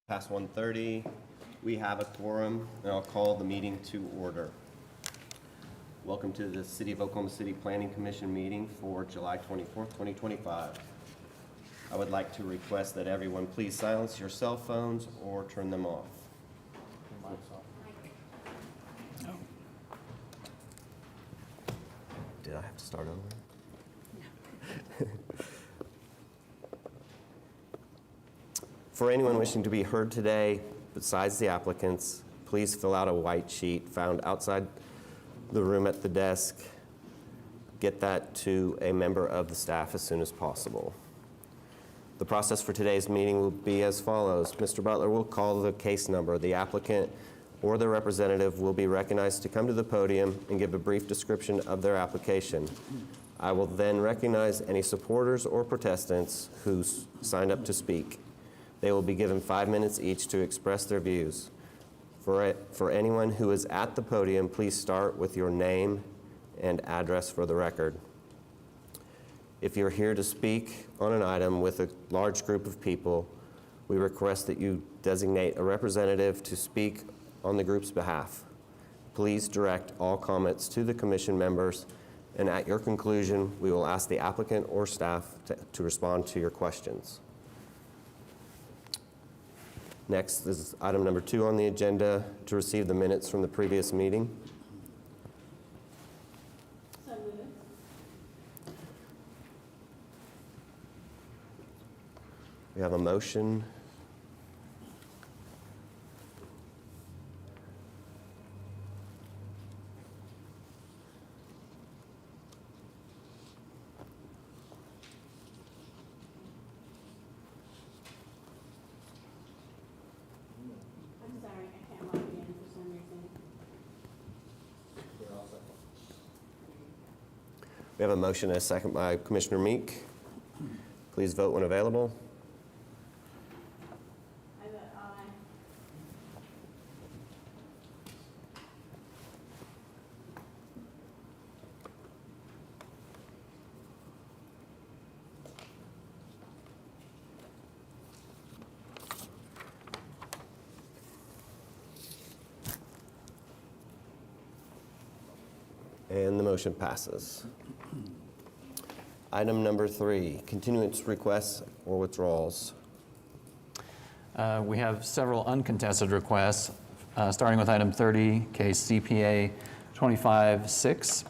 Past 1:30, we have a quorum, and I'll call the meeting to order. Welcome to the City of Oklahoma City Planning Commission meeting for July 24th, 2025. I would like to request that everyone please silence your cell phones or turn them off. Did I have to start over? For anyone wishing to be heard today, besides the applicants, please fill out a white sheet found outside the room at the desk. Get that to a member of the staff as soon as possible. The process for today's meeting will be as follows. Mr. Butler will call the case number. The applicant or their representative will be recognized to come to the podium and give a brief description of their application. I will then recognize any supporters or protestants who signed up to speak. They will be given 5 minutes each to express their views. For anyone who is at the podium, please start with your name and address for the record. If you're here to speak on an item with a large group of people, we request that you designate a representative to speak on the group's behalf. Please direct all comments to the commission members, and at your conclusion, we will ask the applicant or staff to respond to your questions. Next is item number 2 on the agenda, to receive the minutes from the previous meeting. So moved. We have a motion. I'm sorry, I can't log in for some reason. We have a motion and a second by Commissioner Meek. Please vote when available. I vote aye. And the motion passes. Item number 3, continuance requests or withdrawals. We have several uncontested requests, starting with item 30, case CPA 25-6,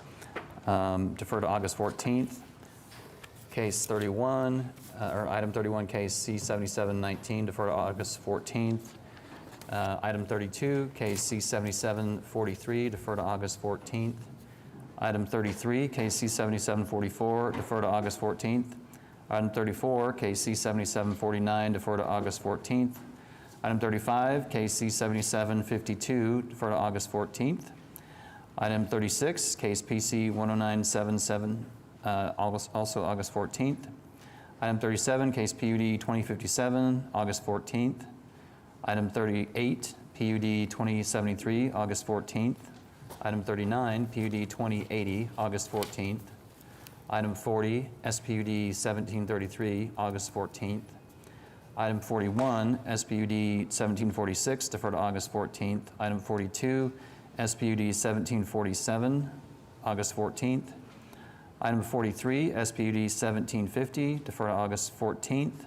defer to August 14th. Case 31, or item 31, case C7719, defer to August 14th. Item 32, case C7743, defer to August 14th. Item 33, case C7744, defer to August 14th. Item 34, case C7749, defer to August 14th. Item 35, case C7752, defer to August 14th. Item 36, case PC 10977, also August 14th. Item 37, case PUD 2057, August 14th. Item 38, PUD 2073, August 14th. Item 39, PUD 2080, August 14th. Item 40, SPUD 1733, August 14th. Item 41, SPUD 1746, defer to August 14th. Item 42, SPUD 1747, August 14th. Item 43, SPUD 1750, defer to August 14th.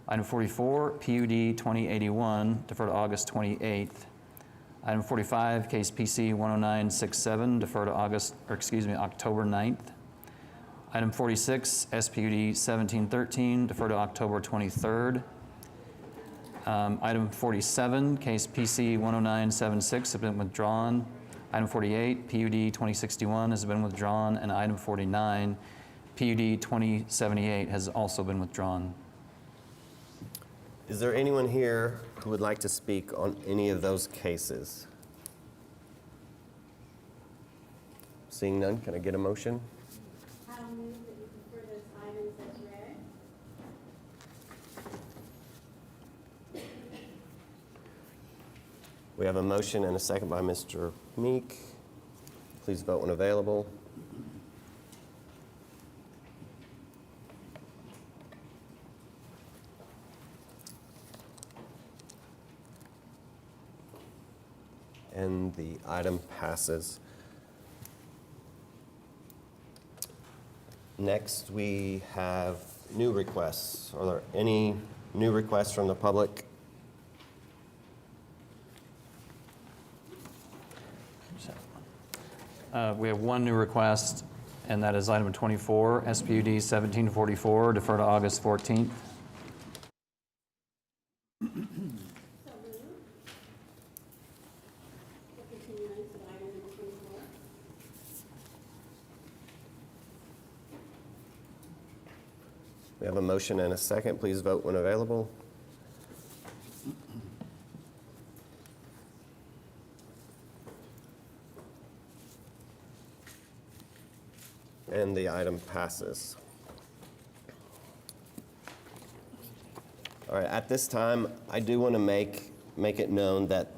Item 44, PUD 2081, defer to August 28th. Item 45, case PC 10967, defer to October 9th. Item 46, SPUD 1713, defer to October 23rd. Item 47, case PC 10976 has been withdrawn. Item 48, PUD 2061 has been withdrawn. And item 49, PUD 2078 has also been withdrawn. Is there anyone here who would like to speak on any of those cases? Seeing none, can I get a motion? I'll move that you prefer those items as read. We have a motion and a second by Mr. Meek. Please vote when available. and the item passes. Next, we have new requests. Are there any new requests from the public? We have one new request, and that is item 24, SPUD 1744, defer to August 14th. So moved. For continuance of item number 24. We have a motion and a second. Please vote when available. And the item passes. All right, at this time, I do want to make it known that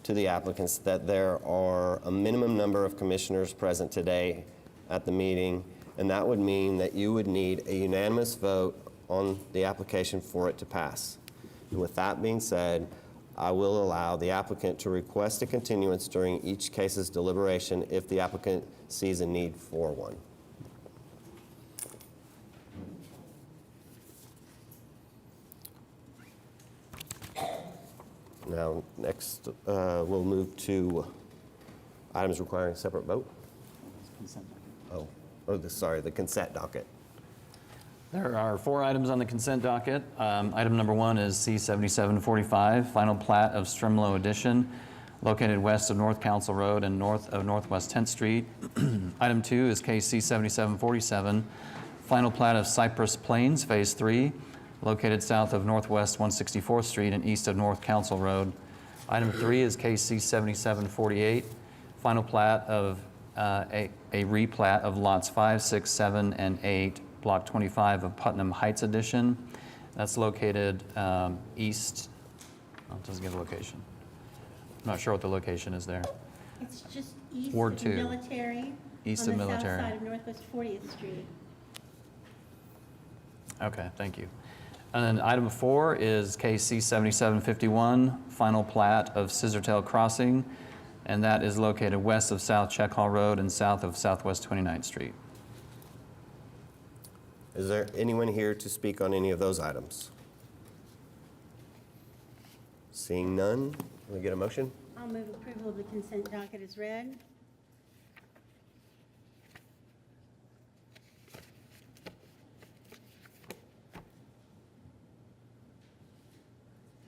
to the applicants that there are a minimum number of commissioners present today at the meeting, and that would mean that you would need a unanimous vote on the application for it to pass. And with that being said, I will allow the applicant to request a continuance during each case's deliberation if the applicant sees a need for one. Now, next, we'll move to items requiring a separate vote. Sorry, the consent docket. There are 4 items on the consent docket. Item number 1 is C7745, final plat of Strimlow Addition, located west of North Council Road and north of Northwest 10th Street. Item 2 is case C7747, final plat of Cypress Plains, Phase 3, located south of Northwest 164th Street and east of North Council Road. Item 3 is case C7748, final plat of a replat of lots 5, 6, 7, and 8, block 25 of Putnam Heights Addition. That's located east, oh, it doesn't give a location. I'm not sure what the location is there. It's just east Ward of 2. Military. East of Military. On the south side of Northwest 40th Street. Okay, thank you. And then item 4 is case C7751, final plat of Scissortail Crossing, and that is located west of South Check Hall Road and south of Southwest 29th Street. Is there anyone here to speak on any of those items? Seeing none, will we get a motion? I'll move approval of the consent docket as read.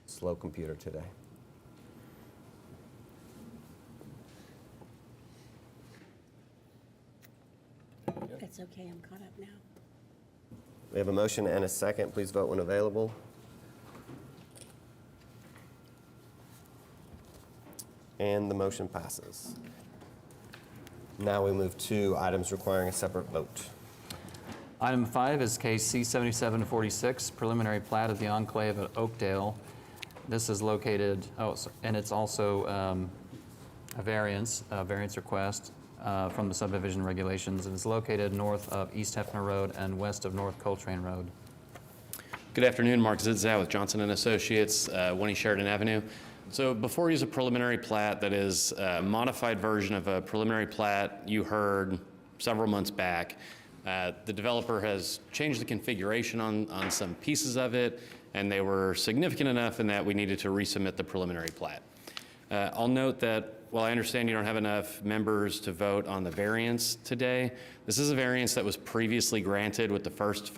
Slow computer today. That's okay, I'm caught up now. We have a motion and a second. Please vote when available. And the motion passes. Now we move to items requiring a separate vote. Item 5 is case C7746, preliminary plat of the enclave at Oakdale. This is located, and it's also a variance request from the subdivision regulations. It is located north of East Hefner Road and west of North Coltrane Road. Good afternoon, Mark Zidzow with Johnson & Associates, 1 East Sheridan Avenue. So before you use a preliminary plat that is a modified version of a preliminary plat you heard several months back, the developer has changed the configuration on some pieces of it, and they were significant enough in that we needed to resubmit the preliminary plat. I'll note that while I understand you don't have enough members to vote on the variance today, this is a variance that was previously granted with the first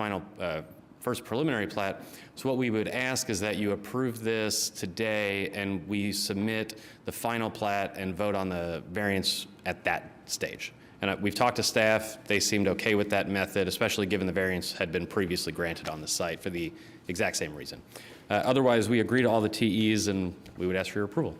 preliminary plat. So what we would ask is that you approve this today and we submit the final plat and vote on the variance at that stage. And we've talked to staff, they seemed okay with that method, especially given the variance had been previously granted on the site for the exact same reason. Otherwise, we agree to all the TEs and we would ask for your approval.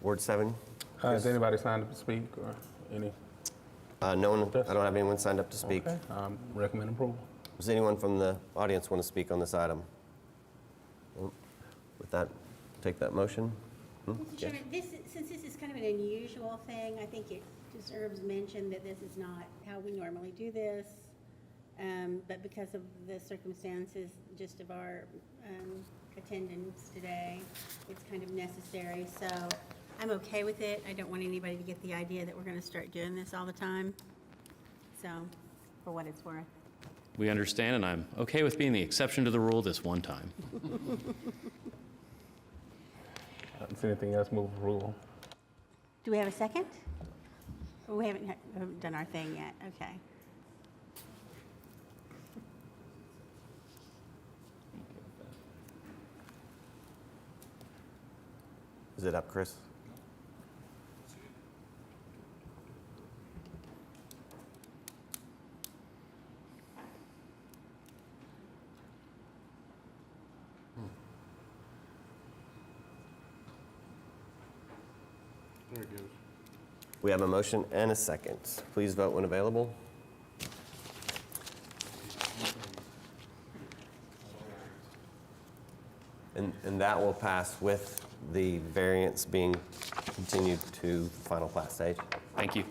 Ward 7? Has anybody signed up to speak or any? No one, I don't have anyone signed up to speak. Okay, recommend approval. Does anyone from the audience want to speak on this item? Well, with that, take that motion. Mr. Chairman, since this is kind of an unusual thing, I think it deserves mention that this is not how we normally do this. but because of the circumstances just of our attendance today, it's kind of necessary. So I'm okay with it. I don't want anybody to get the idea that we're going to start doing this all the time. So, for what it's worth. We understand, and I'm okay with being the exception to the rule this one time. I don't see anything else, move approval. Do we have a second? We haven't done our thing yet. Okay. Is it up, Chris? There it goes. We have a motion and a second. Please vote when available. And that will pass with the variance being continued to the final plat stage. Thank you.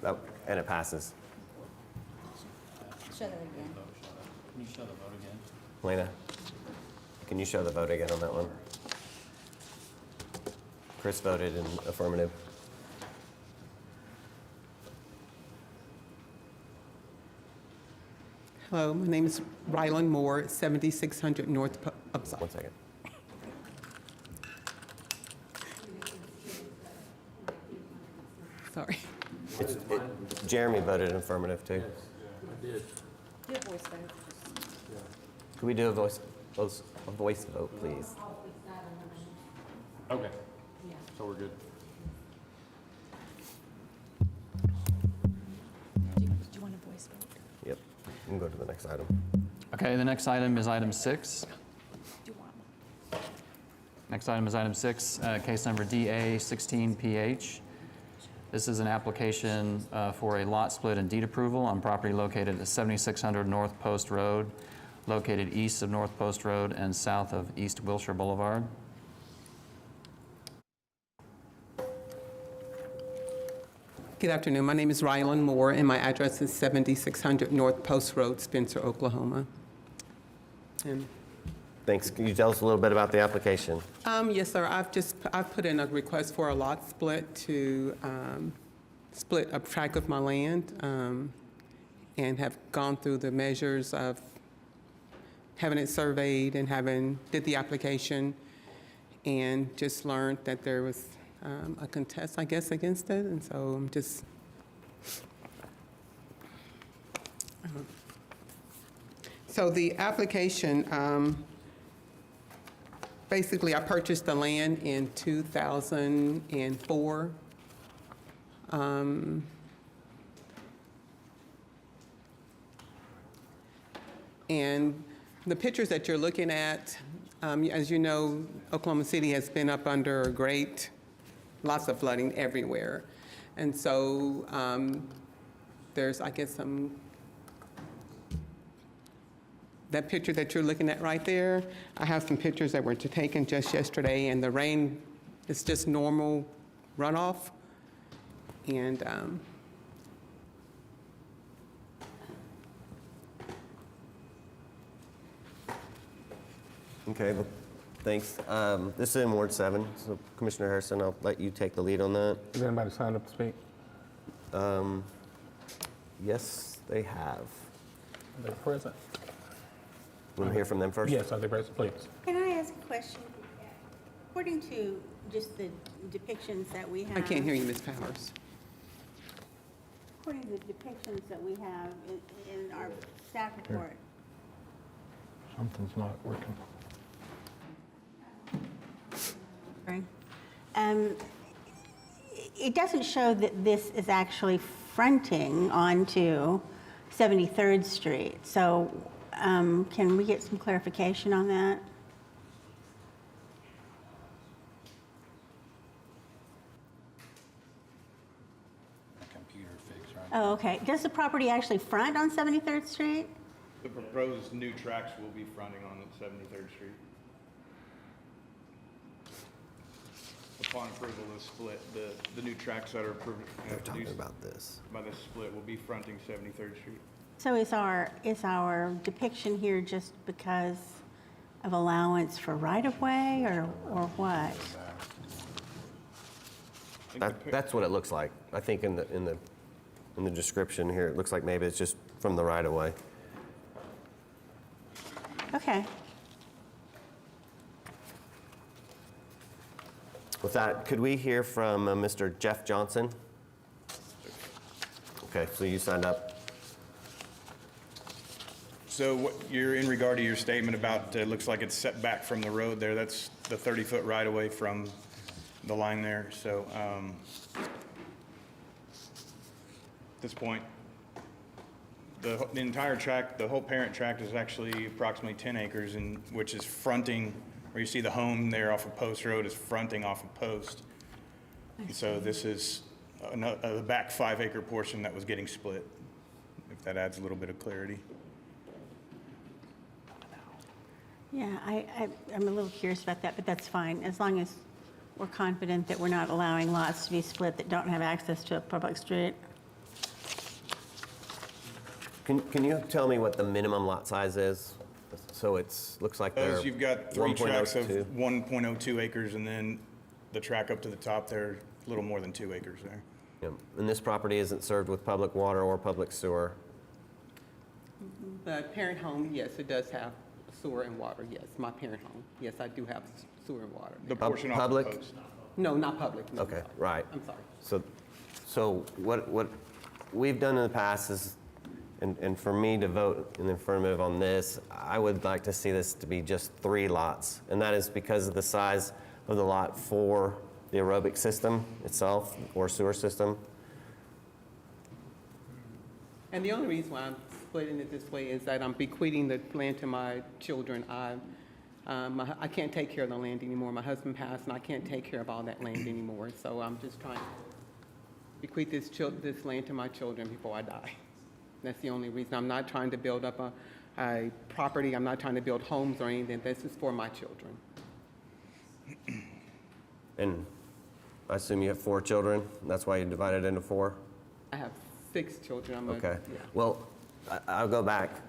Oh, and it passes. Show that again. Can you show the vote again? Lena, can you show the vote again on that one? Chris voted in affirmative. Hello, my name is Rylan Moore, 7600 North, I'm sorry. 1 second. Sorry. Jeremy voted in affirmative too. Could we do a voice vote, please? Okay. So we're good. Do you want a voice vote? Yep, we can go to the next item. Okay, the next item is item 6. Do you want? Next item is item 6, case number DA 16PH. This is an application for a lot split and deed approval on property located at 7600 North Post Road, located east of North Post Road and south of East Wilshire Boulevard. Good afternoon, my name is Rylan Moore, and my address is 7600 North Post Road, Spencer, Oklahoma. And, Thanks. Can you tell us a little bit about the application? yes, sir, I've put in a request for a lot split to split a tract of my land, and have gone through the measures of having it surveyed and did the application, and just learned that there was a contest, I guess, against it, and so I'm just, so the application, basically, I purchased the land in 2004. And the pictures that you're looking at, as you know, Oklahoma City has been up under lots of flooding everywhere. And so there's, I guess, that picture that you're looking at right there, I have some pictures that were taken just yesterday, and the rain is just normal runoff. And Okay, well, thanks. This is in Ward 7, so Commissioner Harrison, I'll let you take the lead on that. Has anybody signed up to speak? Yes, they have. Are they present? Want to hear from them first? Yes, are they present, please? Can I ask a question? According to just the depictions that we have. I can't hear you, Ms. Powers. According to the depictions that we have in our staff report, Something's not working. right? It doesn't show that this is actually fronting onto 73rd Street. So can we get some clarification on that? Computer fix, right? Oh, okay. Does the property actually front on 73rd Street? The proposed new tracks will be fronting on 73rd Street. upon approval of the split, the new tracks that are approved, They're talking produced about this. by this split will be fronting 73rd Street. So is our depiction here just because of allowance for right-of-way or what? That's what it looks like. I think in the description here, it looks like maybe it's just from the right of way. Okay. With that, could we hear from Mr. Jeff Johnson? Okay, so you signed up. So what you're in regard to your statement about, it looks like it's set back from the road there, that's the 30-foot right-of-way from the line there. So at this point, the entire tract, the whole parent tract is actually approximately 10 acres, which is fronting, where you see the home there off of Post Road is fronting off of Post. And so this is the back 5-acre portion that was getting split, if that adds a little bit of clarity. Yeah, I'm a little curious about that, but that's fine, as long as we're confident that we're not allowing lots to be split that don't have access to a public street. Can you tell me what the minimum lot size is? So looks like they're You've got 3 tracks of 1.02. 1.02 acres, and then the track up to the top there, a little more than 2 acres there. Yep. And this property isn't served with public water or public sewer. The parent home, yes, it does have sewer and water, yes. My parent home, yes, I do have sewer and water. The portion off of public? Post. No, not public, no. Okay, right. I'm sorry. So what we've done in the past is, and for me to vote in the affirmative on this, I would like to see this to be just 3 lots. And that is because of the size of the lot for the aerobic system itself or sewer system. And the only reason why I'm splitting it this way is that I'm bequeathing the land to my children. I can't take care of the land anymore. My husband passed, and I can't take care of all that land anymore. So I'm just trying to bequeath this land to my children before I die. That's the only reason. I'm not trying to build up a property. I'm not trying to build homes or anything. This is for my children. And I assume you have 4 children. That's why you divided it into 4? I have 6 children. Okay. Yeah. Well, I'll go back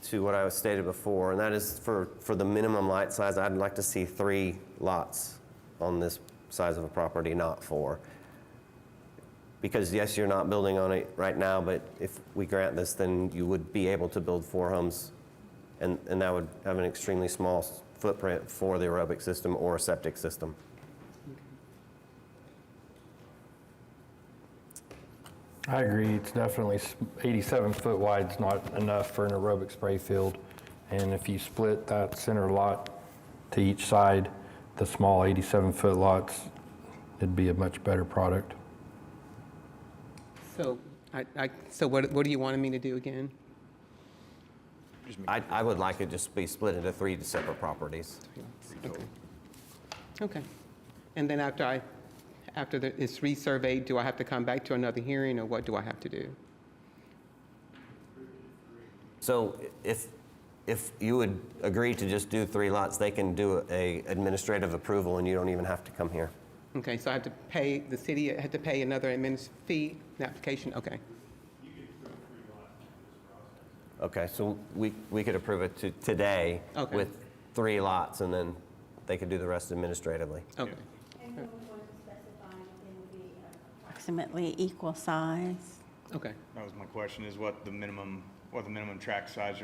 to what I was stated before, and that is for the minimum lot size, I'd like to see 3 lots on this size of a property, not 4. Because yes, you're not building on it right now, but if we grant this, then you would be able to build 4 homes, and that would have an extremely small footprint for the aerobic system or a septic system. I agree, it's definitely 87 foot wide is not enough for an aerobic spray field. And if you split that center lot to each side, the small 87 foot lots, it'd be a much better product. So, so what do you want me to do again? I would like it just be split into 3 separate properties. Okay. Okay. And then after it's resurveyed, do I have to come back to another hearing, or what do I have to do? So if you would agree to just do 3 lots, they can do a administrative approval and you don't even have to come here. Okay, so I have to pay, the city had to pay another fee, an application, okay. Okay, so we could approve it today Okay. with 3 lots and then they could do the rest administratively. Okay. And we want to specify that they will be approximately equal size. Okay. That was my question, is what the minimum track size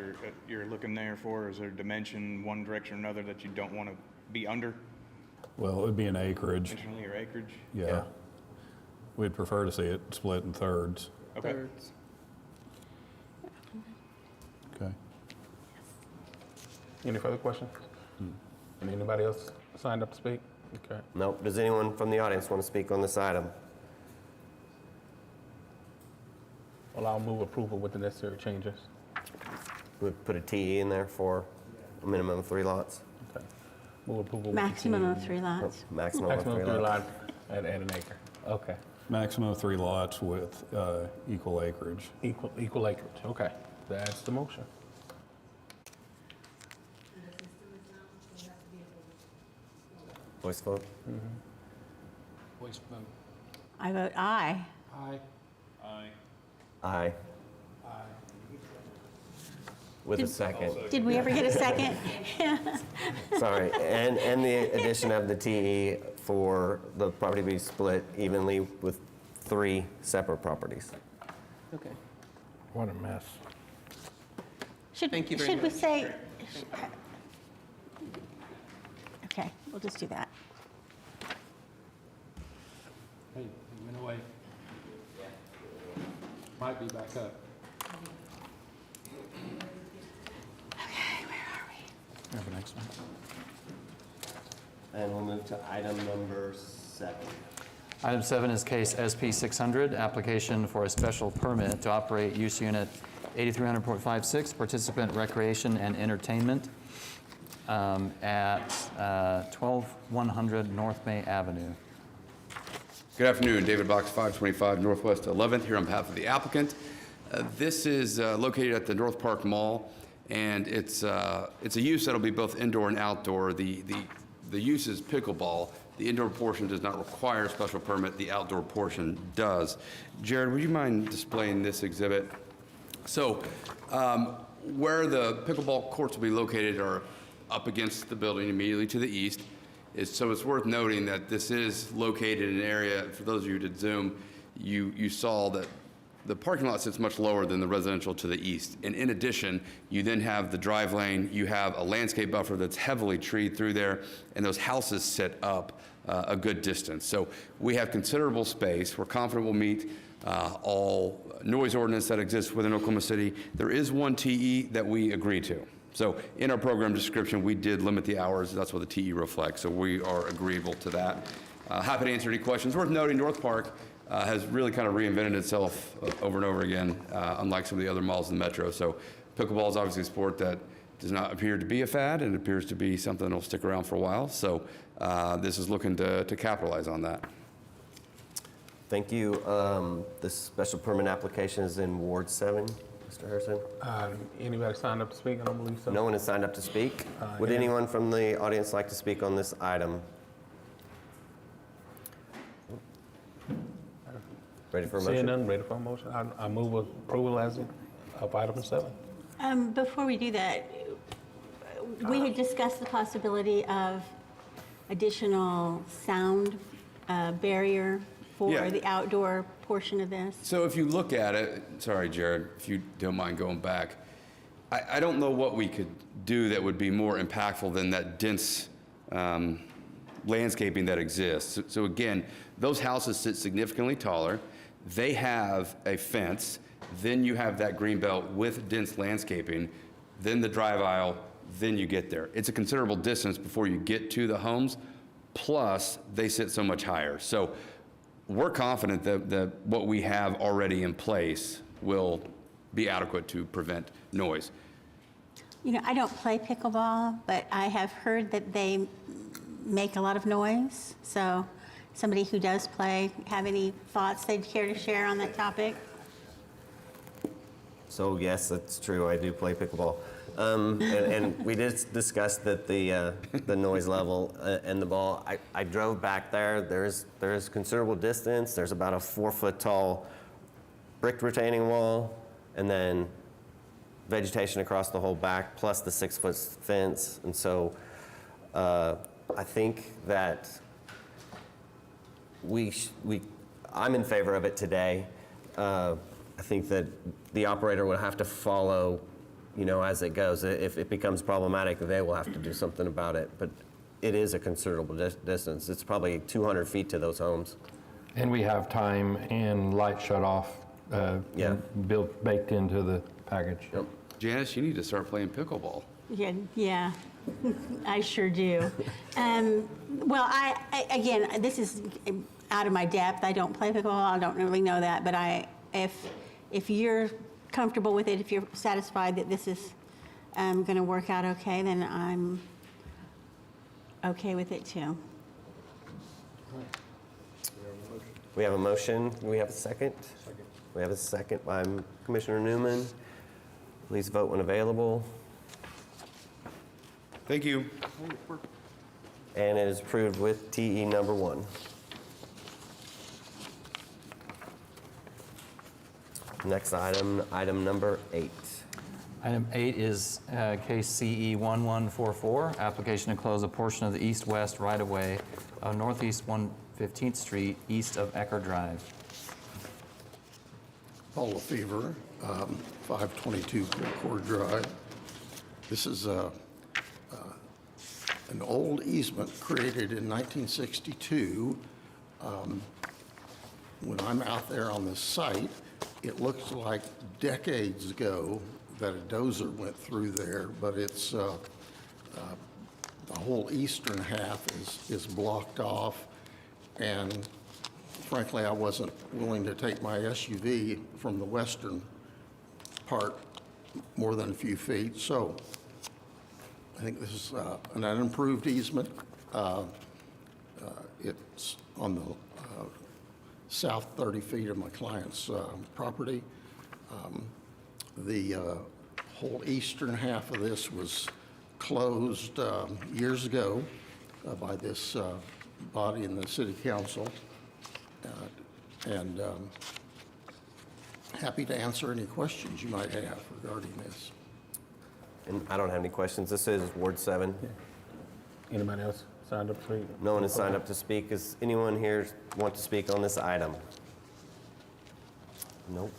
you're looking there for? Is there a dimension, one direction or another, that you don't want to be under, Well, it would be an acreage, dimensionally, or acreage? yeah. We'd prefer to see it split in thirds. Okay. Thirds. Okay. Any further questions? And anybody else signed up to speak? Okay. Nope. Does anyone from the audience want to speak on this item? Well, I'll move approval with the necessary changes. We'll put a TE in there for a minimum of 3 lots. Okay. Move approval. with the Maximum team. of 3 lots. Maximum of Maximum 3 of 3 lots. lots at an acre. Okay. Maximum of 3 lots with equal acreage. Equal acreage, okay. That's the motion. Voice vote? Voice vote. I vote aye. Aye. Aye. With a second. Did we ever get a second? Sorry, and the addition of the TE for the property to be split evenly with 3 separate properties. Okay. What a mess. Thank you very Should we much. say? Okay, we'll just do that. Hey, he went away. Might be back up. Okay, where are we? Have the next one. And we'll move to item number 7. Item 7 is case SP 600, application for a special permit to operate use unit 8300.56, participant recreation and entertainment at 12100 North May Avenue. Good afternoon, David Box, 525 Northwest 11th, here on behalf of the applicant. This is located at the North Park Mall, and it's a use that'll be both indoor and outdoor. The use is pickleball. The indoor portion does not require a special permit. The outdoor portion does. Jared, would you mind displaying this exhibit? So, where the pickleball courts will be located are up against the building immediately to the east. So it's worth noting that this is located in an area, for those of you who did Zoom, you saw that the parking lot sits much lower than the residential to the east. And in addition, you then have the drive lane, you have a landscape buffer that's heavily treed through there, and those houses sit up a good distance. So we have considerable space. We're confident we'll meet all noise ordinance that exists within Oklahoma City. There is one TE that we agree to. So in our program description, we did limit the hours. That's what the TE reflects. So we are agreeable to that. Happy to answer any questions. Worth noting, North Park has really kind of reinvented itself over and over again, unlike some of the other malls in the metro. So pickleball is obviously a sport that does not appear to be a fad and appears to be something that will stick around for a while. So this is looking to capitalize on that. Thank you. The special permit application is in Ward 7, Mr. Harrison. Anybody signed up to speak? I don't believe so. No one has signed up to speak. Would anyone from the audience like to speak on this item? Ready for a Seeing motion? none, ready for a motion? I move approval as of item 7. Before we do that, we had discussed the possibility of additional sound barrier for Yeah. the outdoor portion of this. So if you look at it, sorry, Jared, if you don't mind going back, I don't know what we could do that would be more impactful than that dense landscaping that exists. So again, those houses sit significantly taller. They have a fence. Then you have that green belt with dense landscaping, then the drive aisle, then you get there. It's a considerable distance before you get to the homes, plus they sit so much higher. So we're confident that what we have already in place will be adequate to prevent noise. You know, I don't play pickleball, but I have heard that they make a lot of noise. So somebody who does play, have any thoughts they'd care to share on that topic? So yes, that's true. I do play pickleball. And we did discuss that the noise level and the ball. I drove back there. There's considerable distance. There's about a 4-foot tall brick retaining wall, and then vegetation across the whole back, plus the 6-foot fence. And so I think that I'm in favor of it today. I think that the operator would have to follow, as it goes. If it becomes problematic, they will have to do something about it. But it is a considerable distance. It's probably 200 feet to those homes. And we have time and light shut off baked into the package. Yep. Janice, you need to start playing pickleball. Yeah, I sure do. Well, again, this is out of my depth. I don't play pickleball. I don't really know that. But if you're comfortable with it, if you're satisfied that this is going to work out okay, then I'm okay with it too. We have a motion. Do we have a second? Second. We have a second by Commissioner Newman. Please vote when available. Thank you. And it is approved with TE number 1. Next item, item number 8. Item 8 is case CE 1144, application to close a portion of the east-west right-of-way of Northeast 115th Street, east of Ecker Drive. Paul LaFever, 522 Concord Drive. This is an old easement created in 1962. When I'm out there on the site, it looks like decades ago that a dozer went through there, but it's the whole eastern half is blocked off, and frankly, I wasn't willing to take my SUV from the western part more than a few feet, so I think this is an unimproved easement. It's on the south 30 feet of my client's property. The whole eastern half of this was closed years ago by this body in the city council. And happy to answer any questions you might have regarding this. And I don't have any questions. This is Ward 7. Anybody else signed up to speak? No one has signed up to speak. Does anyone here want to speak on this item? Nope.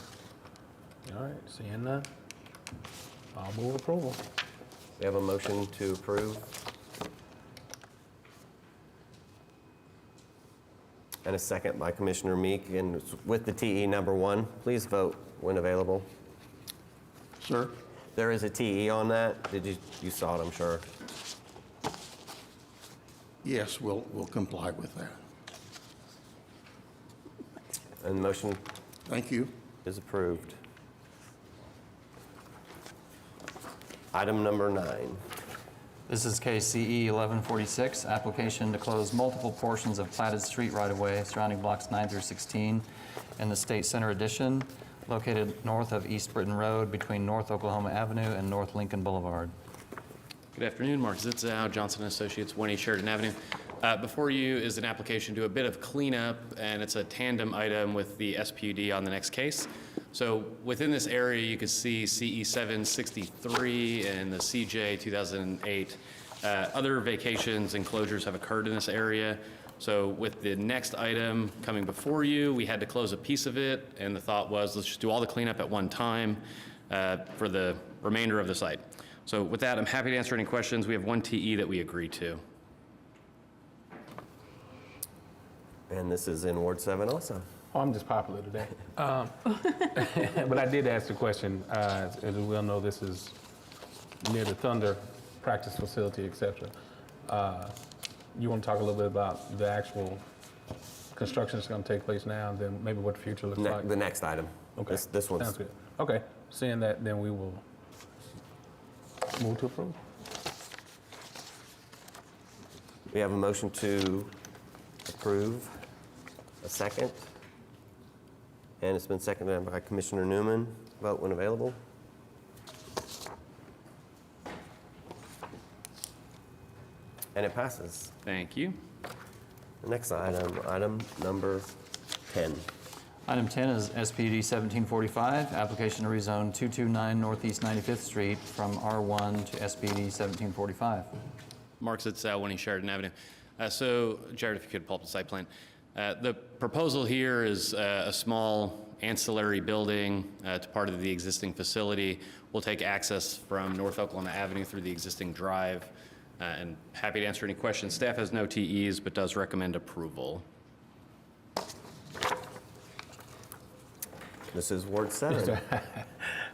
All right, seeing none, I'll move approval. We have a motion to approve. And a second by Commissioner Meek. And with the TE number 1, please vote when available. Sir? There is a TE on that. You saw it, I'm sure. Yes, we'll comply with that. And the motion Thank you. is approved. Item number 9. This is case CE 1146, application to close multiple portions of platted street right-of-way surrounding blocks 9 through 16 in the State Center Addition, located north of East Britain Road between North Oklahoma Avenue and North Lincoln Boulevard. Good afternoon, Mark Zitzow, Johnson Associates, 1 East Sheridan Avenue. Before you is an application to do a bit of cleanup, and it's a tandem item with the SPUD on the next case. So within this area, you can see CE 763 and the CJ 2008. Other vacations and closures have occurred in this area. So with the next item coming before you, we had to close a piece of it, and the thought was, let's just do all the cleanup at one time for the remainder of the site. So with that, I'm happy to answer any questions. We have 1 TE that we agreed to. And this is in Ward 7 also. Oh, I'm just popular today. But I did ask the question, as we well know, this is near the Thunder practice facility, et cetera. You want to talk a little bit about the actual construction that's going to take place now, and then maybe what the future looks like? The next item. Okay. This one's. Sounds good. Okay, seeing that, then we will move to approve. We have a motion to approve. A second. And it's been seconded by Commissioner Newman. Vote when available. And it passes. Thank you. The next item, item number 10. Item 10 is SPUD 1745, application to rezone 229 Northeast 95th Street from R1 to SPUD 1745. Mark Zitzow, 1 East Sheridan Avenue. So, Jared, if you could pull up the site plan. The proposal here is a small ancillary building to part of the existing facility. We'll take access from North Oklahoma Avenue through the existing drive, and happy to answer any questions. Staff has no TEs, but does recommend approval. This is Ward 7.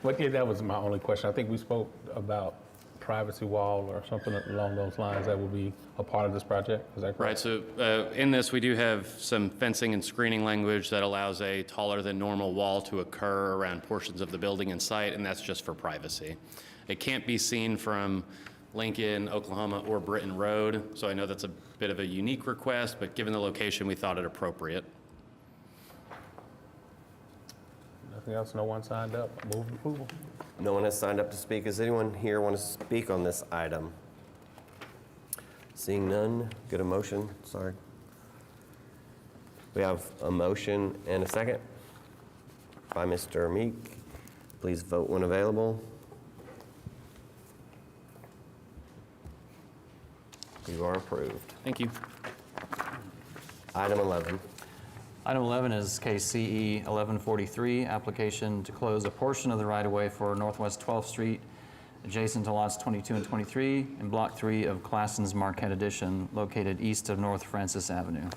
But yeah, that was my only question. I think we spoke about privacy wall or something along those lines that will be a part of this project. Is that correct? Right, so in this, we do have some fencing and screening language that allows a taller than normal wall to occur around portions of the building and site, and that's just for privacy. It can't be seen from Lincoln, Oklahoma, or Britain Road, so I know that's a bit of a unique request, but given the location, we thought it appropriate. Nothing else? No one signed up? Move approval. No one has signed up to speak. Does anyone here want to speak on this item? Seeing none, get a motion. Sorry. We have a motion and a second. by Mr. Meek. Please vote when available. You are approved. Thank you. Item 11. Item 11 is case CE 1143, application to close a portion of the right-of-way for Northwest 12th Street adjacent to lots 22 and 23 in Block 3 of Classen's Marquette Edition, located east of North Francis Avenue.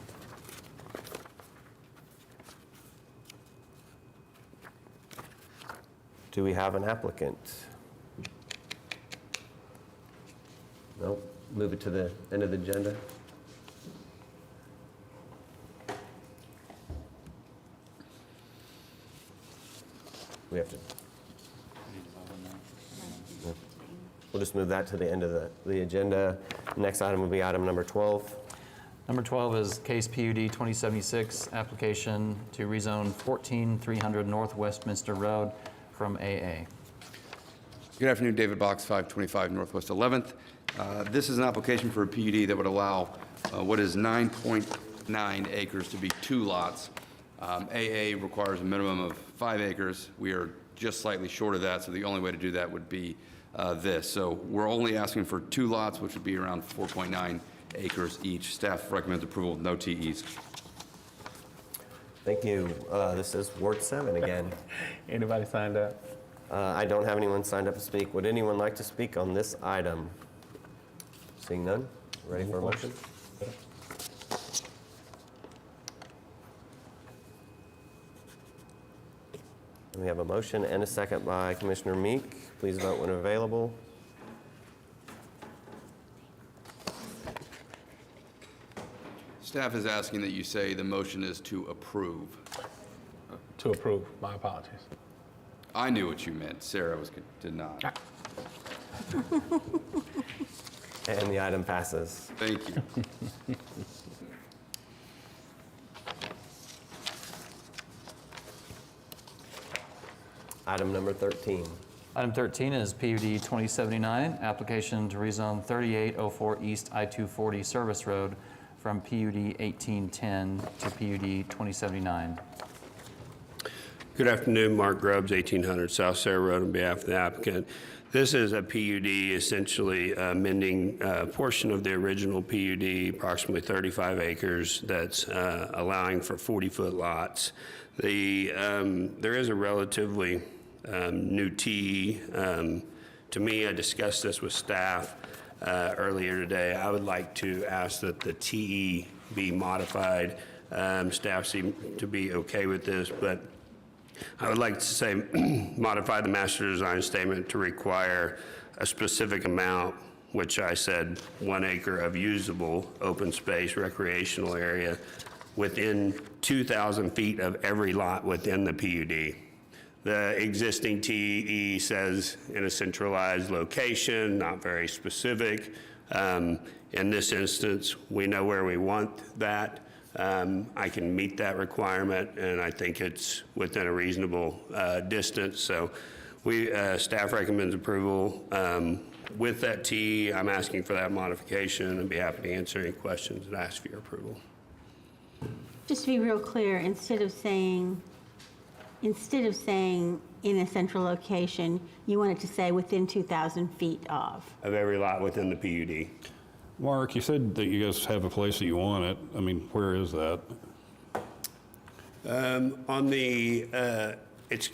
Do we have an applicant? No? Move it to the end of the agenda. We have to. No. We'll just move that to the end of the agenda. Next item will be item number 12. Number 12 is case PUD 2076, application to rezone 14300 North Westminster Road from AA. Good afternoon, David Box, 525 Northwest 11th. This is an application for a PUD that would allow what is 9.9 acres to be 2 lots. AA requires a minimum of 5 acres. We are just slightly short of that, so the only way to do that would be this. So we're only asking for 2 lots, which would be around 4.9 acres each. Staff recommends approval with no TEs. Thank you. This is Ward 7 again. Anybody signed up? I don't have anyone signed up to speak. Would anyone like to speak on this item? Seeing none, ready for a motion? We have a motion and a second by Commissioner Meek. Please vote when available. Staff is asking that you say the motion is to approve. To approve, my apologies. I knew what you meant. Sarah did not. And the item passes. Thank you. Item number 13. Item 13 is PUD 2079, application to rezone 3804 East I-240 Service Road from PUD 1810 to PUD 2079. Good afternoon, Mark Grubbs, 1800 South Sarah Road, on behalf of the applicant. This is a PUD essentially amending a portion of the original PUD, approximately 35 acres, that's allowing for 40-foot lots. There is a relatively new TE. To me, I discussed this with staff earlier today. I would like to ask that the TE be modified. Staff seem to be okay with this, but I would like to say modify the master design statement to require a specific amount, which I said 1 acre of usable open space recreational area within 2,000 feet of every lot within the PUD. The existing TE says in a centralized location, not very specific. In this instance, we know where we want that. I can meet that requirement, and I think it's within a reasonable distance. So staff recommends approval. With that TE, I'm asking for that modification and be happy to answer any questions and ask for your approval. Just to be real clear, instead of saying in a central location, you want it to say within 2,000 feet of. Of every lot within the PUD. Mark, you said that you guys have a place that you want it. I mean, where is that? It's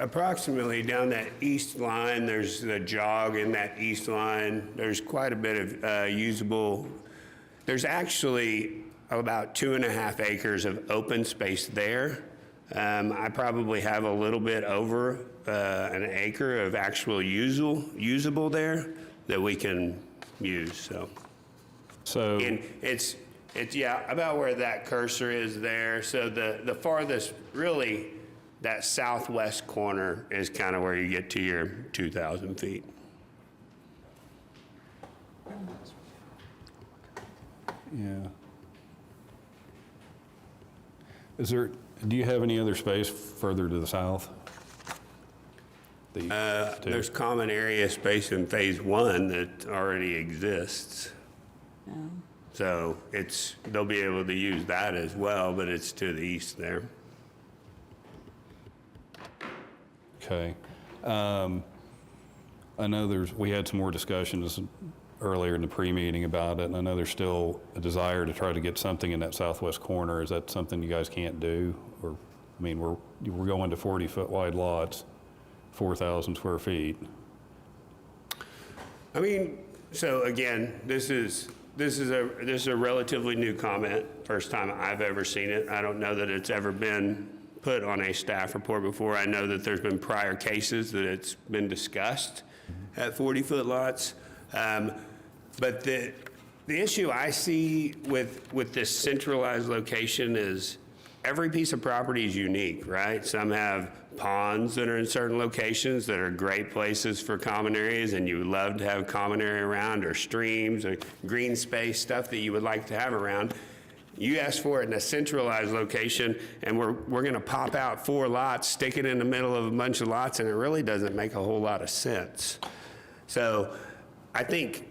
approximately down that east line. There's the jog in that east line. There's quite a bit of usable. There's actually about 2.5 acres of open space there. I probably have a little bit over an acre of actual usable there that we can use, So and it's yeah, about where that cursor is there. So the farthest, really, that southwest corner is kind of where you get to your 2,000 feet. yeah. Do you have any other space further to the south? There's common area space in phase 1 that already exists. So they'll be able to use that as well, but it's to the east there. Okay. I know we had some more discussions earlier in the pre-meeting about it, and I know there's still a desire to try to get something in that southwest corner. Is that something you guys can't do? Or, I mean, we're going to 40-foot wide lots, 4,000 square feet. I mean, so again, this is a relatively new comment. First time I've ever seen it. I don't know that it's ever been put on a staff report before. I know that there's been prior cases that it's been discussed at 40-foot lots. But the issue I see with this centralized location is every piece of property is unique, right? Some have ponds that are in certain locations that are great places for common areas, and you would love to have common area around, or streams or green space, stuff that you would like to have around. You ask for it in a centralized location, and we're going to pop out 4 lots, stick it in the middle of a bunch of lots, and it really doesn't make a whole lot of sense. So I think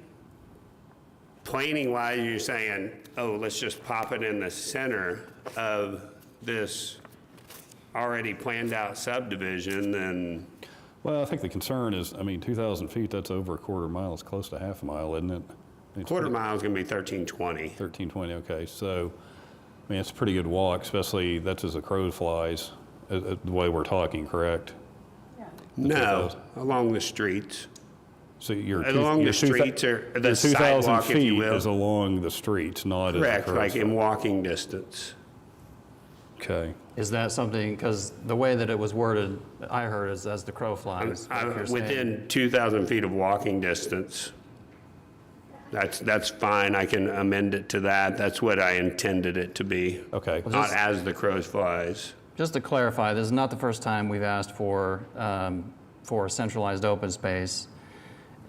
planning-wise, you're saying, oh, let's just pop it in the center of this already planned out subdivision, and Well, I think the concern is, I mean, 2,000 feet, that's over a quarter mile. It's close to half a mile, isn't it? quarter mile is going to be 1320. 1320, okay. So, I mean, it's a pretty good walk, especially that's as the crow flies, the way we're talking, correct? No, along the streets. So your Along the streets or the sidewalk, if you will. is along the streets, not as the Correct, crow like in flies. walking distance. Okay. Is that something, because the way that it was worded, I heard is as the crow flies. like you're saying. Within 2,000 feet of walking distance. That's fine. I can amend it to that. That's what I intended it to be. Okay. Not as the crow flies. Just to clarify, this is not the first time we've asked for centralized open space.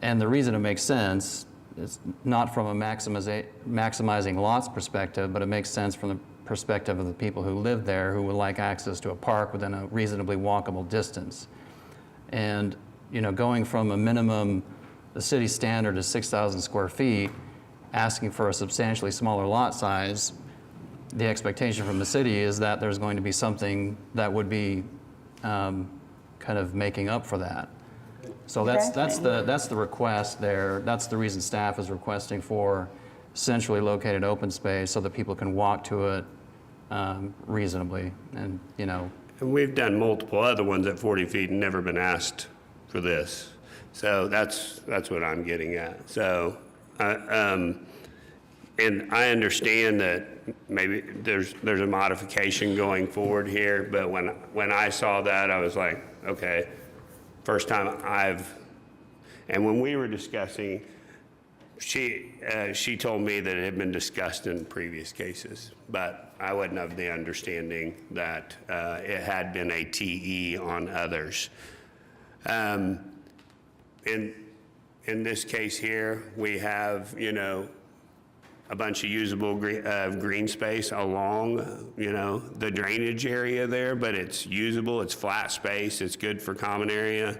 And the reason it makes sense is not from a maximizing lots perspective, but it makes sense from the perspective of the people who live there who would like access to a park within a reasonably walkable distance. And, you know, going from a minimum, the city standard is 6,000 square feet, asking for a substantially smaller lot size, the expectation from the city is that there's going to be something that would be kind of making up for that. So that's the request there. That's the reason staff is requesting for centrally located open space so that people can walk to it reasonably. And, you know. And we've done multiple other ones at 40 feet and never been asked for this. So that's what I'm getting at. So, and I understand that maybe there's a modification going forward here, but when I saw that, I was like, okay, first time and when we were discussing, she told me that it had been discussed in previous cases, but I wouldn't have the understanding that it had been a TE on others. In this case here, we have, you know, a bunch of usable green space along, you know, the drainage area there, but it's usable, it's flat space, it's good for common area.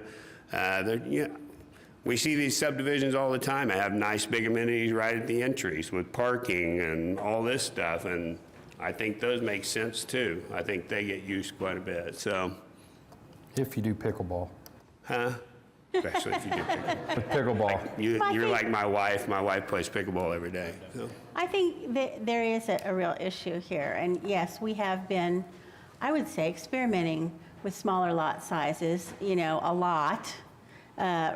We see these subdivisions all the time. I have nice big amenities right at the entries with parking and all this stuff, and I think those make sense too. I think they get used quite a bit, so. If you do pickleball. Huh? Especially if you do pickleball. Pickleball. You're like my wife. My wife plays pickleball every day. So. I think that there is a real issue here, and yes, we have been, I would say, experimenting with smaller lot sizes, you know, a lot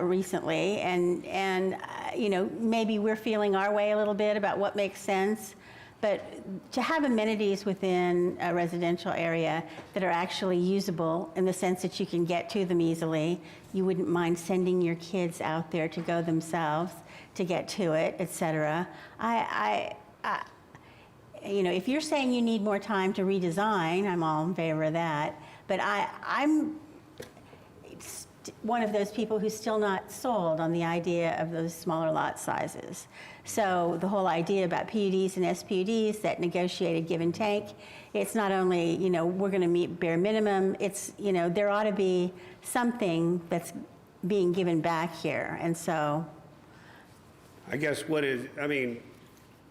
recently, and you know, maybe we're feeling our way a little bit about what makes sense, but to have amenities within a residential area that are actually usable in the sense that you can get to them easily, you wouldn't mind sending your kids out there to go themselves to get to it, et cetera. You know, if you're saying you need more time to redesign, I'm all in favor of that. But I'm one of those people who's still not sold on the idea of those smaller lot sizes. So the whole idea about PUDs and SPUDs, that negotiated give and take, it's not only, you know, we're going to meet bare minimum, it's, you know, there ought to be something that's being given back here. And so. I guess I mean,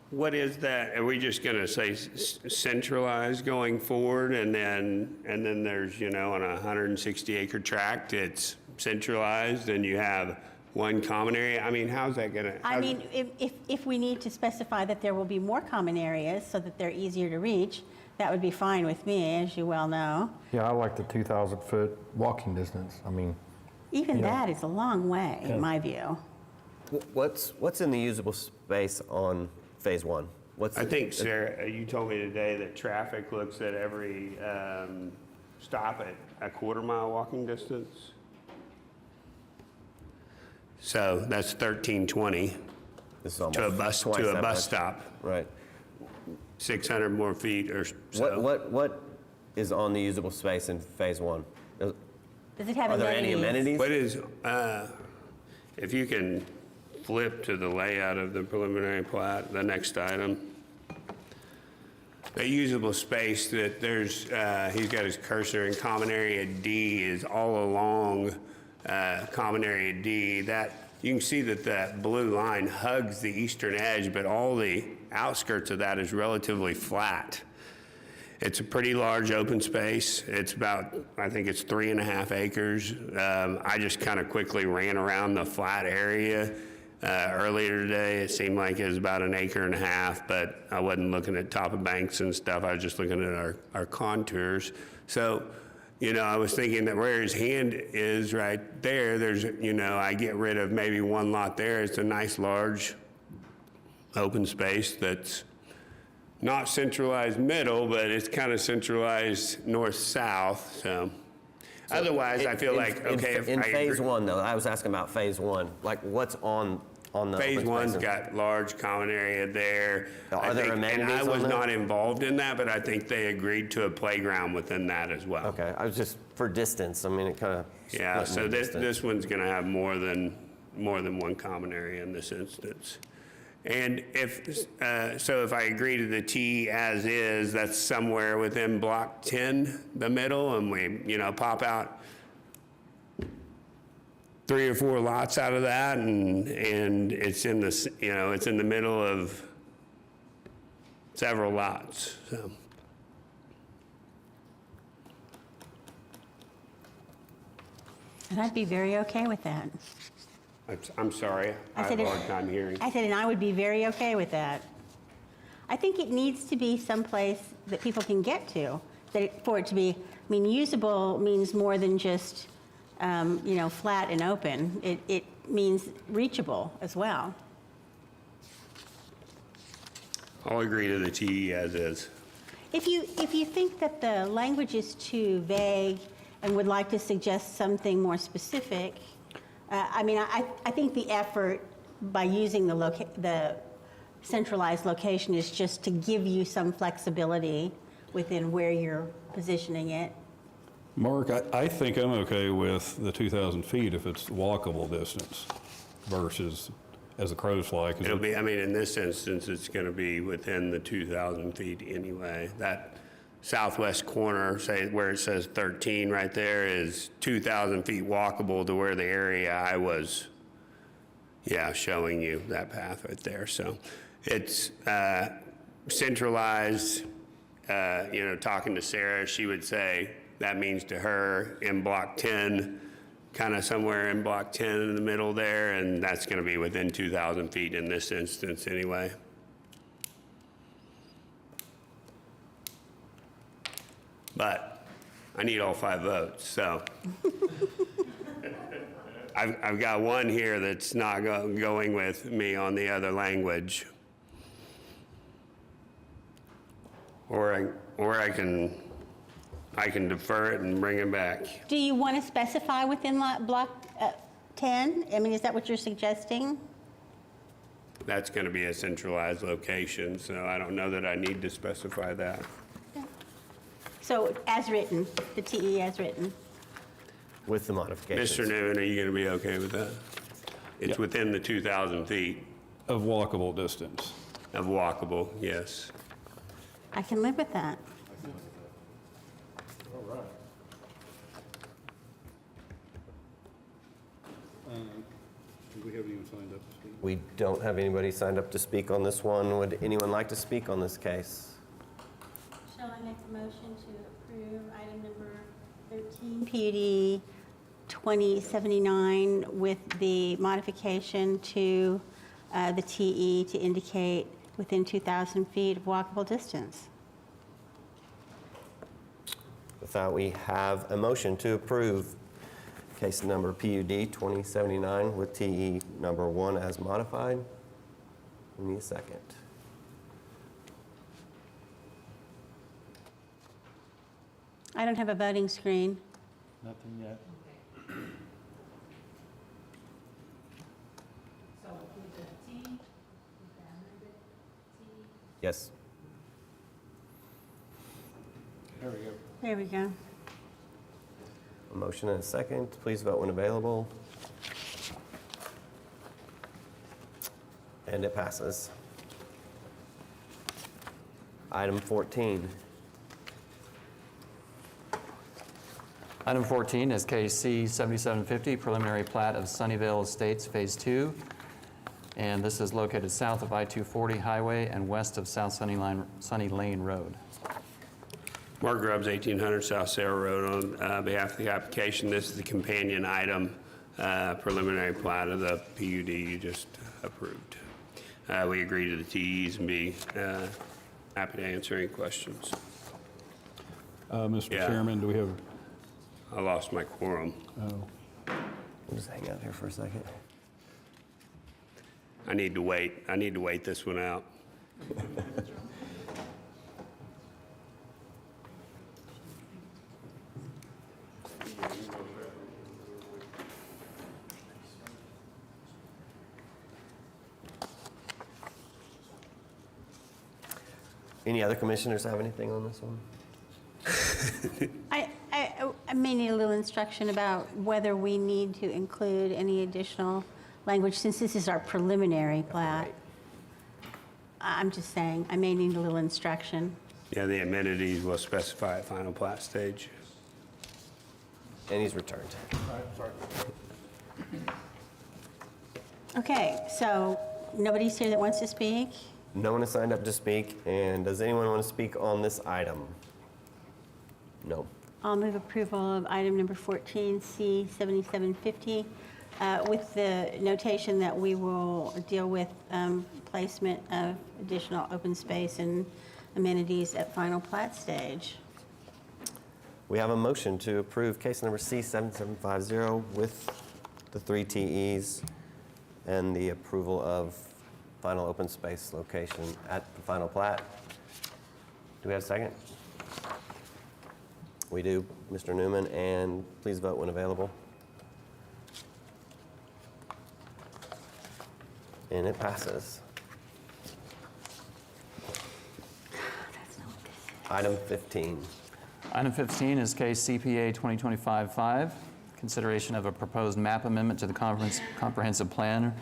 What is that? Are we just going to say centralized going forward, and then there's, on a 160-acre tract, it's centralized, and you have one common area? I mean, how's that going to? I mean, if we need to specify that there will be more common areas so that they're easier to reach, that would be fine with me, as you well know. Yeah, I like the 2,000-foot walking distance. I mean, Even Yeah. that is a long way, in my view. What's in the usable space on phase one? I think, Sarah, you told me today that traffic looks at every stop at a quarter-mile walking distance. So that's 1320 This is almost to a bus twice that much. stop. Right. 600 more feet or so. What is on the usable space in phase one? Does it have Are there any amenities? What is, if you can flip to the layout of the preliminary plat, the next item. The usable space that there's, he's got his cursor in common area D is all along common area D. That, you can see that that blue line hugs the eastern edge, but all the outskirts of that is relatively flat. It's a pretty large open space. It's about, I think it's 3.5 acres. I just kind of quickly ran around the flat area earlier today. It seemed like it was about 1.5 acres, but I wasn't looking at top of banks and stuff. I was just looking at our contours. So, I was thinking that where his hand is right there, there's, I get rid of maybe one lot there. It's a nice large open space that's not centralized middle, but it's kind of centralized north-south, so. Otherwise, I feel like, okay. In phase one, though, I was asking about phase one, like what's on the Phase open one's spaces? got large common area there. Are there amenities And I was on that? not involved in that, but I think they agreed to a playground within that as well. Okay, I was just, for distance, I mean, it kind of. Yeah, so this one's gonna have more than one common area in this instance. And if I agree to the T as is, that's somewhere within block 10, the middle, and we, pop out 3 or 4 lots out of that, and it's in the, it's in the middle of several lots, so. And I'd be very okay with that. I'm sorry, I have a hard time hearing. I said, and I would be very okay with that. I think it needs to be someplace that people can get to, for it to be, usable means more than just, flat and open. It means reachable as well. I'll agree to the T as is. If you think that the language is too vague and would like to suggest something more specific, I think the effort by using the centralized location is just to give you some flexibility within where you're positioning it. Mark, I think I'm okay with the 2,000 feet if it's walkable distance versus as the crows fly. It'll be, in this instance, it's going to be within the 2,000 feet anyway. That southwest corner, say where it says 13 right there, is 2,000 feet walkable to where the area I was, showing you that path right there. So it's centralized, talking to Sarah, she would say that means to her in block 10, kind of somewhere in block 10 in the middle there, and that's going to be within 2,000 feet in this instance anyway. But I need all 5 votes, so. I've got one here that's not going with me on the other language. Or I can defer it and bring it back. Do you want to specify within block 10? Is that what you're suggesting? That's going to be a centralized location, so I don't know that I need to specify that. So as written, the TE as written. With the modifications. Mr. Newman, are you going to be okay with that? It's within the 2,000 feet. Of walkable distance. Of walkable, yes. I can live with that. All right. We haven't even signed up to speak. We don't have anybody signed up to speak on this one. Would anyone like to speak on this case? Shall I make a motion to approve item number 13, PUD 2079, with the modification to the TE to indicate within 2,000 feet of walkable distance? With that, we have a motion to approve case number PUD 2079 with TE number 1 as modified. We need a second. I don't have a voting screen. Nothing yet. Yes. There we go. There we go. A motion and a second. Please vote when available. And it passes. Item 14. Item 14 is case C-7750, preliminary plat of Sunnyvale Estates Phase 2. And this is located south of I-240 Highway and west of South Sunny Lane Road. Mark Grubbs, 1800 South Sarah Road. On behalf of the application, this is the companion item, preliminary plat of the PUD you just approved. We agree to the TEs and be happy to answer any questions. Mr. Yeah. Chairman, do we have, I lost my quorum. We'll just hang out here for a second. I need to wait. I need to wait this one out. Any other commissioners have anything on this one? I may need a little instruction about whether we need to include any additional language, since this is our preliminary plat. I'm just saying, I may need a little instruction. Yeah, the amenities will specify at final plat stage. And he's returned. Okay, so nobody's here that wants to speak? No one has signed up to speak, and does anyone want to speak on this item? No. I'll move approval of item number 14, C-7750, with the notation that we will deal with placement of additional open space and amenities at final plat stage. We have a motion to approve case number C-7750 with the 3 TEs and the approval of final open space location at the final plat. Do we have a second? We do, Mr. Newman, and please vote when available. And it passes. Item 15. Item 15 is case CPA 2025-5, consideration of a proposed map amendment to the comprehensive plan,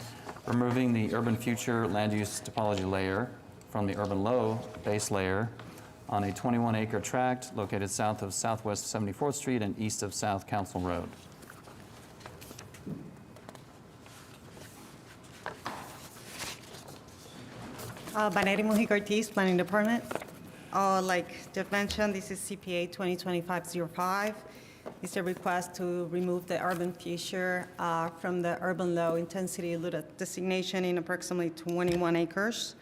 removing the urban future land use topology layer from the urban low base layer on a 21-acre tract located south of Southwest 74th Street and east of South Council Road. Vaneri Mujica-Ortiz, Planning Department. Like Jeff mentioned, this is CPA 2025-05. It's a request to remove the urban future from the urban low intensity designation in approximately 21 acres.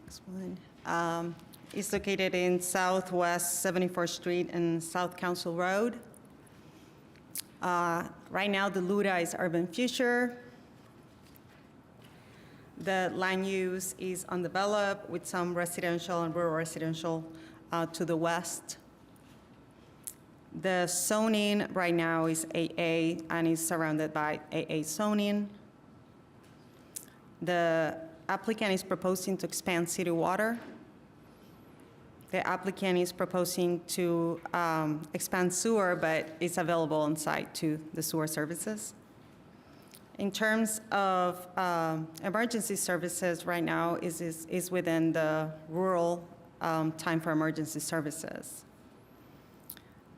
Next one. It's located in Southwest 74th Street and South Council Road. Right now, the LUDA is urban future. The land use is undeveloped with some residential and rural residential to the west. The zoning right now is AA and is surrounded by AA zoning. The applicant is proposing to expand city water. The applicant is proposing to expand sewer, but it's available on site to the sewer services. In terms of emergency services, right now is within the rural time for emergency services.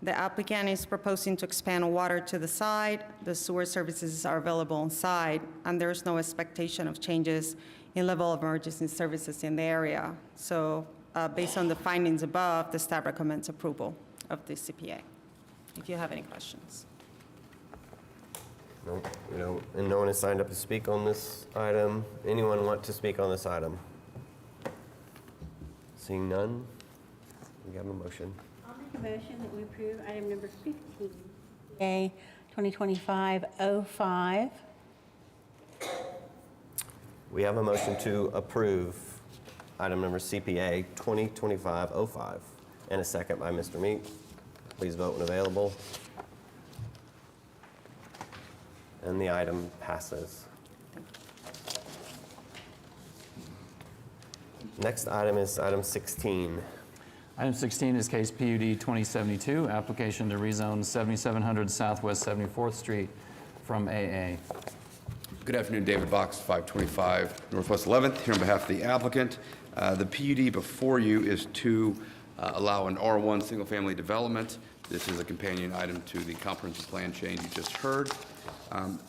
The applicant is proposing to expand water to the side. The sewer services are available on site, and there is no expectation of changes in level of emergency services in the area. So based on the findings above, the staff recommends approval of the CPA. If you have any questions. No, and no one has signed up to speak on this item. Anyone want to speak on this item? Seeing none, we have a motion. I'll make a motion that we approve item number 15, A 2025-05. We have a motion to approve item number CPA 2025-05, and a second by Mr. Meek. Please vote when available. And the item passes. Next item is item 16. Item 16 is case PUD 2072, application to rezone 7700 Southwest 74th Street from AA. Good afternoon, David Box, 525 Northwest 11th, here on behalf of the applicant. The PUD before you is to allow an R1 single-family development. This is a companion item to the comprehensive plan change you just heard.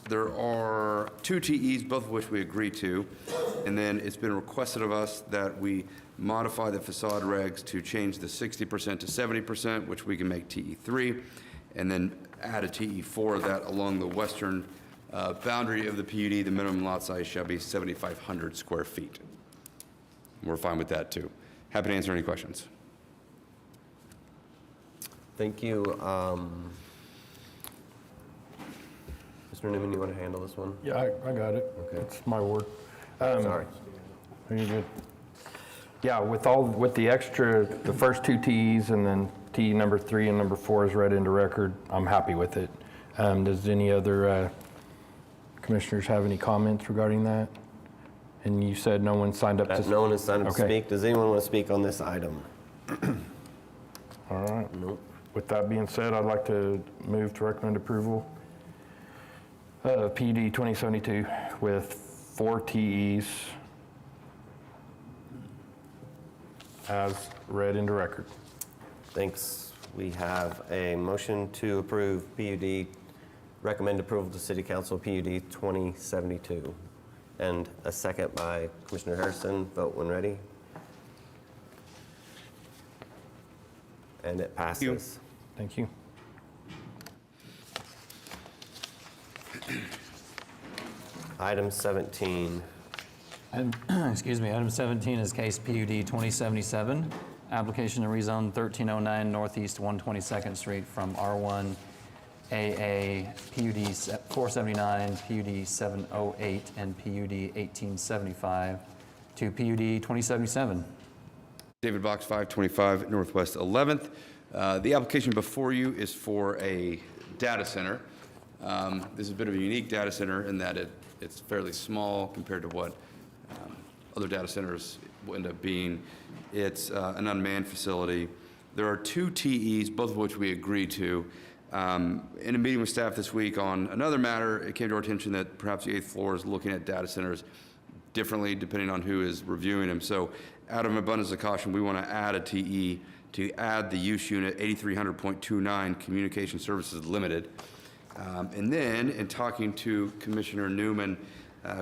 There are 2 TEs, both of which we agree to, and then it's been requested of us that we modify the facade regs to change the 60% to 70%, which we can make TE3, and then add a TE4 that along the western boundary of the PUD, the minimum lot size shall be 7,500 square feet. We're fine with that, too. Happy to answer any questions. Thank you. Mr. Newman, you want to handle this one? Yeah, I got it. Okay. It's my word. Sorry. Are you good? Yeah, with the extra, the first 2 Ts and then T number 3 and number 4 is read into record, I'm happy with it. Does any other commissioners have any comments regarding that? And you said no one signed up to... No one has signed up to Okay. speak. Does anyone want to speak on this item? All right. Nope. With that being said, I'd like to move to recommend approval of PD 2072 with 4 TEs as read into record. Thanks. We have a motion to approve PUD, recommend approval to City Council PUD 2072. And a second by Commissioner Harrison. Vote when ready. And it passes. Thank you. Item 17. Excuse me, item 17 is case PUD 2077, application to rezone 1309 Northeast 122nd Street from R1 AA PUD 479, PUD 708, and PUD 1875 to PUD 2077. David Box, 525 Northwest 11th. The application before you is for a data center. This is a bit of a unique data center in that it's fairly small compared to what other data centers will end up being. It's an unmanned facility. There are 2 TEs, both of which we agreed to. In a meeting with staff this week on another matter, it came to our attention that perhaps the 8th floor is looking at data centers differently depending on who is reviewing them. So out of an abundance of caution, we want to add a TE to add the use unit 8300.29 Communication Services Limited. And then in talking to Commissioner Newman,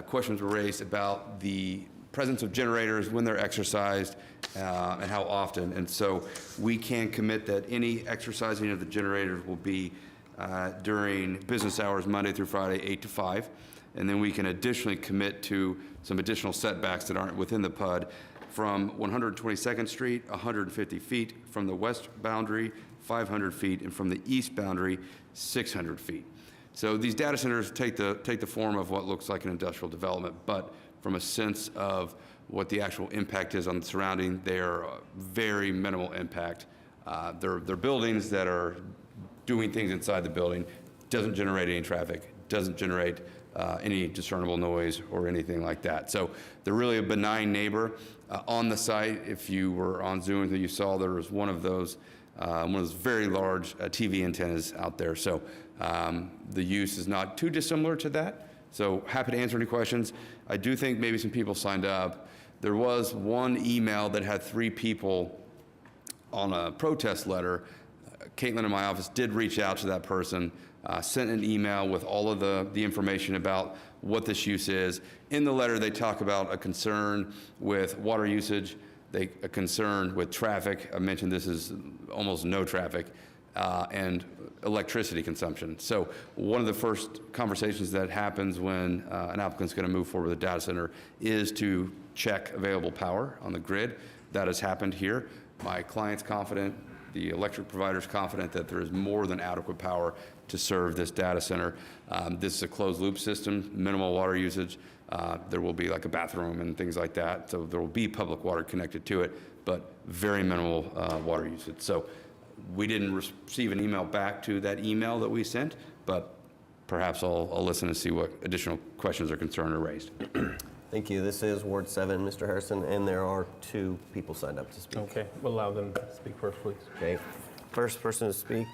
questions were raised about the presence of generators, when they're exercised, and how often. And so we can commit that any exercising of the generators will be during business hours, Monday through Friday, 8 to 5. And then we can additionally commit to some additional setbacks that aren't within the PUD from 122nd Street, 150 feet, from the west boundary, 500 feet, and from the east boundary, 600 feet. So these data centers take the form of what looks like an industrial development, but from a sense of what the actual impact is on the surrounding, they're very minimal impact. They're buildings that are doing things inside the building, doesn't generate any traffic, doesn't generate any discernible noise or anything like that. So they're really a benign neighbor. On the site, if you were on Zoom and you saw there was one of those very large TV antennas out there. So the use is not too dissimilar to that. So happy to answer any questions. I do think maybe some people signed up. There was one email that had 3 people on a protest letter Caitlin in my office did reach out to that person, sent an email with all of the information about what this use is. In the letter, they talk about a concern with water usage, a concern with traffic. I mentioned this is almost no traffic, and electricity consumption. So one of the first conversations that happens when an applicant's going to move forward with a data center is to check available power on the grid. That has happened here. My client's confident, the electric provider's confident that there is more than adequate power to serve this data center. This is a closed loop system, minimal water usage. There will be like a bathroom and things like that. So there will be public water connected to it, but very minimal water usage. So we didn't receive an email back to that email that we sent, but perhaps I'll listen and see what additional questions or concerns are raised. Thank you. This is Ward 7, Mr. Harrison, and there are 2 people signed up to speak. Okay, we'll allow them to speak first, please. Okay. First person to speak,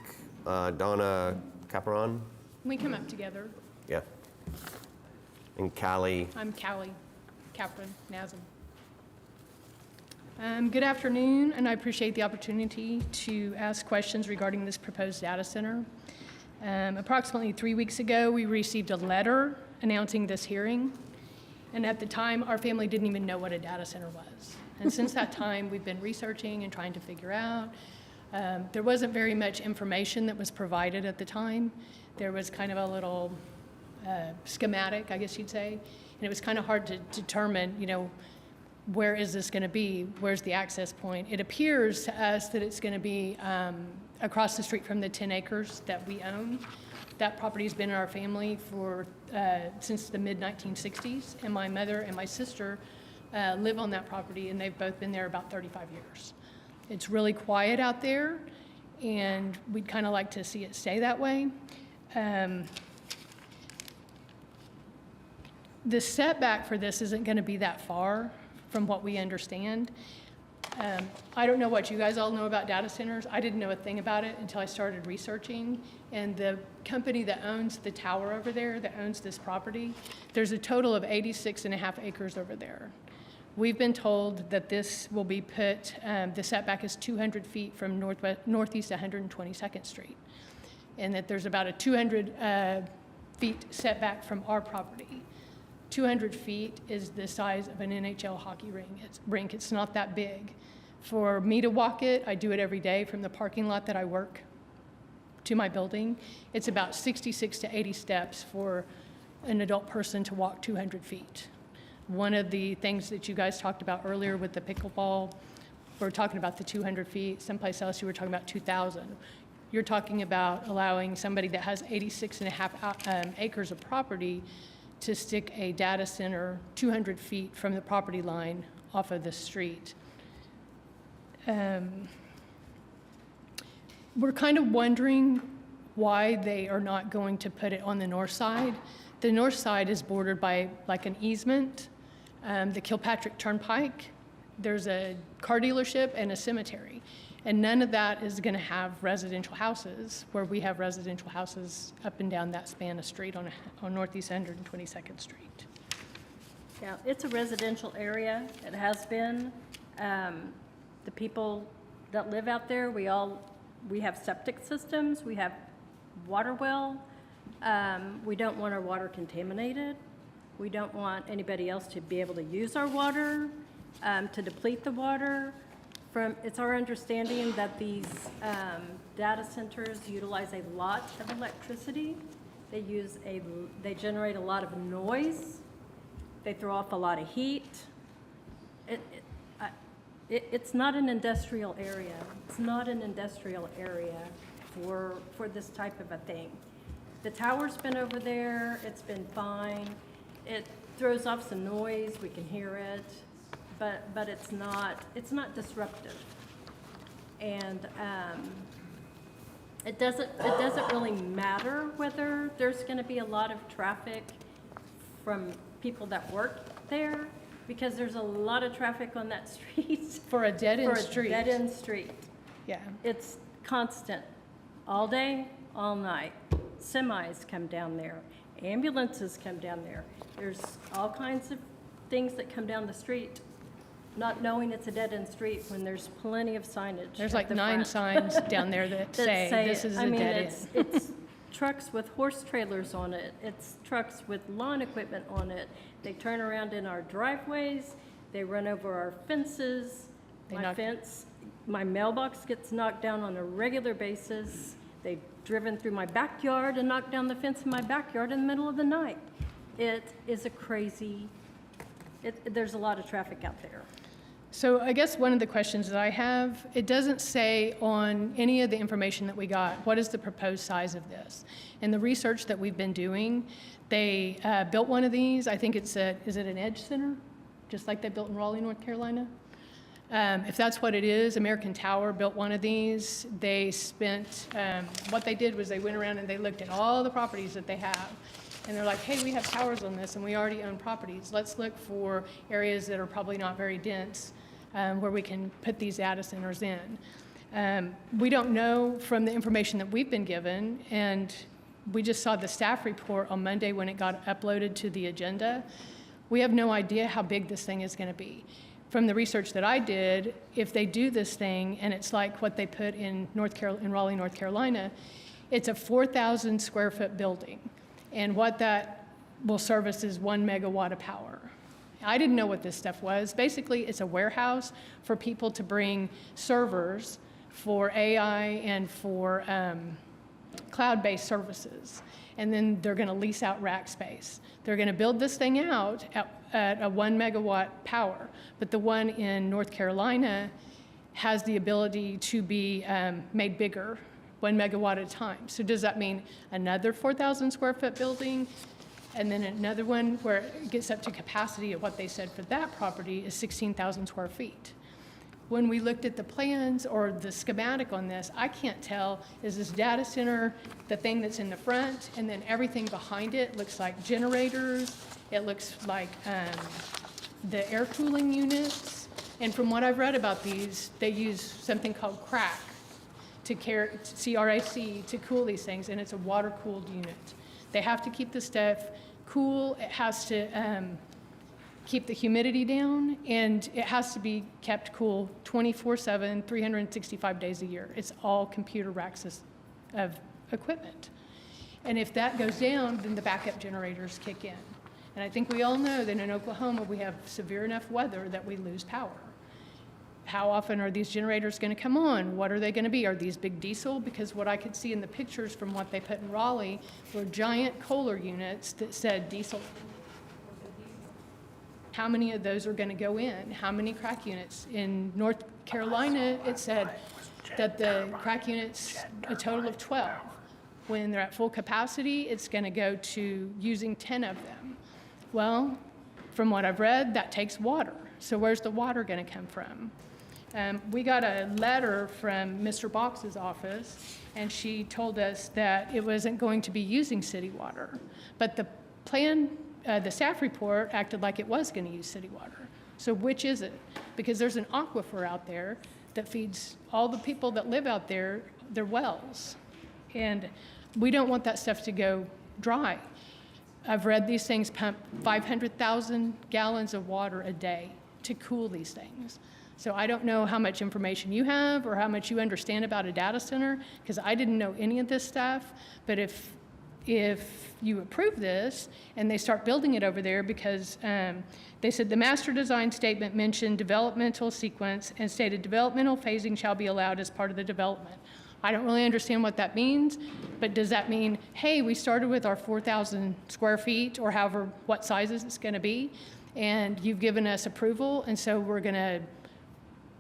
Donna Caperon. We come up together. Yeah. And Callie. I'm Callie Capron Nazem. Good afternoon, and I appreciate the opportunity to ask questions regarding this proposed data center. Approximately 3 weeks ago, we received a letter announcing this hearing, and at the time, our family didn't even know what a data center was. And since that time, we've been researching and trying to figure out. There wasn't very much information that was provided at the time. There was kind of a little schematic, I guess you'd say, and it was kind of hard to determine, where is this going to be? Where's the access point? It appears to us that it's going to be across the street from the 10 acres that we own. That property's been in our family for since the mid-1960s, and my mother and my sister live on that property, and they've both been there about 35 years. It's really quiet out there, and we'd kind of like to see it stay that way. The setback for this isn't going to be that far from what we understand. I don't know what you guys all know about data centers. I didn't know a thing about it until I started researching. And the company that owns the tower over there, that owns this property, there's a total of 86.5 acres over there. We've been told that this will be put, the setback is 200 feet from northeast 122nd Street. And that there's about a 200 feet setback from our property. 200 feet is the size of an NHL hockey rink. It's not that big. For me to walk it, I do it every day from the parking lot that I work to my building. It's about 66 to 80 steps for an adult person to walk 200 feet. One of the things that you guys talked about earlier with the pickleball, we're talking about the 200 feet. Someplace else you were talking about 2,000. You're talking about allowing somebody that has 86.5 acres of property to stick a data center 200 feet from the property line off of the street. We're kind of wondering why they are not going to put it on the north side. The north side is bordered by like an easement, the Kilpatrick Turnpike. There's a car dealership and a cemetery. And none of that is going to have residential houses, where we have residential houses up and down that span of street on northeast 122nd Street. Yeah, it's a residential area. It has been. The people that live out there, we have septic systems, we have water well. We don't want our water contaminated. We don't want anybody else to be able to use our water, to deplete the water. It's our understanding that these data centers utilize a lot of electricity. They generate a lot of noise. They throw off a lot of heat. It's not an industrial area. It's not an industrial area for this type of a thing. The tower's been over there. It's been fine. It throws off some noise. We can hear it. But it's not disruptive, and it doesn't really matter whether there's going to be a lot of traffic from people that work there, because there's a lot of traffic on that street. For a dead-end street. For a dead-end street. Yeah. It's constant, all day, all night. Semis come down there. Ambulances come down there. There's all kinds of things that come down the street not knowing it's a dead-end street when there's plenty of signage. There's at like the 9 front. signs down there that say this is I a mean, dead end. it's trucks with horse trailers on it. It's trucks with lawn equipment on it. They turn around in our driveways. They run over our fences. My mailbox gets knocked down on a regular basis. They've driven through my backyard and knocked down the fence in my backyard in the middle of the night. It is a crazy, there's a lot of traffic out there. So I guess one of the questions that I have, it doesn't say on any of the information that we got, what is the proposed size of this? In the research that we've been doing, they built one of these. I think is it an Edge Center? Just like they built in Raleigh, North Carolina? If that's what it is, American Tower built one of these. They spent, what they did was they went around and they looked at all the properties that they have. And they're like, hey, we have towers on this and we already own properties. Let's look for areas that are probably not very dense where we can put these data centers in. We don't know from the information that we've been given, and we just saw the staff report on Monday when it got uploaded to the agenda. We have no idea how big this thing is going to be. From the research that I did, if they do this thing and it's like what they put in Raleigh, North Carolina, it's a 4,000 square foot building. And what that will service is 1 megawatt of power. I didn't know what this stuff was. Basically, it's a warehouse for people to bring servers for AI and for cloud-based services. And then they're going to lease out rack space. They're going to build this thing out at a 1 megawatt power. But the one in North Carolina has the ability to be made bigger, 1 megawatt at a time. So does that mean another 4,000 square foot building? And then another one where it gets up to capacity of what they said for that property is 16,000 square feet. When we looked at the plans or the schematic on this, I can't tell, is this data center the thing that's in the front, and then everything behind it looks like generators, it looks like the air cooling units. And from what I've read about these, they use something called CRAC to cool these things, and it's a water-cooled unit. They have to keep the stuff cool. It has to keep the humidity down, and it has to be kept cool 24/7, 365 days a year. It's all computer racks of equipment. And if that goes down, then the backup generators kick in. And I think we all know that in Oklahoma, we have severe enough weather that we lose power. How often are these generators going to come on? What are they going to be? Are these big diesel? Because what I could see in the pictures from what they put in Raleigh were giant Kohler units that said diesel. How many of those are going to go in? How many crack units? In North Carolina, it said that the crack units, a total of 12. When they're at full capacity, it's going to go to using 10 of them. Well, from what I've read, that takes water. So where's the water going to come from? We got a letter from Mr. Box's office, and she told us that it wasn't going to be using city water. But the plan, the staff report acted like it was going to use city water. So which is it? Because there's an aquifer out there that feeds all the people that live out there their wells. And we don't want that stuff to go dry. I've read these things pump 500,000 gallons of water a day to cool these things. So I don't know how much information you have or how much you understand about a data center, because I didn't know any of this stuff. But if you approve this and they start building it over there, because they said the master design statement mentioned developmental sequence and stated developmental phasing shall be allowed as part of the development. I don't really understand what that means, but does that mean, hey, we started with our 4,000 square feet or however, what sizes it's going to be, and you've given us approval, and so we're going to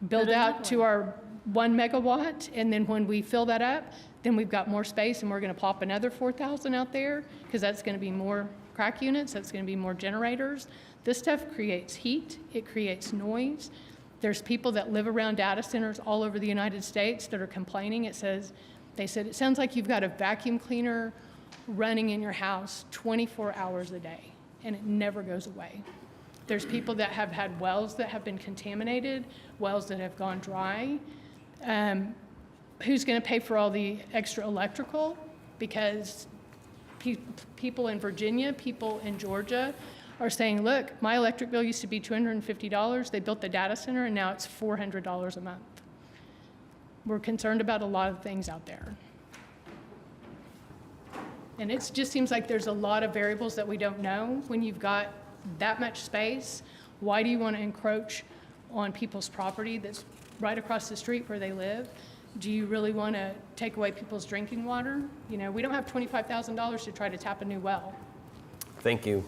build out to our 1 megawatt, and then when we fill that up, then we've got more space and we're going to plop another 4,000 out there, because that's going to be more crack units, that's going to be more generators. This stuff creates heat, it creates noise. There's people that live around data centers all over the United States that are complaining. They said, it sounds like you've got a vacuum cleaner running in your house 24 hours a day, and it never goes away. There's people that have had wells that have been contaminated, wells that have gone dry. Who's going to pay for all the extra electrical? Because people in Virginia, people in Georgia are saying, look, my electric bill used to be $250. They built the data center, and now it's $400 a month. We're concerned about a lot of things out there. And it just seems like there's a lot of variables that we don't know. When you've got that much space, why do you want to encroach on people's property that's right across the street where they live? Do you really want to take away people's drinking water? You know, we don't have $25,000 to try to tap a new well. Thank you.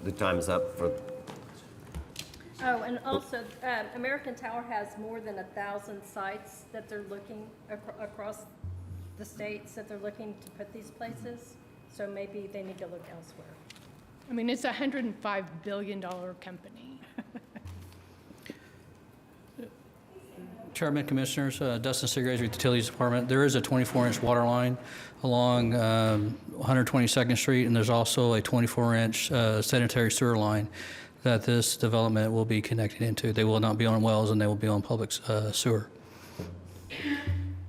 The time is up for, Oh, and also, American Tower has more than 1,000 sites that they're looking across the states that they're looking to put these places. So maybe they need to look elsewhere. I mean, it's a $105 billion company. Chairman, Commissioners, Dustin Seagraves with the Utilities Department. There is a 24-inch water line along 122nd Street, and there's also a 24-inch sanitary sewer line that this development will be connected into. They will not be on wells, and they will be on public sewer.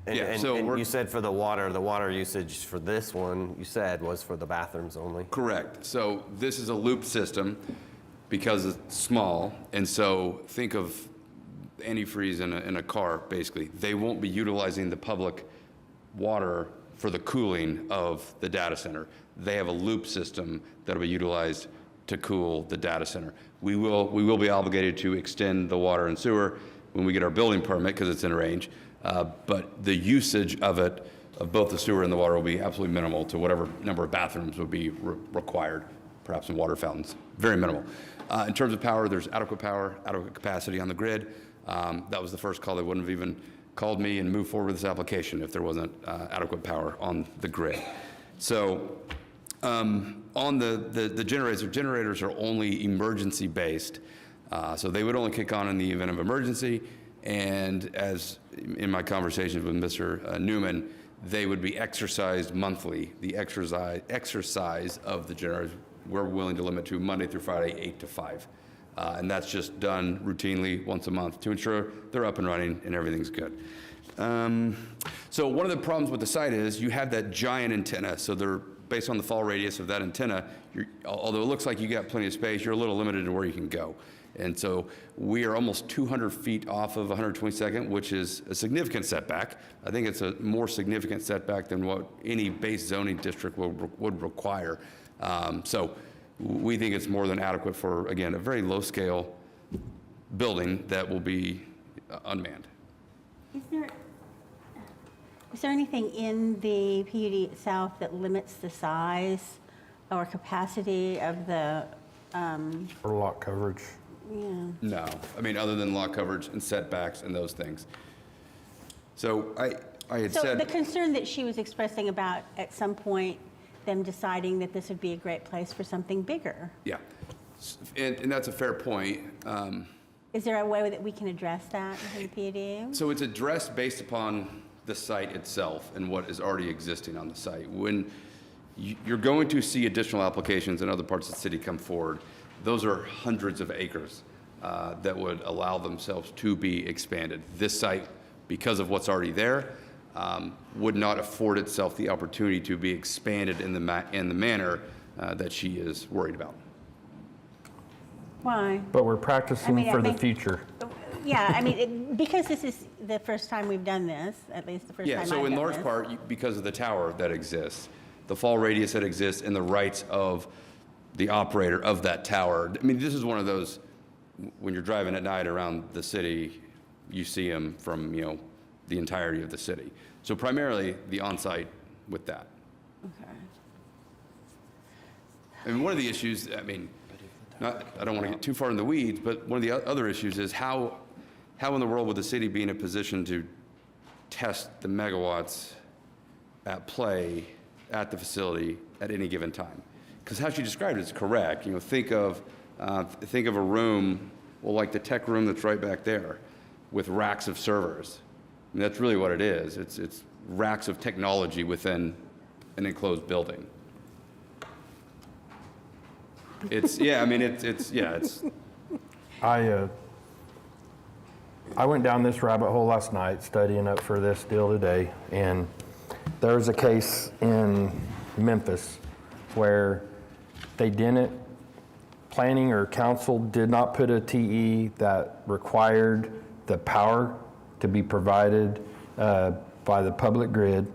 and, Yeah, and, so and we're- you said for the water usage for this one, you said was for the bathrooms only? Correct. So this is a loop system because it's small, and so think of antifreeze in a car, basically. They won't be utilizing the public water for the cooling of the data center. They have a loop system that'll be utilized to cool the data center. We will be obligated to extend the water and sewer when we get our building permit because it's in range. But the usage of it, of both the sewer and the water, will be absolutely minimal to whatever number of bathrooms would be required, perhaps some water fountains. Very minimal. In terms of power, there's adequate power, adequate capacity on the grid. That was the first call. They wouldn't have even called me and moved forward with this application if there wasn't adequate power on the grid. So on the generators are only emergency based. So they would only kick on in the event of emergency. And as in my conversations with Mr. Newman, they would be exercised monthly. The exercise of the generators, we're willing to limit to Monday through Friday, 8 to 5. And that's just done routinely once a month to ensure they're up and running and everything's good. So one of the problems with the site is you have that giant antenna. So they're based on the fall radius of that antenna. Although it looks like you got plenty of space, you're a little limited to where you can go. And so we are almost 200 feet off of 122nd, which is a significant setback. I think it's a more significant setback than what any base zoning district would require. So we think it's more than adequate for, again, a very low-scale building that will be unmanned. Is there anything in the PUD itself that limits the size or capacity of the, For lot coverage. yeah? No, I mean, other than lot coverage and setbacks and those things. So I had So said. the concern that she was expressing about at some point them deciding that this would be a great place for something bigger. Yeah, and that's a fair point. Is there a way that we can address that within the PUD? So it's addressed based upon the site itself and what is already existing on the site. When you're going to see additional applications in other parts of the city come forward, those are hundreds of acres that would allow themselves to be expanded. This site, because of what's already there, would not afford itself the opportunity to be expanded in the manner that she is worried about. Why? But we're practicing I for the think- future. Yeah, I mean, because this is the first time we've done this, at least the first time Yeah, I've so done in large this. part, because of the tower that exists, the fall radius that exists, and the rights of the operator of that tower. I mean, this is one of those, when you're driving at night around the city, you see them from, the entirety of the city. So primarily, the on-site with that. Okay. I mean, one of the issues, I don't want to get too far in the weeds, but one of the other issues is how in the world would the city be in a position to test the megawatts at play at the facility at any given time? Because how she described it is correct. Think of a room, well, like the tech room that's right back there, with racks of servers. I mean, that's really what it is. It's racks of technology within an enclosed building. It's I went down this rabbit hole last night studying up for this deal today, and there was a case in Memphis where they didn't planning or council did not put a TE that required the power to be provided by the public grid,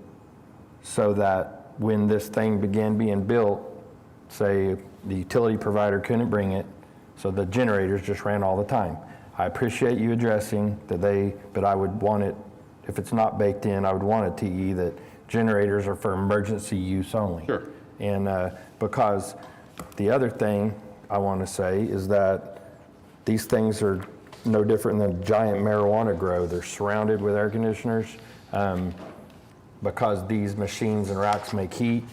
so that when this thing began being built, say the utility provider couldn't bring it, so the generators just ran all the time. I appreciate you addressing that but I would want it, if it's not baked in, I would want a TE that generators are for emergency use only. Sure. And because the other thing I want to say is that these things are no different than giant marijuana grow. They're surrounded with air conditioners. Because these machines and racks make heat,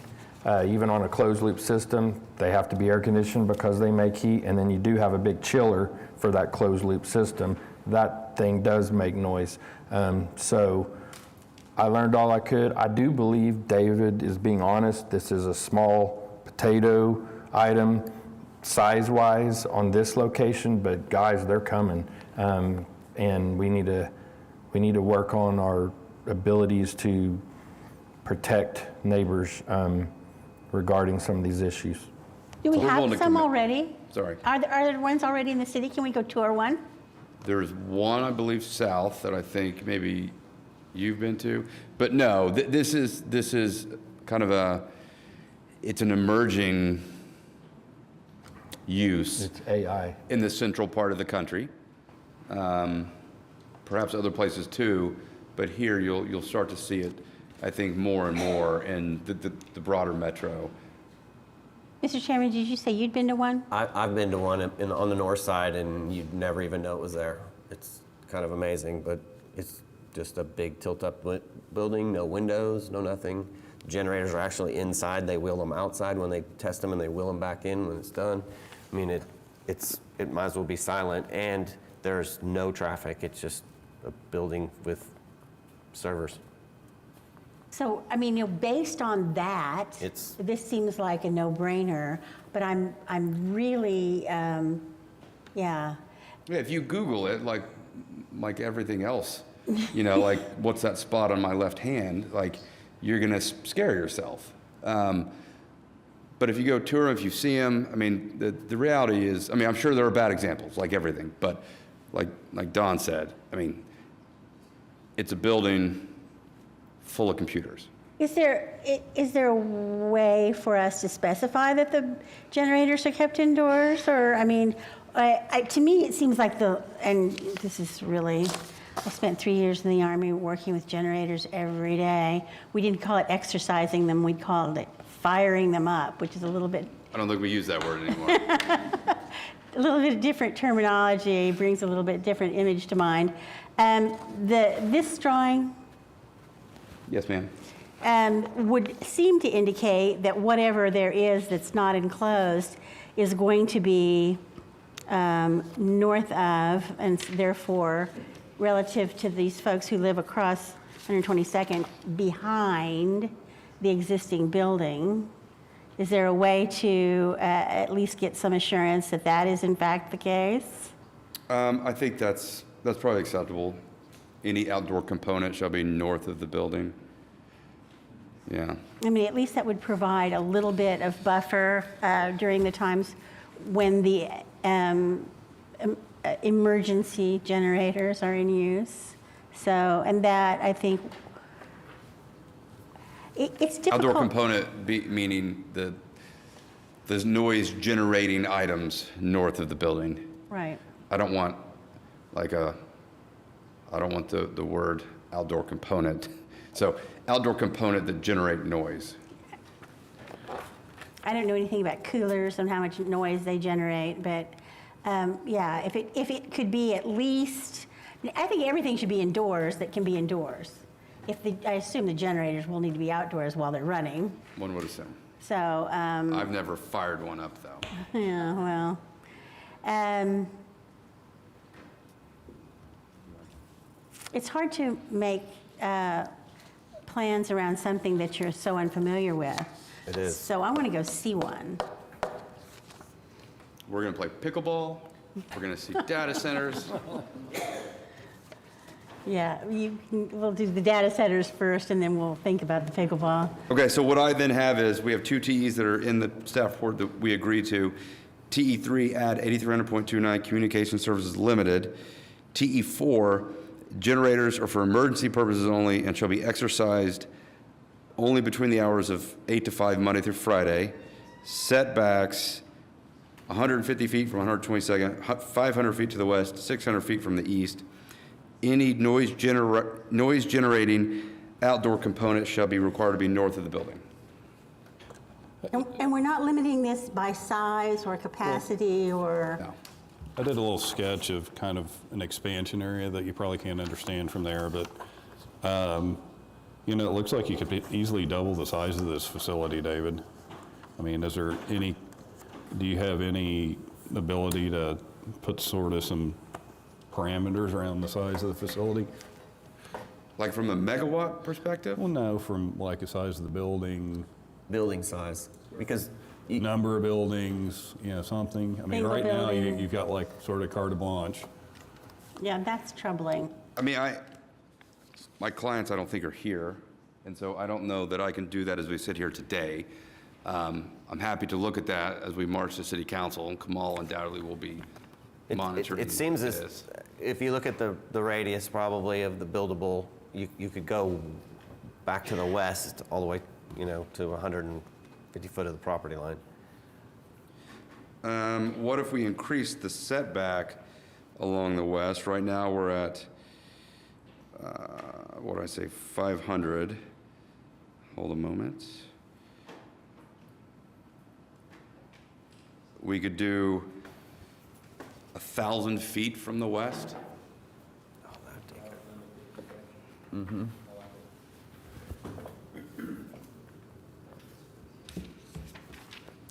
even on a closed loop system, they have to be air conditioned because they make heat, and then you do have a big chiller for that closed loop system. That thing does make noise. So I learned all I could. I do believe David is being honest. This is a small potato item size-wise on this location, but guys, they're coming. And we need to work on our abilities to protect neighbors regarding some of these issues. Do we So we're willing have to some commit. already? Sorry. Are there ones already in the city? Can we go tour one? There's one, I believe, south that I think maybe you've been to. But no, this is kind of it's an emerging use. It's AI. In the central part of the country. Perhaps other places too, but here you'll start to see it, I think, more and more in the broader metro. Mr. Chairman, did you say you'd been to one? I've been to one on the north side, and you'd never even know it was there. It's kind of amazing, but it's just a big tilt-up building, no windows, no nothing. Generators are actually inside. They wheel them outside when they test them, and they wheel them back in when it's done. I mean, it might as well be silent, and there's no traffic. It's just a building with servers. So, I mean, based on that, this seems like a no-brainer, but I'm really, yeah. Yeah, if you Google it, like everything else, like what's that spot on my left hand, like you're gonna scare yourself. But if you go tour them, if you see them, I mean, the reality is, I mean, I'm sure there are bad examples, like everything, but like Don said, I mean, it's a building full of computers. Is there a way for us to specify that the generators are kept indoors? Or, I mean, to me, it seems like and this is really, I spent 3 years in the Army working with generators every day. We didn't call it exercising them, we called it firing them up, which is a little bit. I don't think we use that word anymore. A little bit different terminology, brings a little bit different image to mind. This drawing Yes, ma'am. would seem to indicate that whatever there is that's not enclosed is going to be north of, and therefore relative to these folks who live across 122nd, behind the existing building. Is there a way to at least get some assurance that that is in fact the case? I think that's probably acceptable. Any outdoor component shall be north of the building. Yeah. I mean, at least that would provide a little bit of buffer during the times when the emergency generators are in use. So, and that, I think, it's difficult. Outdoor component meaning the noise generating items north of the building. Right. I don't want the word outdoor component. So outdoor component that generate noise. I don't know anything about coolers and how much noise they generate, but yeah, if it could be at least, I think everything should be indoors that can be indoors. I assume the generators will need to be outdoors while they're running. One would assume. So. I've never fired one up though. Yeah, well. It's hard to make plans around something that you're so unfamiliar with. It is. So I want to go see one. We're going to play pickleball. We're going to see data centers. Yeah, we'll do the data centers first, and then we'll think about the pickleball. Okay, so what I then have is we have two TEs that are in the staff report that we agree to. TE3, add 8300.29 Communication Services Limited. TE4, generators are for emergency purposes only and shall be exercised only between the hours of 8 to 5 Monday through Friday. Setbacks 150 feet from 122nd, 500 feet to the west, 600 feet from the east. Any noise generating outdoor component shall be required to be north of the building. And we're not limiting this by size or capacity or? No. I did a little sketch of kind of an expansion area that you probably can't understand from there, but, it looks like you could easily double the size of this facility, David. I mean, do you have any ability to put sort of some parameters around the size of the facility? Like from a megawatt perspective? Well, no, from like the size of the building. Building size, because Number of buildings, something. I mean, Single right now, building. you've got like sort of carte blanche. Yeah, that's troubling. I mean, my clients, I don't think are here, and so I don't know that I can do that as we sit here today. I'm happy to look at that as we march to city council, and Kamal undoubtedly will be monitoring It seems as, this. if you look at the radius probably of the buildable, you could go back to the west all the way, to 150 foot of the property line. What if we increase the setback along the west? Right now, we're at, what did I say, 500. Hold a moment. We could do 1,000 feet from the west. Oh, that'd take it. Mm-hmm.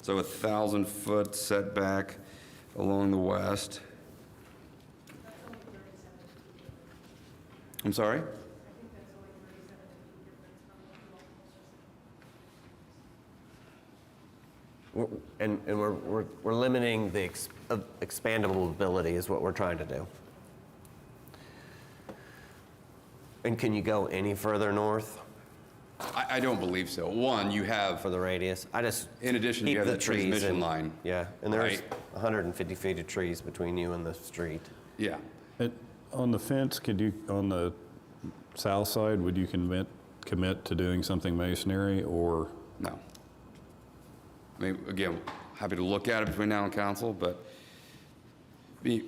So 1,000-foot setback along the west. I'm sorry? And we're limiting the expandable ability is what we're trying to do. And can you go any further north I don't believe so. One, you have, for the radius? in addition, you keep have the the trees transmission and- line. Yeah, and there's Right. 150 feet of trees between you and the street. Yeah. On the fence, on the south side, would you commit to doing something masonry or? No. I mean, again, happy to look at it between now and council, but yes,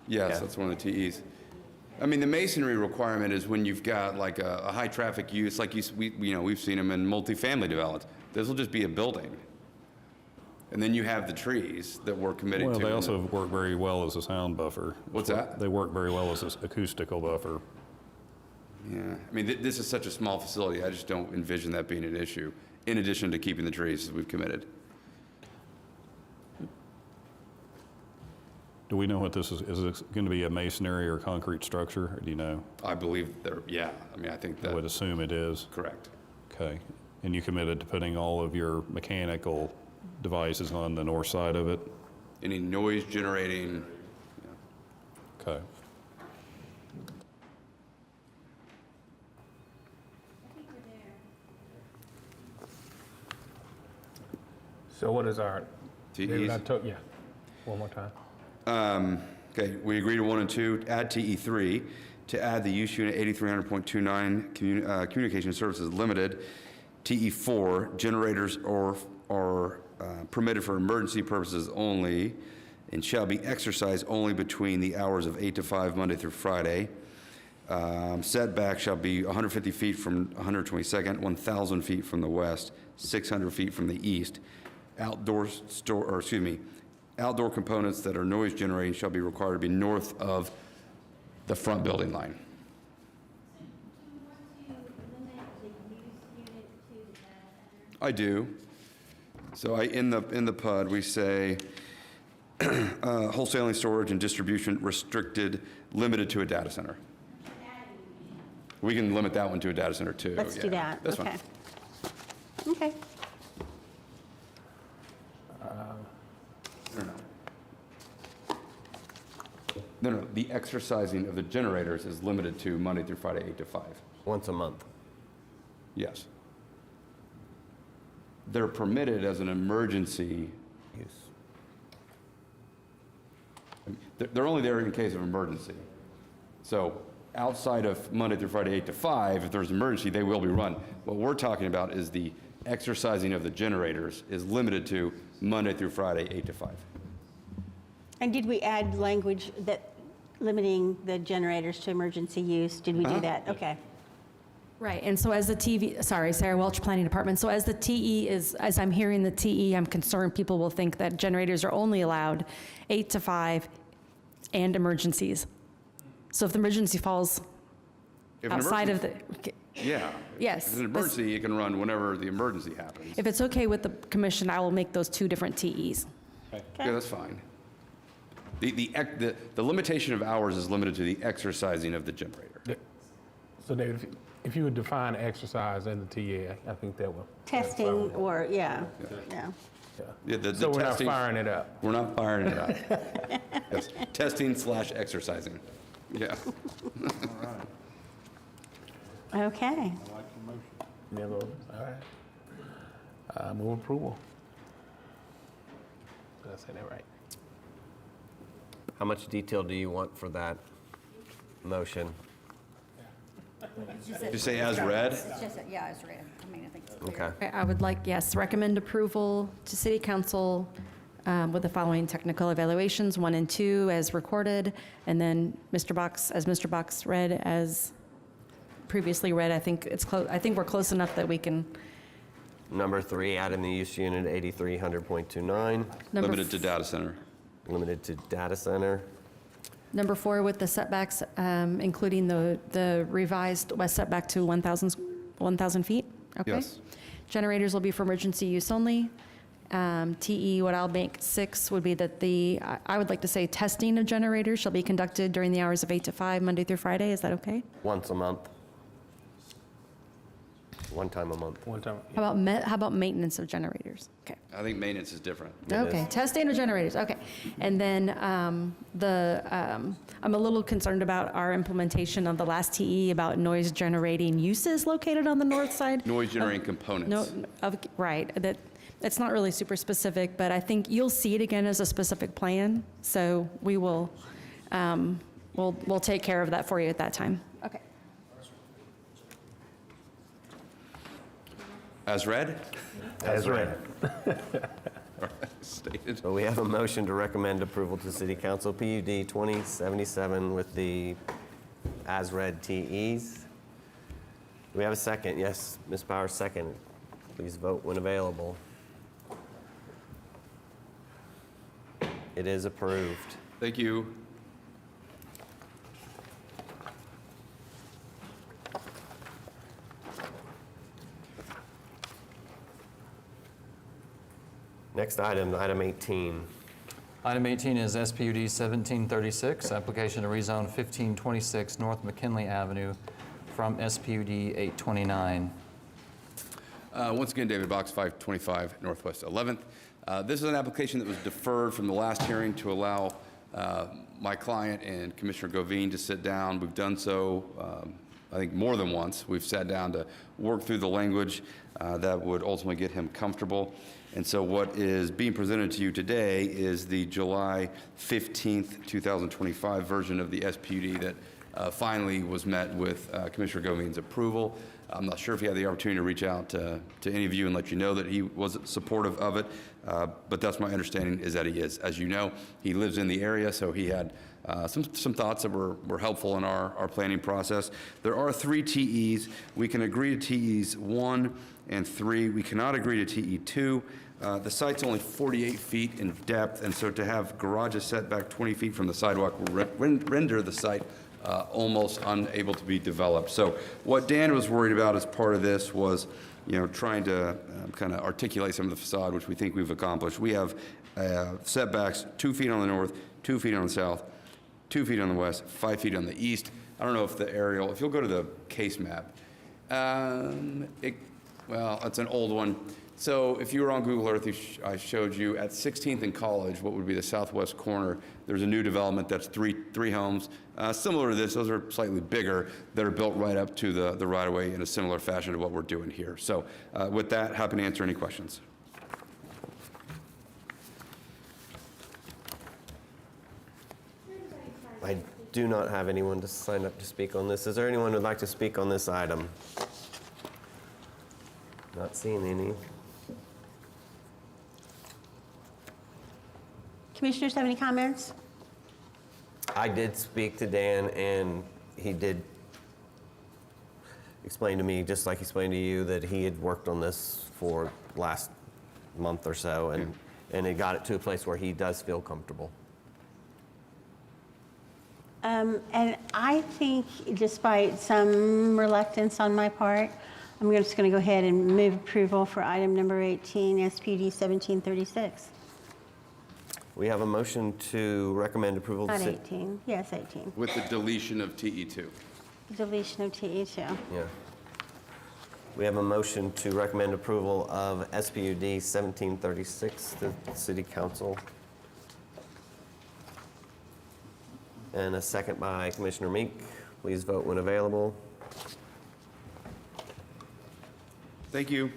Yeah. that's one of the TEs. I mean, the masonry requirement is when you've got like a high traffic use, like we've seen them in multifamily developments. This will just be a building. And then you have the trees that we're committing to. Well, they also work very well as a sound buffer. What's that? They work very well as an acoustical buffer. Yeah, I mean, this is such a small facility, I just don't envision that being an issue, in addition to keeping the trees as we've committed. Do we know what this is? Is it going to be a masonry or concrete structure, or do you know? I believe yeah, I mean, I think I that, would assume it is. correct. Okay. And you committed to putting all of your mechanical devices on the north side of it? Any noise generating, Okay. So what is our? David, TEs? yeah, one more time. Okay, we agree to 1 and 2, add TE3, to add the use unit 8300.29 Communication Services Limited. TE4, generators are permitted for emergency purposes only and shall be exercised only between the hours of 8 to 5 Monday through Friday. Setback shall be 150 feet from 122nd, 1,000 feet from the west, 600 feet from the east. Outdoor components that are noise generating shall be required to be north of the front building line. I do. So in the PUD, we say wholesaling, storage, and distribution restricted, limited to a data center. We can limit that one to a data center too. Let's do yeah. that. That's Okay. fine. Okay. No, the exercising of the generators is limited to Monday through Friday, 8 to 5. Once a month. Yes. They're permitted as an emergency Use. They're only there in case of emergency. So outside of Monday through Friday, 8 to 5, if there's an emergency, they will be run. What we're talking about is the exercising of the generators is limited to Monday through Friday, 8 to 5. And did we add language that limiting the generators to emergency use? Did we do that? Okay. Right, and so as the TV, sorry, Sarah Welch, Planning Department, so as the TE is, as I'm hearing the TE, I'm concerned people will think that generators are only allowed 8 to 5 and emergencies. So if the emergency falls If an outside of the, Yeah. Yes. If it's an emergency, it can run whenever the emergency happens. if it's okay with the commission, I will make those two different TEs. Yeah, that's fine. The limitation of hours is limited to the exercising of the generator. So David, if you would define exercise in the TA, I think that will. Testing or, yeah. Yeah, the So we're not testing- firing it up. We're not firing it up. Yes, testing/exercising. Yeah. Okay. Yeah, all right. Move approval. Did I say that right? How much detail do you want for that motion? Did you say as read? It's just, yeah, as read. I mean, I think it's clear. Okay. I would like, yes, recommend approval to City Council with the following technical evaluations, 1 and 2 as recorded, and then Mr. Box read as previously read. I think it's close. I think we're close enough that we can. Number 3, add in the use unit 8300.29. Limited to data center. Limited to data center. Number 4 with the setbacks, including the revised west setback to 1,000 feet. Okay. Yes. Generators will be for emergency use only. TE, what I'll make 6 would be that I would like to say testing of generators shall be conducted during the hours of 8 to 5, Monday through Friday. Is that okay? Once a month. One time a month. One time. How about maintenance of generators? Okay. I think maintenance is different. Okay, testing of generators, okay. And then I'm a little concerned about our implementation of the last TE about noise generating uses located on the north side. Noise generating components. Right, that, it's not really super specific, but I think you'll see it again as a specific plan. So we will, we'll take care of that for you at that time. Okay. As read? As read. Stated. So we have a motion to recommend approval to City Council PUD 2077 with the as-read TEs. Do we have a second? Yes, Ms. Powers, second. Please vote when available. It is approved. Thank you. Next item, item 18. Item 18 is SPUD 1736, application to rezone 1526 North McKinley Avenue from SPUD 829. Once again, David Box, 525 Northwest 11th. This is an application that was deferred from the last hearing to allow my client and Commissioner Govine to sit down. We've done so, I think, more than once. We've sat down to work through the language that would ultimately get him comfortable. And so what is being presented to you today is the July 15th, 2025 version of the SPUD that finally was met with Commissioner Govine's approval. I'm not sure if he had the opportunity to reach out to any of you and let you know that he was supportive of it, but that's my understanding is that he is. As you know, he lives in the area, so he had some thoughts that were helpful in our planning process. There are 3 TEs. We can agree to TEs 1 and 3. We cannot agree to TE 2. The site's only 48 feet in depth, and so to have garages set back 20 feet from the sidewalk will render the site almost unable to be developed. So what Dan was worried about as part of this was, trying to kind of articulate some of the facade, which we think we've accomplished. We have setbacks 2 feet on the north, 2 feet on the south, 2 feet on the west, 5 feet on the east. I don't know if the aerial, if you'll go to the case map, well, it's an old one. So if you were on Google Earth, I showed you at 16th and College, what would be the southwest corner, there's a new development that's three homes. Similar to this, those are slightly bigger, that are built right up to the right-of-way in a similar fashion to what we're doing here. So with that, happy to answer any questions. I do not have anyone to sign up to speak on this. Is there anyone who'd like to speak on this item? Not seeing any. Commissioners have any comments? I did speak to Dan, and he did explain to me, just like he explained to you, that he had worked on this for last month or so, and it got it to a place where he does feel comfortable. And I think, despite some reluctance on my part, I'm just going to go ahead and move approval for item number 18, SPUD 1736. We have a motion to recommend approval. Not 18, yes, 18. With the deletion of TE2. Deletion of TE2. Yeah. We have a motion to recommend approval of SPUD 1736 to City Council. And a second by Commissioner Meek. Please vote when available. Thank you.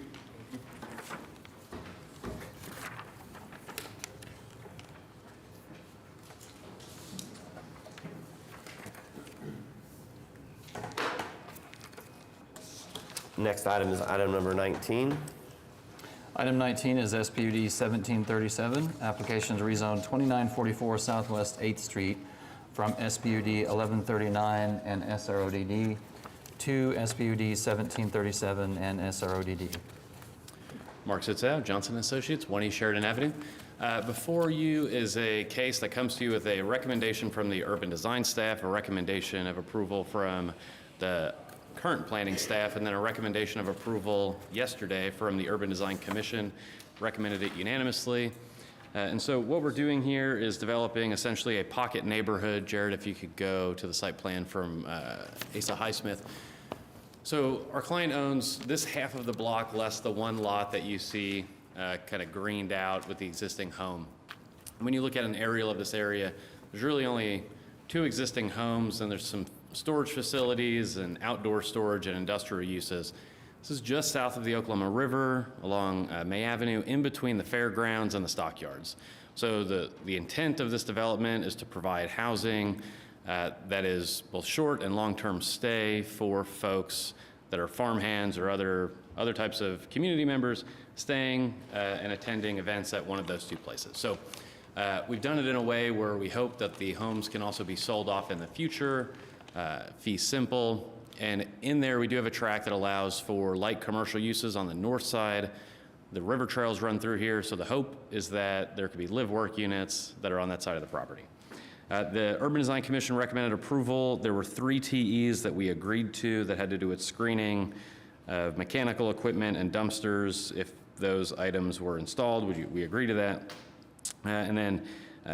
Next item is item number 19. Item 19 is SPUD 1737, application to rezone 2944 Southwest 8th Street from SPUD 1139 and SRODD to SPUD 1737 and SRODD. Mark Zitzow, Johnson Associates, 1 East Sheridan Avenue. Before you is a case that comes to you with a recommendation from the urban design staff, a recommendation of approval from the current planning staff, and then a recommendation of approval yesterday from the Urban Design Commission, recommended it unanimously. And so what we're doing here is developing essentially a pocket neighborhood. Jared, if you could go to the site plan from Asa Highsmith. So our client owns this half of the block less the one lot that you see kind of greened out with the existing home. When you look at an aerial of this area, there's really only 2 existing homes, and there's some storage facilities and outdoor storage and industrial uses. This is just south of the Oklahoma River, along May Avenue, in between the fairgrounds and the stockyards. So the intent of this development is to provide housing that is both short and long-term stay for folks that are farmhands or other types of community members staying and attending events at one of those 2 places. So we've done it in a way where we hope that the homes can also be sold off in the future, fee simple. And in there, we do have a track that allows for light commercial uses on the north side. The river trails run through here, so the hope is that there could be live-work units that are on that side of the property. The Urban Design Commission recommended approval. There were 3 TEs that we agreed to that had to do with screening of mechanical equipment and dumpsters. If those items were installed, we agree to that. And then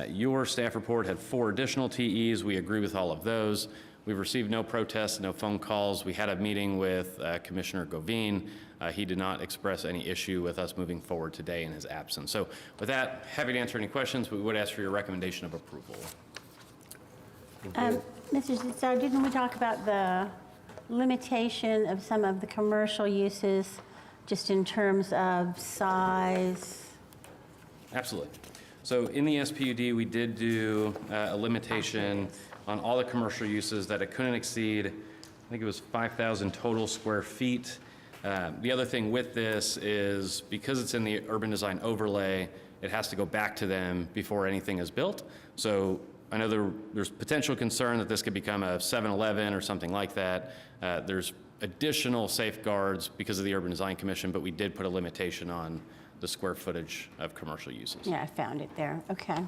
your staff report had 4 additional TEs. We agree with all of those. We've received no protests, no phone calls. We had a meeting with Commissioner Govine. He did not express any issue with us moving forward today in his absence. So with that, happy to answer any questions, but we would ask for your recommendation of approval. Mr. Zitzow, didn't we talk about the limitation of some of the commercial uses, just in terms of size? Absolutely. So in the SPUD, we did do a limitation on all the commercial uses that it couldn't exceed, I think it was 5,000 total square feet. The other thing with this is because it's in the urban design overlay, it has to go back to them before anything is built. So I know there's potential concern that this could become a 7-Eleven or something like that. There's additional safeguards because of the Urban Design Commission, but we did put a limitation on the square footage of commercial uses. Yeah, I found it there. Okay.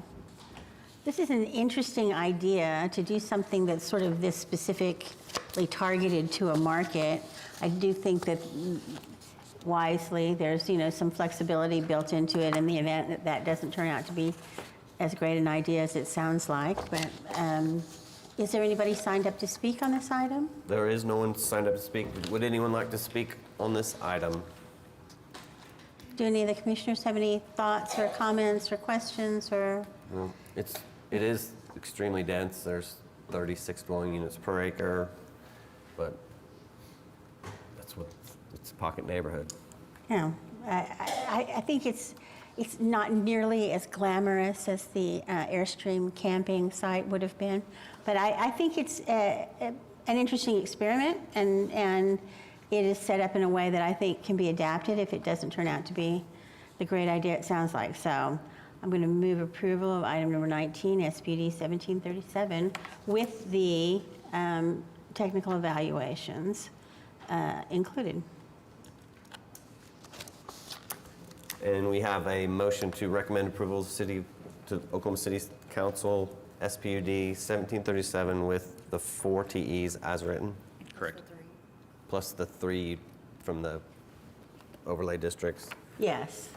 This is an interesting idea to do something that's sort of this specifically targeted to a market. I do think that wisely, there's, some flexibility built into it in the event that that doesn't turn out to be as great an idea as it sounds like. But is there anybody signed up to speak on this item? There is no one signed up to speak. Would anyone like to speak on this item? Do any of the commissioners have any thoughts or comments or questions or? Well, it is extremely dense. There's 36 dwelling units per acre, but it's a pocket neighborhood. Yeah, I think it's it's not nearly as glamorous as the Airstream camping site would have been. But I think it's an interesting experiment, and it is set up in a way that I think can be adapted if it doesn't turn out to be the great idea it sounds like. So I'm going to move approval of item number 19, SPUD 1737, with the technical evaluations included. And we have a motion to recommend approval to Oklahoma City Council SPUD 1737 with the 4 TEs as written, Correct. plus the 3 from the overlay districts. Yes.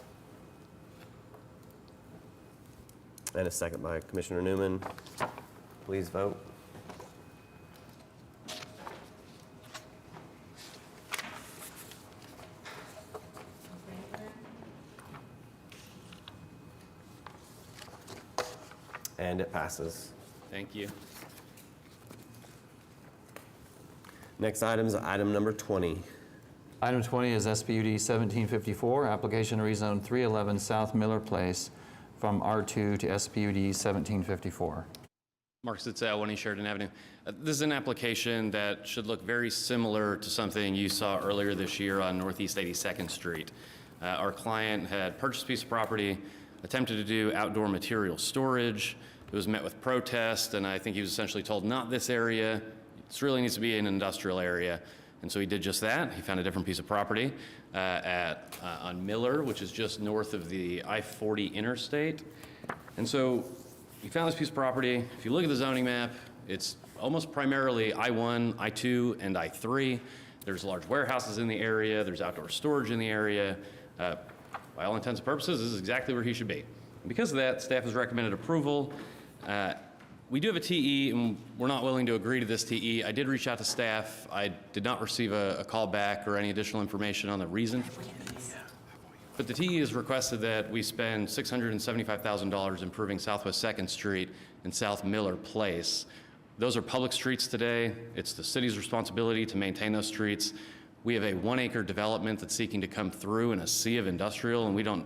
And a second by Commissioner Newman. Please vote. And it passes. Thank you. Next item is item number 20. Item 20 is SPUD 1754, application to rezone 311 South Miller Place from R2 to SPUD 1754. Mark Zitzel, 1 East Sheridan Avenue. This is an application that should look very similar to something you saw earlier this year on Northeast 82nd Street. Our client had purchased a piece of property, attempted to do outdoor material storage. It was met with protest, and I think he was essentially told, not this area. This really needs to be an industrial area. And so he did just that. He found a different piece of property on Miller, which is just north of the I-40 interstate. And so he found this piece of property. If you look at the zoning map, it's almost primarily I-1, I-2, and I-3. There's large warehouses in the area. There's outdoor storage in the area. By all intents and purposes, this is exactly where he should be. And because of that, staff has recommended approval. We do have a TE, and we're not willing to agree to this TE. I did reach out to staff. I did not receive a call back or any additional information on the reason. But the TE has requested that we spend $675,000 improving Southwest 2nd Street and South Miller Place. Those are public streets today. It's the city's responsibility to maintain those streets. We have a 1-acre development that's seeking to come through in a sea of industrial, and we don't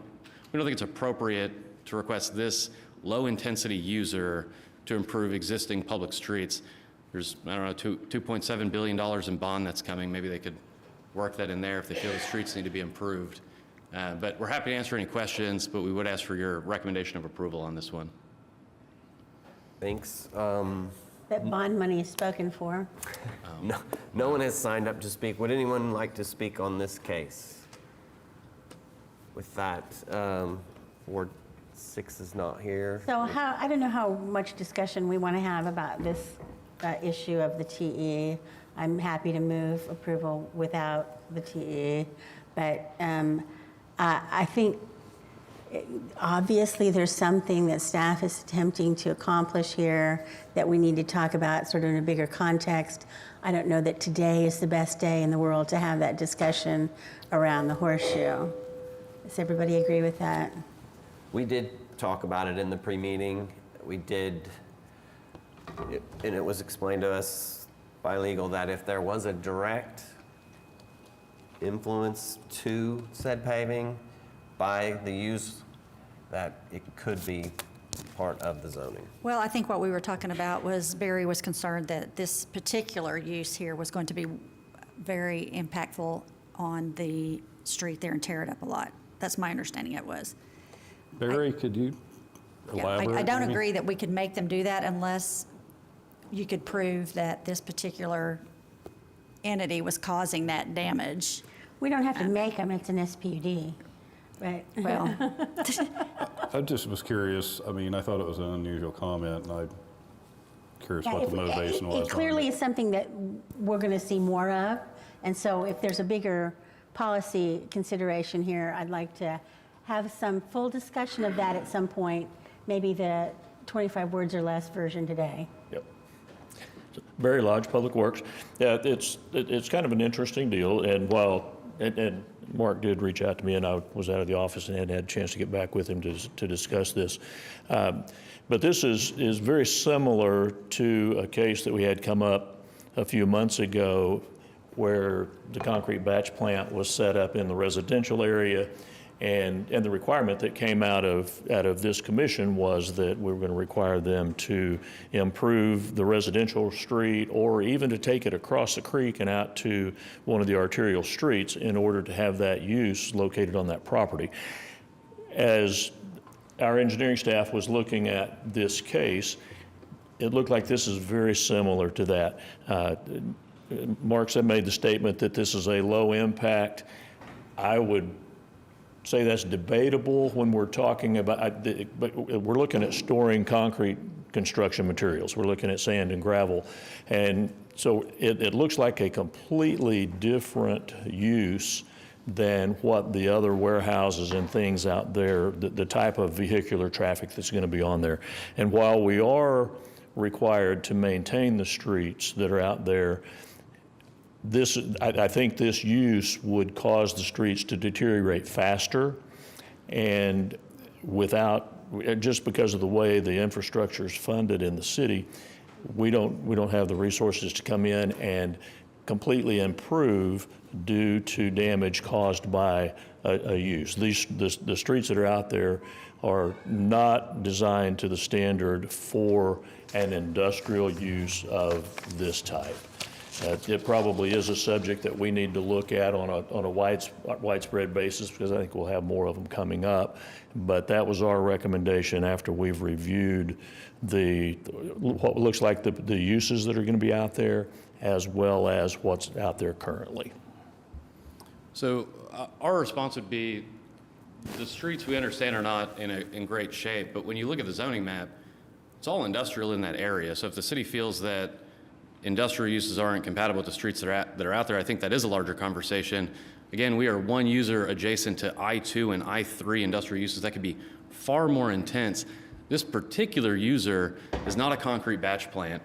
think it's appropriate to request this low-intensity user to improve existing public streets. There's, I don't know, $2.7 billion in bond that's coming. Maybe they could work that in there if they feel the streets need to be improved. But we're happy to answer any questions, but we would ask for your recommendation of approval on this one. Thanks. That bond money is spoken for. No one has signed up to speak. Would anyone like to speak on this case? With that, Ward 6 is not here. So I don't know how much discussion we want to have about this issue of the TE. I'm happy to move approval without the TE, but I think obviously there's something that staff is attempting to accomplish here that we need to talk about sort of in a bigger context. I don't know that today is the best day in the world to have that discussion around the horseshoe. Does everybody agree with that? We did talk about it in the pre-meeting. We did, and it was explained to us by legal that if there was a direct influence to said paving by the use, that it could be part of the zoning. Well, I think what we were talking about was Barry was concerned that this particular use here was going to be very impactful on the street there and tear it up a lot. That's my understanding it was. Barry, could you elaborate? I don't agree that we could make them do that unless you could prove that this particular entity was causing that damage. We don't have to make them, it's an SPUD, right? Well, I just was curious. I mean, I thought it was an unusual comment, and I'm curious what the motivation was. It clearly is something that we're going to see more of, and so if there's a bigger policy consideration here, I'd like to have some full discussion of that at some point, maybe the 25 words or less version today. Yep. Barry Lodge, Public Works. Yeah, it's kind of an interesting deal, and while and Mark did reach out to me, and I was out of the office and hadn't had a chance to get back with him to discuss this. But this is very similar to a case that we had come up a few months ago where the concrete batch plant was set up in the residential area, And the requirement that came out of this commission was that we were going to require them to improve the residential street or even to take it across the creek and out to one of the arterial streets in order to have that use located on that property. As our engineering staff was looking at this case, it looked like this is very similar to that. Mark made the statement that this is a low impact. I would say that's debatable when we're talking about, but we're looking at storing concrete construction materials. We're looking at sand and gravel. And so it looks like a completely different use than what the other warehouses and things out there, the type of vehicular traffic that's going to be on there. And while we are required to maintain the streets that are out there, I think this use would cause the streets to deteriorate faster, and just because of the way the infrastructure is funded in the city, we don't have the resources to come in and completely improve due to damage caused by a use. The streets that are out there are not designed to the standard for an industrial use of this type. It probably is a subject that we need to look at on a widespread basis, because I think we'll have more of them coming up. But that was our recommendation after we've reviewed what looks like the uses that are going to be out there, as well as what's out there currently. So our response would be, the streets we understand are not in great shape, but when you look at the zoning map, it's all industrial in that area. So if the city feels that industrial uses aren't compatible with the streets that are out there, I think that is a larger conversation. Again, we are one user adjacent to I-2 and I-3 industrial uses that could be far more intense. This particular user is not a concrete batch plant.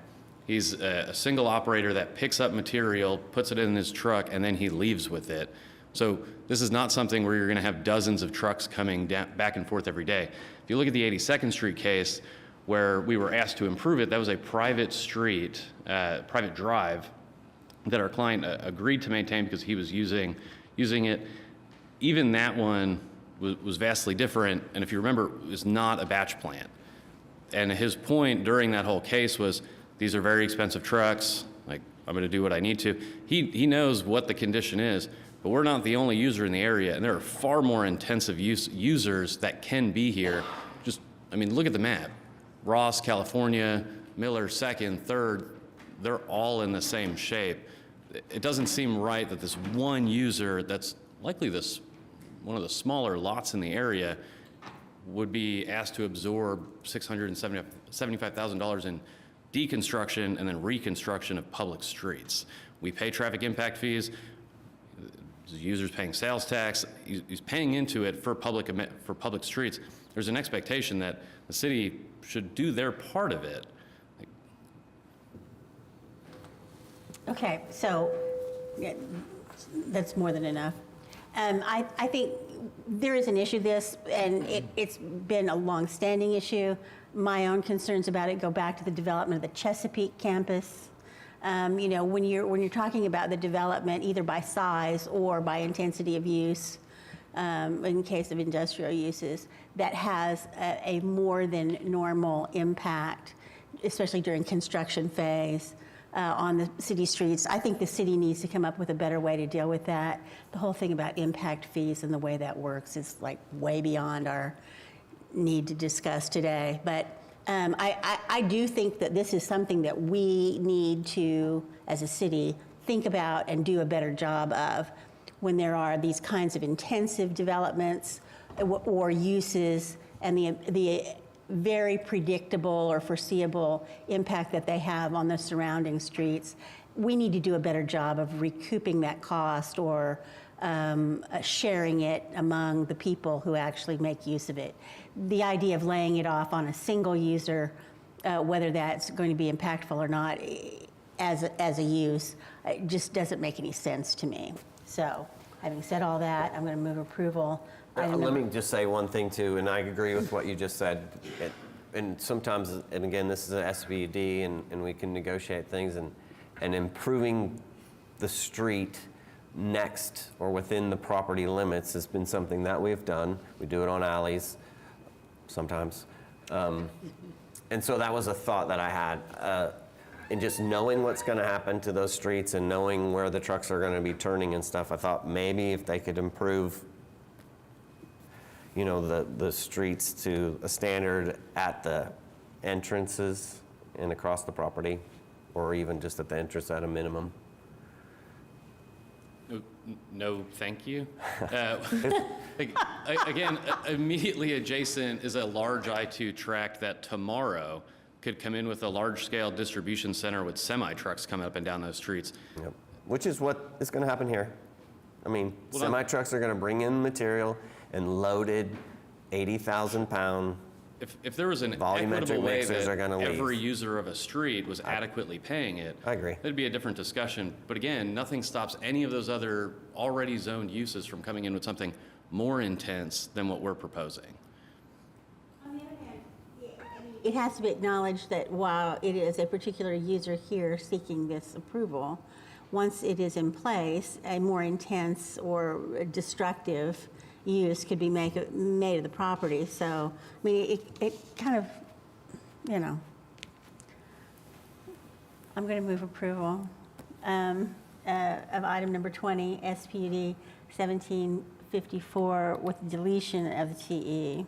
He's a single operator that picks up material, puts it in his truck, and then he leaves with it. So this is not something where you're going to have dozens of trucks coming back and forth every day. If you look at the 82nd Street case, where we were asked to improve it, that was a private street, private drive that our client agreed to maintain because he was using it. Even that one was vastly different, and if you remember, it was not a batch plant. And his point during that whole case was, these are very expensive trucks, like, I'm gonna do what I need to. He knows what the condition is, but we're not the only user in the area, and there are far more intensive users that can be here. Look at the map. Ross, California, Miller, 2nd, 3rd, they're all in the same shape. It doesn't seem right that this one user that's likely one of the smaller lots in the area would be asked to absorb $675,000 in deconstruction and then reconstruction of public streets. We pay traffic impact fees. The user's paying sales tax. He's paying into it for public streets. There's an expectation that the city should do their part of it. Okay, so yeah, that's more than enough. I think there is an issue this, and it's been a long-standing issue. My own concerns about it go back to the development of the Chesapeake campus. When you're talking about the development, either by size or by intensity of use, in case of industrial uses, that has a more than normal impact, especially during construction phase, on the city streets. I think the city needs to come up with a better way to deal with that. The whole thing about impact fees and the way that works is like way beyond our need to discuss today. But I do think that this is something that we need to, as a city, think about and do a better job of when there are these kinds of intensive developments or uses, and the very predictable or foreseeable impact that they have on the surrounding streets. We need to do a better job of recouping that cost or sharing it among the people who actually make use of it. The idea of laying it off on a single user, whether that's going to be impactful or not as a use, it just doesn't make any sense to me. So having said all that, I'm going to move approval. Let me just say one thing too, and I agree with what you just said. And sometimes, and again, this is an SVD, and we can negotiate things, and improving the street next or within the property limits has been something that we've done. We do it on alleys sometimes. And so that was a thought that I had. And just knowing what's going to happen to those streets and knowing where the trucks are going to be turning and stuff, I thought maybe if they could improve, you know, the streets to a standard at the entrances and across the property, or even just at the entrance at a minimum. No, thank you. Again, immediately adjacent is a large I-2 tract that tomorrow could come in with a large-scale distribution center with semi-trucks coming up and down those streets. Yep. Which is what is going to happen here. I mean, semi-trucks are going to bring in material and loaded 80,000-pound If there was an volumetric equitable way mixers that are going to leave. every user of a street was adequately paying it, I agree. that'd be a different discussion. But again, nothing stops any of those other already zoned uses from coming in with something more intense than what we're proposing. On the other hand, it has to be acknowledged that while it is a particular user here seeking this approval, once it is in place, a more intense or destructive use could be made of the property. So, I mean, it kind of, you know, I'm going to move approval of item number 20, SPUD 1754, with deletion of the TE.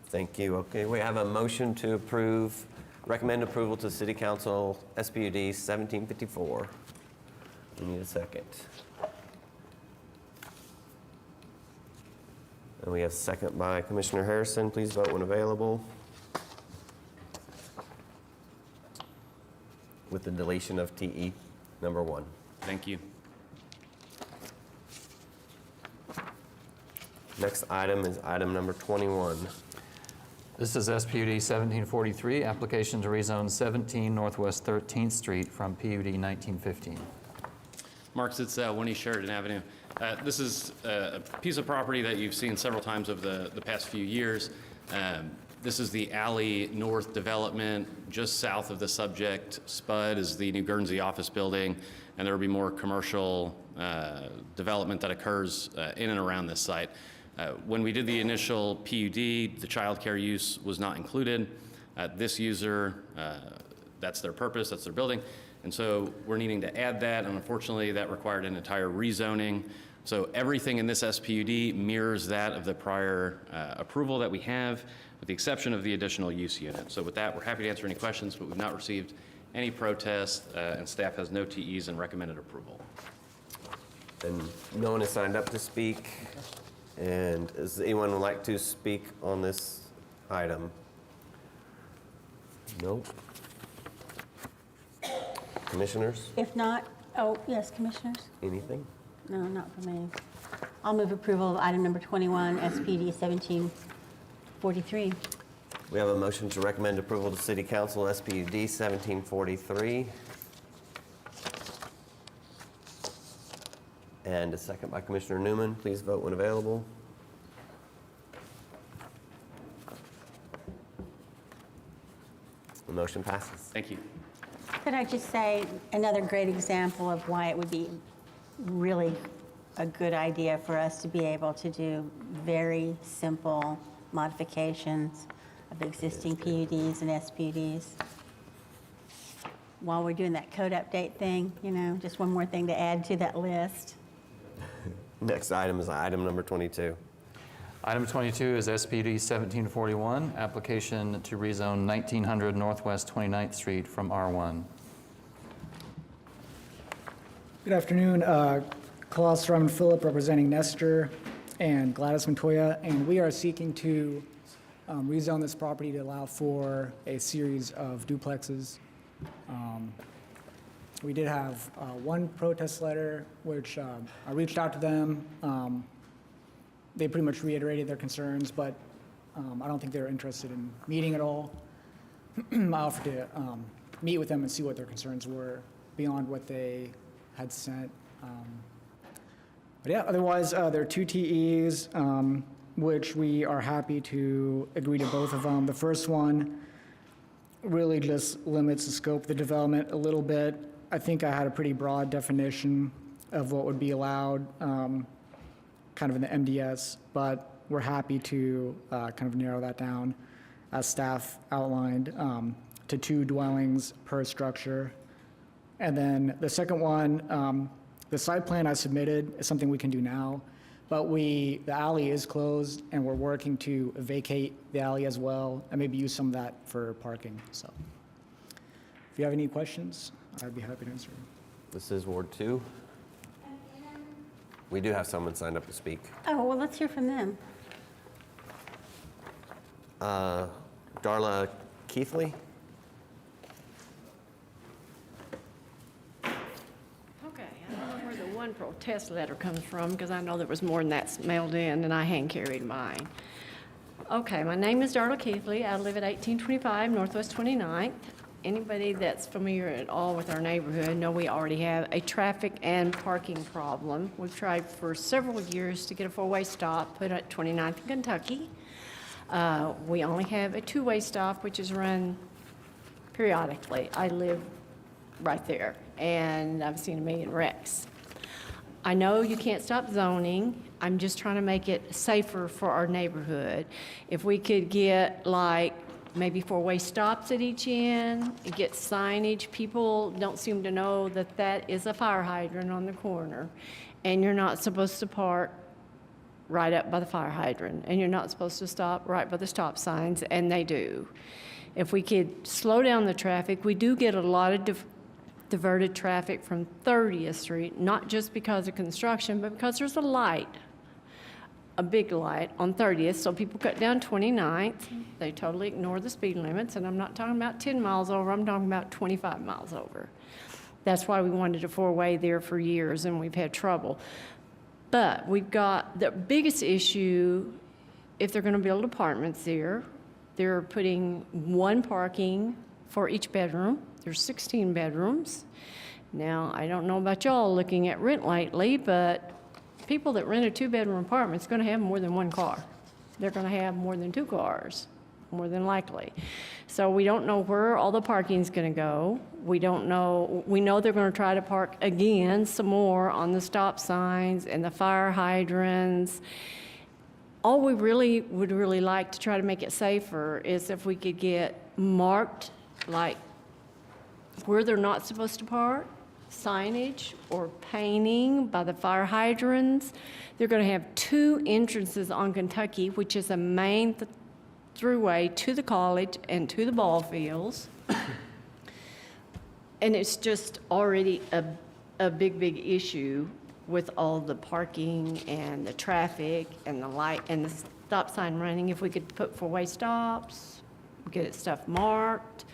Thank you. Okay, we have a motion to approve, recommend approval to City Council SPUD 1754. We need a second. And we have second by Commissioner Harrison. Please vote when available. With the deletion of TE number 1. Thank you. Next item is item number 21. This is SPUD 1743, application to rezone 17 Northwest 13th Street from PUD 1915. Marks, it's 1 East Sheridan Avenue. This is a piece of property that you've seen several times over the past few years. This is the Alley North development, just south of the subject. Spud is the New Guernsey office building, and there will be more commercial development that occurs in and around this site. When we did the initial PUD, the childcare use was not included. This user, that's their purpose, that's their building. And so we're needing to add that, and unfortunately that required an entire rezoning. So everything in this SPUD mirrors that of the prior approval that we have, with the exception of the additional use unit. So with that, we're happy to answer any questions, but we've not received any protests, and staff has no TEs and recommended approval. And no one has signed up to speak. And does anyone would like to speak on this item? Nope. Commissioners? If not, oh, yes, commissioners? Anything? No, not for me. I'll move approval of item number 21, SPD 1743. We have a motion to recommend approval to City Council SPUD 1743. And a second by Commissioner Newman. Please vote when available. The motion passes. Thank you. Could I just say another great example of why it would be really a good idea for us to be able to do very simple modifications of existing PUDs and SPUDs. While we're doing that code update thing, you know, just one more thing to add to that list. Next item is item number 22. Item 22 is SPD 1741, application to rezone 1900 Northwest 29th Street from R1. Good afternoon. Klaus Raymond Phillip representing Nestor and Gladys Montoya, and we are seeking to rezone this property to allow for a series of duplexes. We did have one protest letter, which I reached out to them. They pretty much reiterated their concerns, but I don't think they're interested in meeting at all. I offered to meet with them and see what their concerns were beyond what they had sent. But yeah, otherwise, there are two TEs, which we are happy to agree to both of them. The first one really just limits the scope of the development a little bit. I think I had a pretty broad definition of what would be allowed, kind of in the MDS, but we're happy to kind of narrow that down, as staff outlined, to 2 dwellings per structure. And then the second one, the site plan I submitted is something we can do now, but the alley is closed, and we're working to vacate the alley as well, and maybe use some of that for parking, so. If you have any questions, I'd be happy to answer. This is Ward 2. We do have someone signed up to speak. Oh, well, let's hear from them. Darla Keithley? Okay, I don't know where the one protest letter comes from, because I know there was more than that's mailed in, and I hand carried mine. Okay, my name is Darla Keithley. I live at 1825 Northwest 29th. Anybody that's familiar at all with our neighborhood know we already have a traffic and parking problem. We've tried for several years to get a 4-way stop put at 29th and Kentucky. We only have a 2-way stop, which is run periodically. I live right there, and I've seen a million wrecks. I know you can't stop zoning. I'm just trying to make it safer for our neighborhood. If we could get like maybe 4-way stops at each end, get signage. People don't seem to know that that is a fire hydrant on the corner, and you're not supposed to park right up by the fire hydrant, and you're not supposed to stop right by the stop signs, and they do. If we could slow down the traffic, we do get a lot of diverted traffic from 30th Street, not just because of construction, but because there's a light, a big light on 30th, so people cut down 29th. They totally ignore the speed limits, and I'm not talking about 10 miles over, I'm talking about 25 miles over. That's why we wanted a 4-way there for years, and we've had trouble. But we've got the biggest issue, if they're gonna build apartments there, they're putting 1 parking for each bedroom. There's 16 bedrooms. Now, I don't know about y'all looking at rent lately, but people that rent a 2-bedroom apartment is going to have more than 1 car. They're going to have more than 2 cars, more than likely. So we don't know where all the parking is going to go. We don't know. We know they're going to try to park again some more on the stop signs and the fire hydrants. All we really would like to try to make it safer is if we could get marked like where they're not supposed to park, signage or painting by the fire hydrants. They're going to have 2 entrances on Kentucky, which is a main throughway to the college and to the ball fields. And it's just already a big issue with all the parking and the traffic and the light and the stop sign running. If we could put 4-way stops, get stuff marked,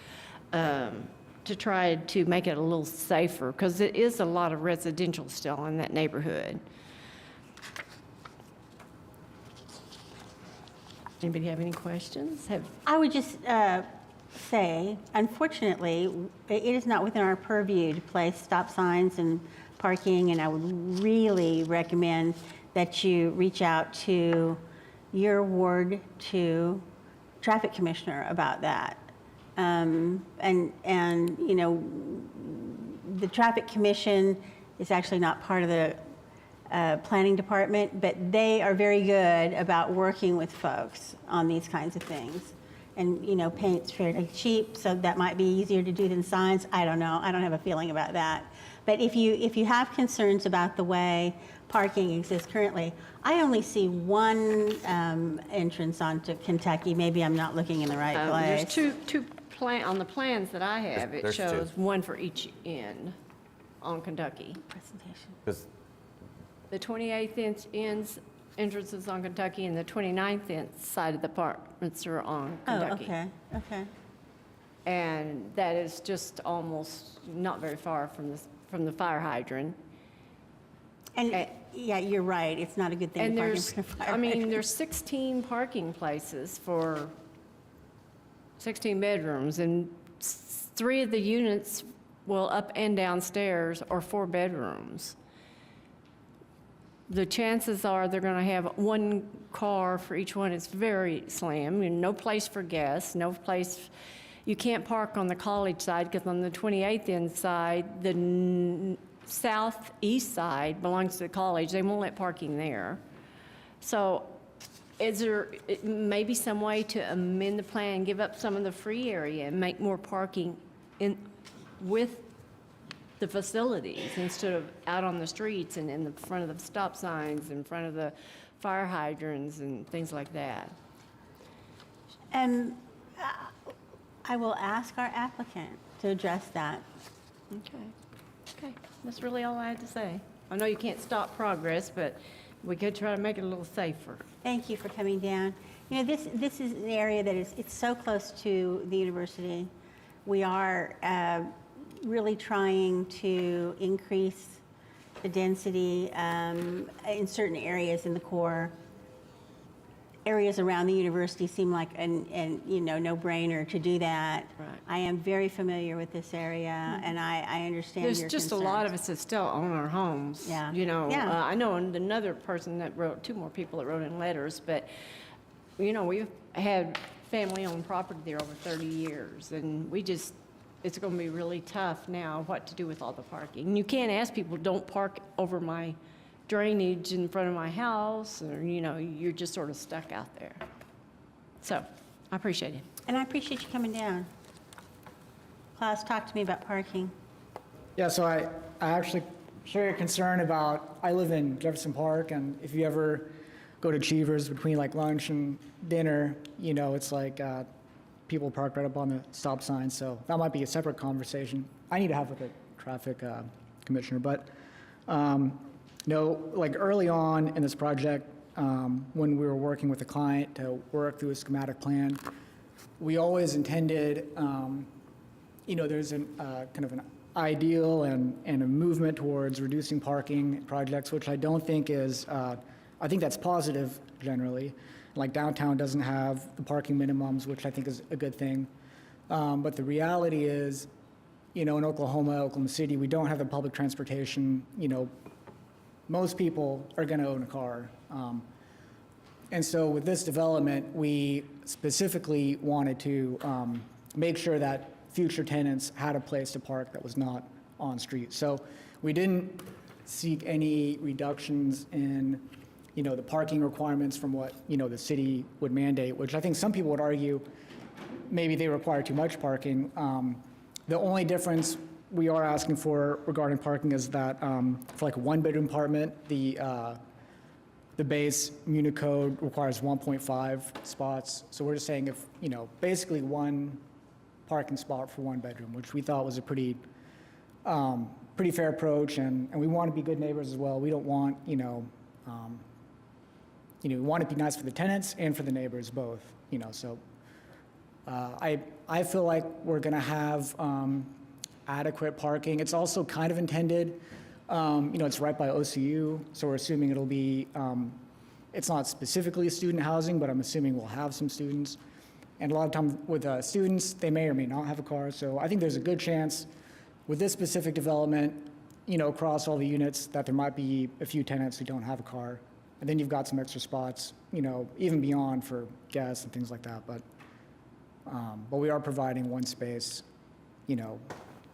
to try to make it a little safer, because it is a lot of residential still in that neighborhood. Anybody have any questions? I would just say, unfortunately, it is not within our purview to place stop signs and parking, and I would really recommend that you reach out to your Ward 2 traffic commissioner about that. And you know, the traffic commission is actually not part of the planning department, but they are very good about working with folks on these kinds of things. And you know, paint's fairly cheap, so that might be easier to do than signs. I don't know. I don't have a feeling about that. But if you have concerns about the way parking exists currently, I only see 1 entrance onto Kentucky. Maybe I'm not looking in the right place. There's two on the plans that I have, it There's shows 2. 1 for each end on Kentucky. Presentation. The 28th entrances on Kentucky, and the 29th side of the apartments are on Kentucky. Oh, okay. And that is just almost not very far from the fire hydrant. And yeah, you're right. It's not a good thing And to park in there's, front of fire I mean, hydrant. there's 16 parking places for 16 bedrooms, and 3 of the units will up and downstairs are 4 bedrooms. The chances are they're going to have 1 car for each one. It's very slim, and no place for guests, no place. you can't park on the college side because on the 28th end side, the southeast side belongs to the college. They won't let parking there. So is there maybe some way to amend the plan, give up some of the free area and make more parking with the facilities instead of out on the streets and in the front of the stop signs, in front of the fire hydrants and things like that? I will ask our applicant to address that. Okay, that's really all I had to say. I know you can't stop progress, but we could try to make it a little safer. Thank you for coming down. You know, this is an area that it's so close to the university. We are really trying to increase the density in certain areas in the core. Areas around the university seem like no-brainer to do that. Right. I am very familiar with this area, and I understand There's your just concerns. a lot of us that still own our homes. Yeah. I know another person that wrote, two more people that wrote in letters, but, we've had family-owned property there over 30 years, and it's going to be really tough now what to do with all the parking. And you can't ask people, don't park over my drainage in front of my house, or, you're just sort of stuck out there. So, I appreciate it. And I appreciate you coming down. Klaus, talk to me about parking. Yeah, so I actually share your concern about, I live in Jefferson Park, and if you ever go to Cheevers between like lunch and dinner, it's like people park right up on the stop sign, so that might be a separate conversation I need to have with the traffic commissioner. But like early on in this project, when we were working with the client to work through a schematic plan, we always intended, there's kind of an ideal and a movement towards reducing parking projects, which I don't think is, I think that's positive generally. Like downtown doesn't have the parking minimums, which I think is a good thing. But the reality is, in Oklahoma City, we don't have the public transportation. Most people are going to own a car. And so with this development, we specifically wanted to make sure that future tenants had a place to park that was not on street. So we didn't seek any reductions in, the parking requirements from what, the city would mandate, which I think some people would argue maybe they require too much parking. The only difference we are asking for regarding parking is that for like a one-bedroom apartment, the base Muni code requires 1.5 spots. So we're just saying if, basically one parking spot for one bedroom, which we thought was a pretty fair approach, and we want to be good neighbors as well. We don't want, we want it to be nice for the tenants and for the neighbors both, so I feel like we're going to have adequate parking. It's also kind of intended, it's right by OCU, so we're assuming it'll be, it's not specifically student housing, but I'm assuming we'll have some students. And a lot of times with students, they may or may not have a car, so I think there's a good chance with this specific development, across all the units, that there might be a few tenants who don't have a car. And then you've got some extra spots, even beyond for guests and things like that. But we are providing one space,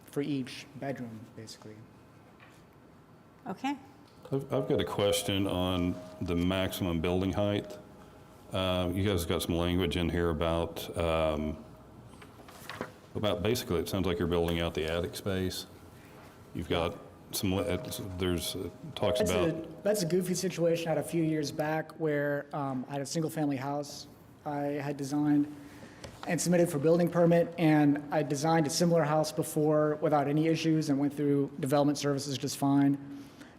for each bedroom, basically. Okay. I've got a question on the maximum building height. You guys got some language in here about basically, it sounds like you're building out the attic space. You've got some, talks about. That's a goofy situation I had a few years back where I had a single-family house I had designed and submitted for building permit, and I designed a similar house before without any issues and went through development services just fine.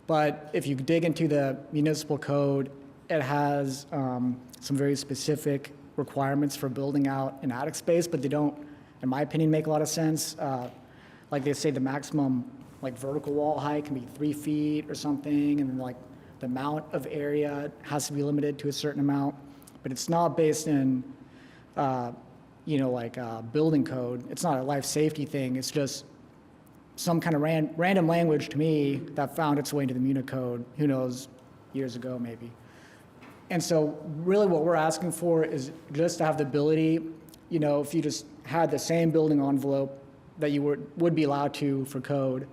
But if you dig into the municipal code, it has some very specific requirements for building out an attic space, but they don't, in my opinion, make a lot of sense. Like they say the maximum vertical wall height can be 3 feet or something, and then the amount of area has to be limited to a certain amount, but it's not based in building code. It's not a life safety thing. It's just some kind of random language to me that found its way into the Muni code, who knows, years ago maybe. And so really what we're asking for is just to have the ability, you know, if you just had the same building envelope that you would be allowed to for code,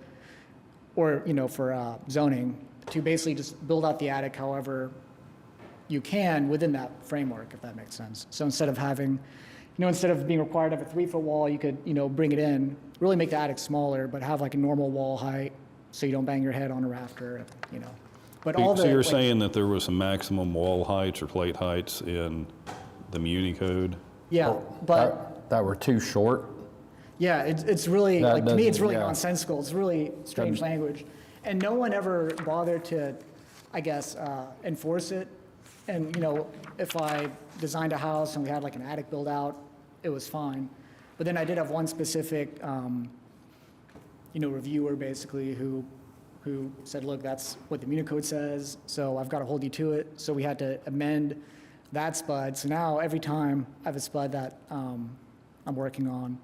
or, you know, for zoning, to basically just build out the attic however you can within that framework, if that makes sense. So instead of having, you know, instead of being required to have a 3-foot wall, you could, you know, bring it in, really make the attic smaller, but have like a normal wall height so you don't bang your head on a rafter, you know. But all the, So you're like, saying that there was some maximum wall heights or plate heights in the Muni code? yeah, but That were too short? yeah, it's really, That like, to me, it's doesn't- really yeah. nonsensical. It's really strange language. And no one ever bothered to, I guess, enforce it. And, you know, if I designed a house and we had like an attic build out, it was fine. But then I did have one specific, you know, reviewer basically who said, look, that's what the Muni code says, so I've got to hold you to it. So we had to amend that spud. So now every time I have a spud that I'm working on,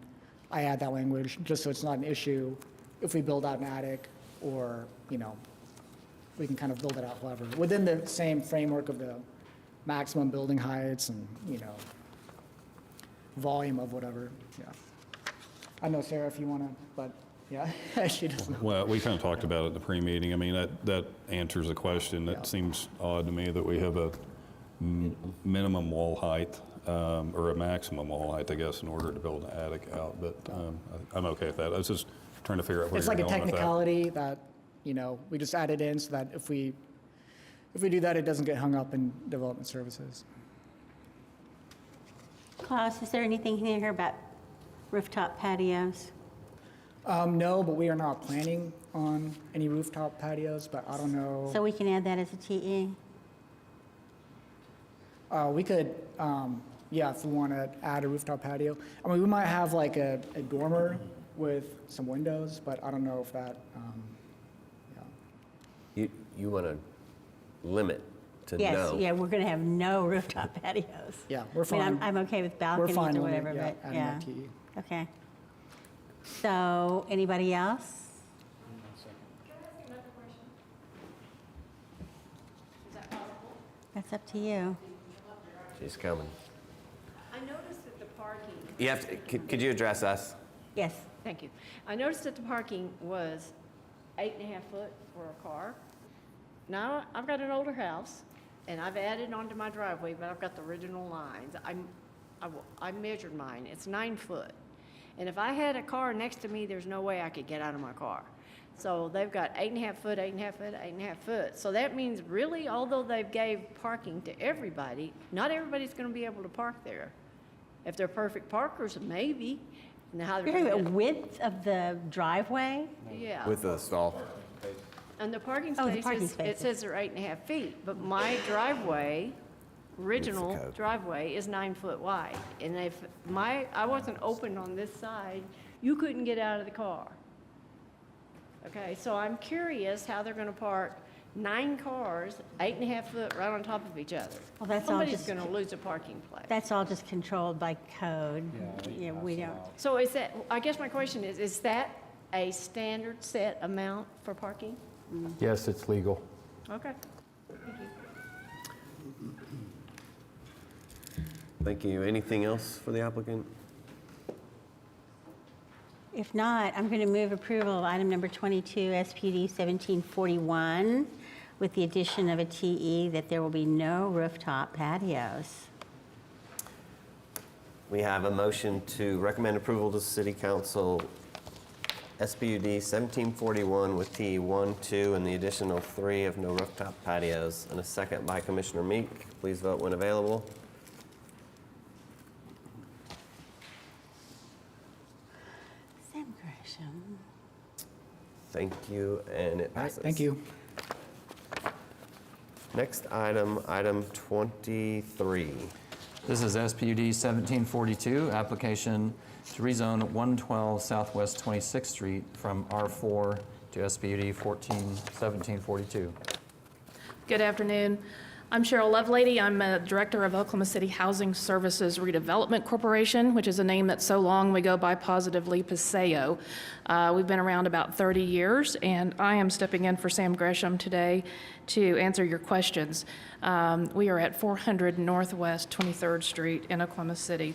I add that language just so it's not an issue if we build out an attic, or, you know, we can kind of build it out however, within the same framework of the maximum building heights and, you know, volume of whatever, yeah. I know, Sarah, if you want to, but yeah, she doesn't. Well, we kind of talked about it in the pre-meeting. I mean, that answers the question. Yeah. It seems odd to me that we have a minimum wall height, or a maximum wall height, I guess, in order to build an attic out, but I'm okay with that. I was just trying to figure out where It's you're like a going with that. technicality that, you know, we just added in so that if we do that, it doesn't get hung up in development services. Klaus, is there anything in here about rooftop patios? No, but we are not planning on any rooftop patios, but I don't know. So we can add that as a TE? We could, yeah, if we want to add a rooftop patio. I mean, we might have like a dormer with some windows, but I don't know if that, You want to limit to Yes, no? yeah, we're going to have no rooftop patios. Yeah, we're I mean, fine. I'm okay with We're balconies fine or with it, whatever, yeah, but adding yeah. that TE. Okay. So, anybody else? That's up to you. She's coming. I noticed that the parking, You have to, could you address us? Yes. thank you. I noticed that the parking was 8.5 foot for a car. Now, I've got an older house, and I've added onto my driveway, but I've got the original lines. I measured mine, it's 9 foot. And if I had a car next to me, there's no way I could get out of my car. So they've got 8.5 foot, 8.5 foot, 8.5 foot. So that means really, although they've gave parking to everybody, not everybody's gonna be able to park there. If they're perfect parkers, maybe. Now, how they're You're talking gonna about width of the driveway? Yeah. With the stall? And the parking Oh, the parking spaces, spaces. it says they're 8.5 feet, but my driveway, original code. driveway is 9 foot wide. And if I wasn't open on this side, you couldn't get out of the car. Okay, so I'm curious how they're gonna park 9 cars, 8.5 foot right on top of each other. Well, that's all Somebody's just- gonna lose a parking place. That's all just controlled by code. Yeah, we don't. So is that, I guess my question is that a standard set amount for parking? Yes, it's legal. Okay. Thank you. Anything else for the applicant? If not, I'm going to move approval of item number 22, SPD 1741, with the addition of a TE that there will be no rooftop patios. We have a motion to recommend approval to City Council SPUD 1741 with TE 1, 2, and the additional 3 of no rooftop patios, and a second by Commissioner Meek. Please vote when available. Sam Gresham. Thank you, and it All right, passes. thank you. Next item, item 23. This is SPUD 1742, application to rezone 112 Southwest 26th Street from R4 to SPUD 1742. Good afternoon. I'm Cheryl Lovelady. I'm a director of Oklahoma City Housing Services Redevelopment Corporation, which is a name that's so long we go by positively Paseo. We've been around about 30 years, and I am stepping in for Sam Gresham today to answer your questions. We are at 400 Northwest 23rd Street in Oklahoma City.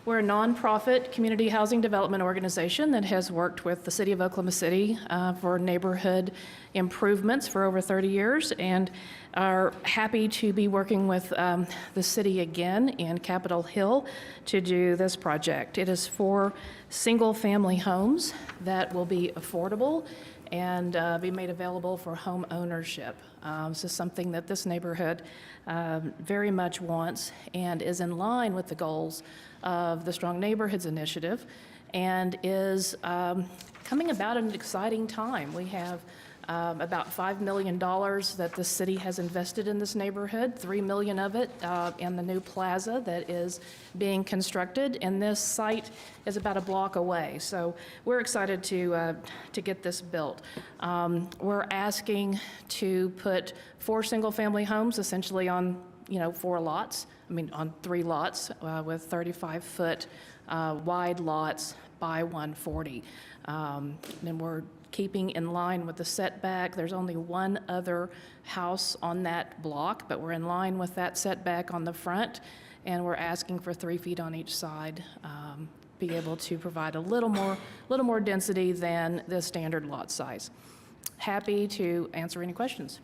We're a nonprofit community housing development organization that has worked with the city of Oklahoma City for neighborhood improvements for over 30 years and are happy to be working with the city again in Capitol Hill to do this project. It is for single-family homes that will be affordable and be made available for home ownership. This is something that this neighborhood very much wants and is in line with the goals of the Strong Neighborhoods Initiative and is coming about at an exciting time. We have about $5 million that the city has invested in this neighborhood, $3 million of it in the new plaza that is being constructed, and this site is about a block away. So we're excited to get this built. We're asking to put 4 single-family homes essentially on 4 lots, on 3 lots with 35-foot wide lots by 140. And we're keeping in line with the setback. There's only one other house on that block, but we're in line with that setback on the front, and we're asking for 3 feet on each side, be able to provide a little more density than the standard lot size. Happy to answer any questions.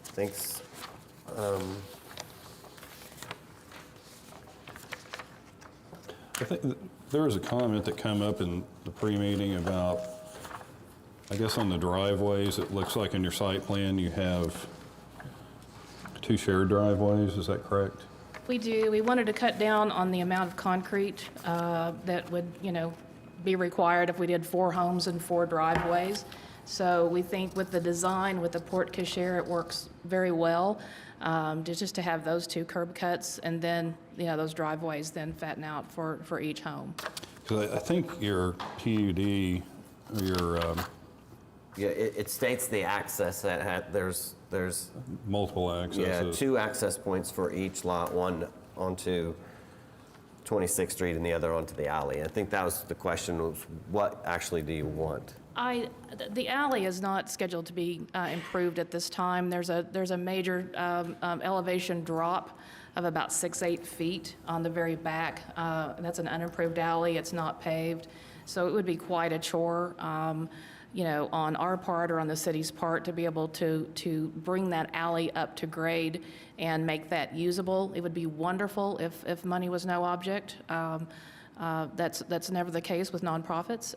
Thanks. I think there was a comment that came up in the pre-meeting about, I guess on the driveways, it looks like in your site plan you have 2 shared driveways, is that correct? We do. We wanted to cut down on the amount of concrete that would, be required if we did 4 homes and 4 driveways. So we think with the design, with the porte cochere, it works very well just to have those 2 curb cuts and then, those driveways then fatten out for each home. Because I think your PUD, or your... Yeah, it states the access that there's multiple accesses. 2 access points for each lot, one onto 26th Street and the other onto the alley. I think that was the question, was what actually do you want? The alley is not scheduled to be improved at this time. There's a major elevation drop of about 6-8 feet on the very back. That's an unimproved alley. It's not paved, so it would be quite a chore, on our part or on the city's part to be able to bring that alley up to grade and make that usable. It would be wonderful if money was no object. That's never the case with nonprofits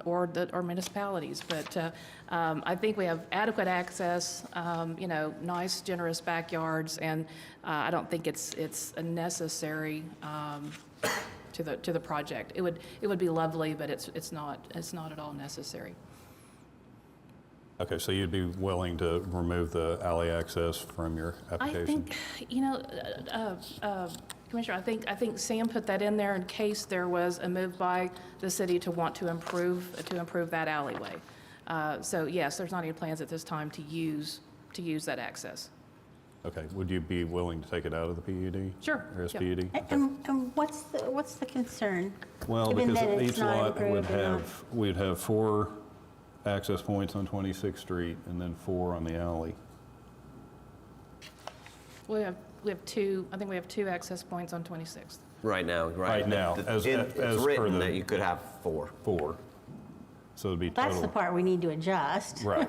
or municipalities, but I think we have adequate access, nice, generous backyards, and I don't think it's necessary to the project. It would be lovely, but it's not at all necessary. Okay, so you'd be willing to remove the alley access from your application? I think, Commissioner, I think Sam put that in there in case there was a move by the city to want to improve that alleyway. So yes, there's not any plans at this time to use that access. Okay, would you be willing to take it out of the PUD? Sure. Or SPUD? Yep. Okay. And what's the concern? Well, Given because that it's each not lot would improved or we'd have 4 access points on 26th Street and then 4 on the alley. We have 2, I think we have 2 access points on 26th. Right now, right? Right now, as It's per written the- that you could have 4. 4. So it'd be total. That's the part we need to adjust. Right.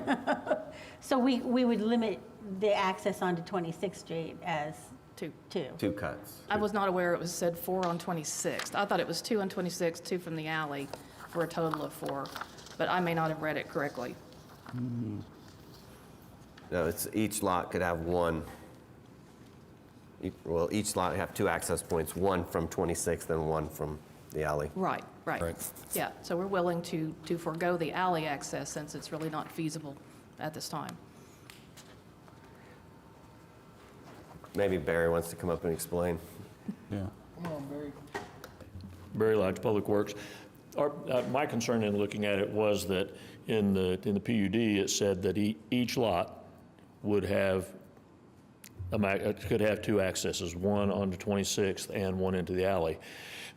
So we would limit the access onto 26th Street as 2. 2 cuts. I was not aware it was said 4 on 26th. I thought it was 2 on 26th, 2 from the alley, for a total of 4. But I may not have read it correctly. No, it's each lot could have 1. Well, each lot have 2 access points, 1 from 26th and 1 from the alley. Right. Yeah, so we're willing to forego the alley access since it's really not feasible at this time. Maybe Barry wants to come up and explain. Yeah. Come on, Barry. Barry Lodge, Public Works. My concern in looking at it was that in the PUD, it said that each lot would have, could have 2 accesses, one onto 26th and one into the alley,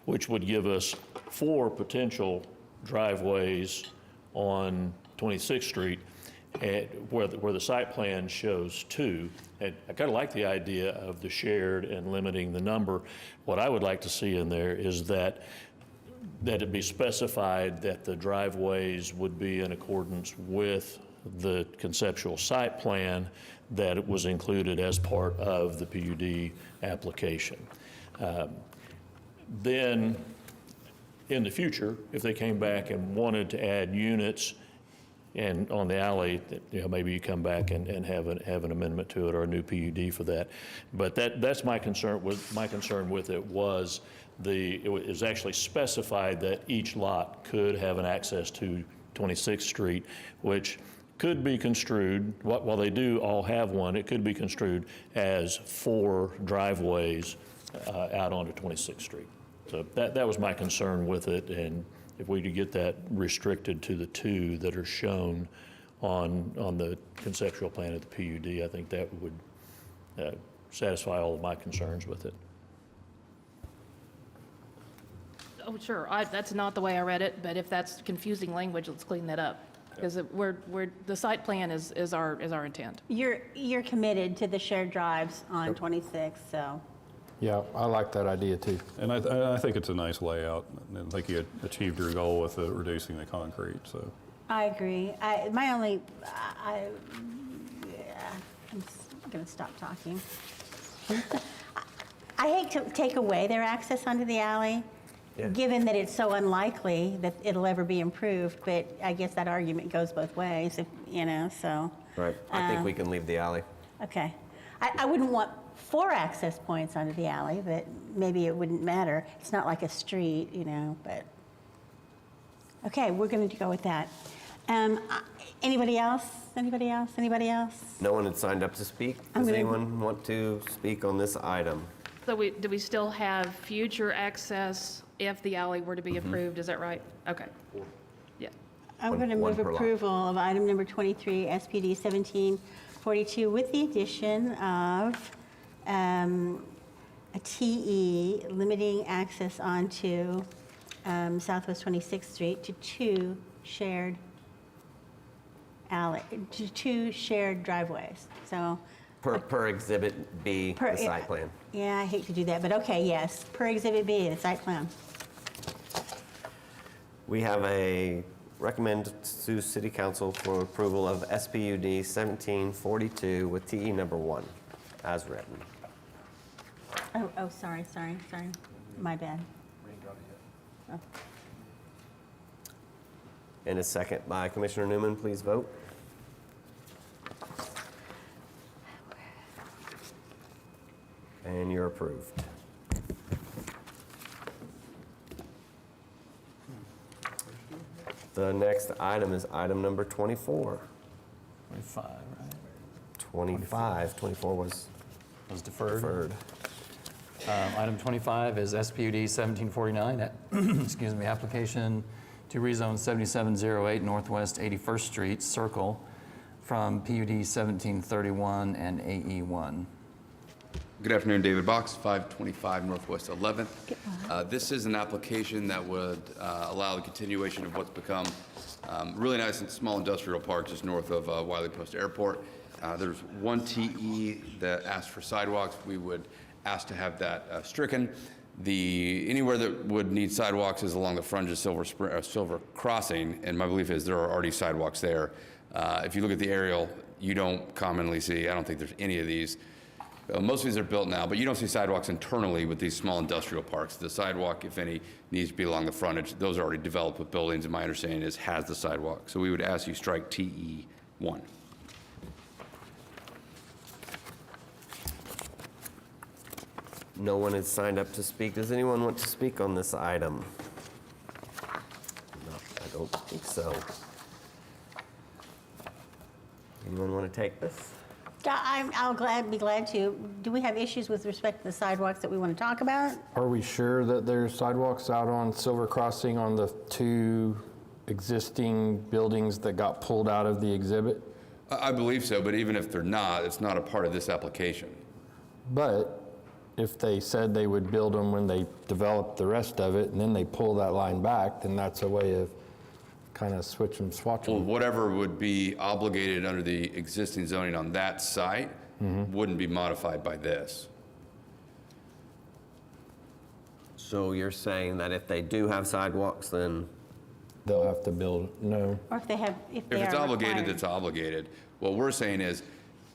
which would give us 4 potential driveways on 26th Street. and where the site plan shows 2. And I kind of like the idea of the shared and limiting the number. What I would like to see in there is that it be specified that the driveways would be in accordance with the conceptual site plan that it was included as part of the PUD application. Then, in the future, if they came back and wanted to add units and on the alley, maybe you come back and have an amendment to it or a new PUD for that. But that's my concern with it was it was actually specified that each lot could have an access to 26th Street, which could be construed, while they do all have one, it could be construed as 4 driveways out onto 26th Street. So that was my concern with it, and if we could get that restricted to the 2 that are shown on the conceptual plan of the PUD, I think that would satisfy all of my concerns with it. Oh, sure, that's not the way I read it, but if that's confusing language, let's clean that up. Because the site plan is our intent. You're committed to the shared drives on 26, so. Yeah, I like that idea too. And I think it's a nice layout. I think you achieved your goal with reducing the concrete, so. I agree. I'm going to stop talking. I hate to take away their access onto the alley, given that it's so unlikely that it'll ever be improved, but I guess that argument goes both ways, so. Right. I think we can leave the alley. Okay. I wouldn't want 4 access points onto the alley, but maybe it wouldn't matter. It's not like a street, but. Okay, we're going to go with that. Anybody else? Anybody else? Anybody else? No one had signed up to speak. Does anyone want to speak on this item? So do we still have future access if the alley were to be approved? Is that right? Okay. Yeah. I'm going to move approval of item number 23, SPD 1742, with the addition of a TE limiting access onto Southwest 26th Street to 2 shared driveways. So Per Exhibit B, the site plan. yeah, I hate to do that, but okay, yes, per Exhibit B, the site plan. We have a recommend to City Council for approval of SPUD 1742 with TE number 1, as written. Oh, sorry, my bad. Oh. And a second by Commissioner Newman, please vote. And you're approved. The next item is item number 24. 25, right? 24 was deferred. Item 25 is SPUD 1749, excuse me, application to rezone 7708 Northwest 81st Street Circle from PUD 1731 and AE1. Good afternoon, David Box, 525 Northwest 11th. This is an application that would allow the continuation of what's become really nice and small industrial park just north of Wiley Post Airport. There's one TE that asked for sidewalks. We would ask to have that stricken. Anywhere that would need sidewalks is along the frontage of Silver Crossing, and my belief is there are already sidewalks there. If you look at the aerial, you don't commonly see, I don't think there's any of these. Most of these are built now, but you don't see sidewalks internally with these small industrial parks. The sidewalk, if any, needs to be along the frontage. Those are already developed with buildings, and my understanding is has the sidewalk. So we would ask you strike TE1. No one has signed up to speak. Does anyone want to speak on this item? No, I don't think so. Anyone want to take this? I'll be glad to. Do we have issues with respect to the sidewalks that we want to talk about? Are we sure that there's sidewalks out on Silver Crossing on the 2 existing buildings that got pulled out of the exhibit? I believe so, but even if they're not, it's not a part of this application. But if they said they would build them when they developed the rest of it, and then they pull that line back, then that's a way of kind of switch them, swatch Well, them. whatever would be obligated under the existing zoning on that site wouldn't be modified by this. So you're saying that if they do have sidewalks, then They'll have to build, no. Or if they have, if they If are it's obligated, required. it's obligated. What we're saying is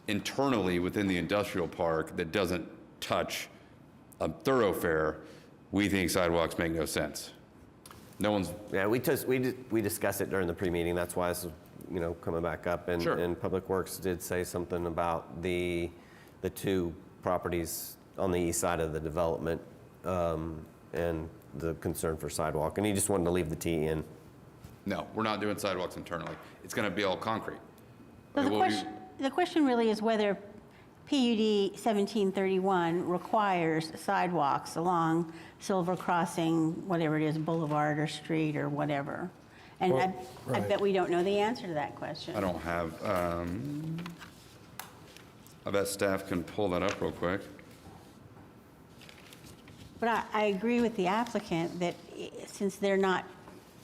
internally within the industrial park that doesn't touch a thoroughfare, we think sidewalks make no sense. No one's, yeah, we discussed it during the pre-meeting. That's why this is, coming back up. And, Sure. and Public Works did say something about the two properties on the east side of the development and the concern for sidewalk. And he just wanted to leave the T in. no, we're not doing sidewalks internally. It's going to be all concrete. So the question really is whether PUD 1731 requires sidewalks along Silver Crossing, whatever it is, Boulevard or Street or whatever. And Well, I right. bet we don't know the answer to that question. I don't have, I bet staff can pull that up real quick. But I agree with the applicant that since they're not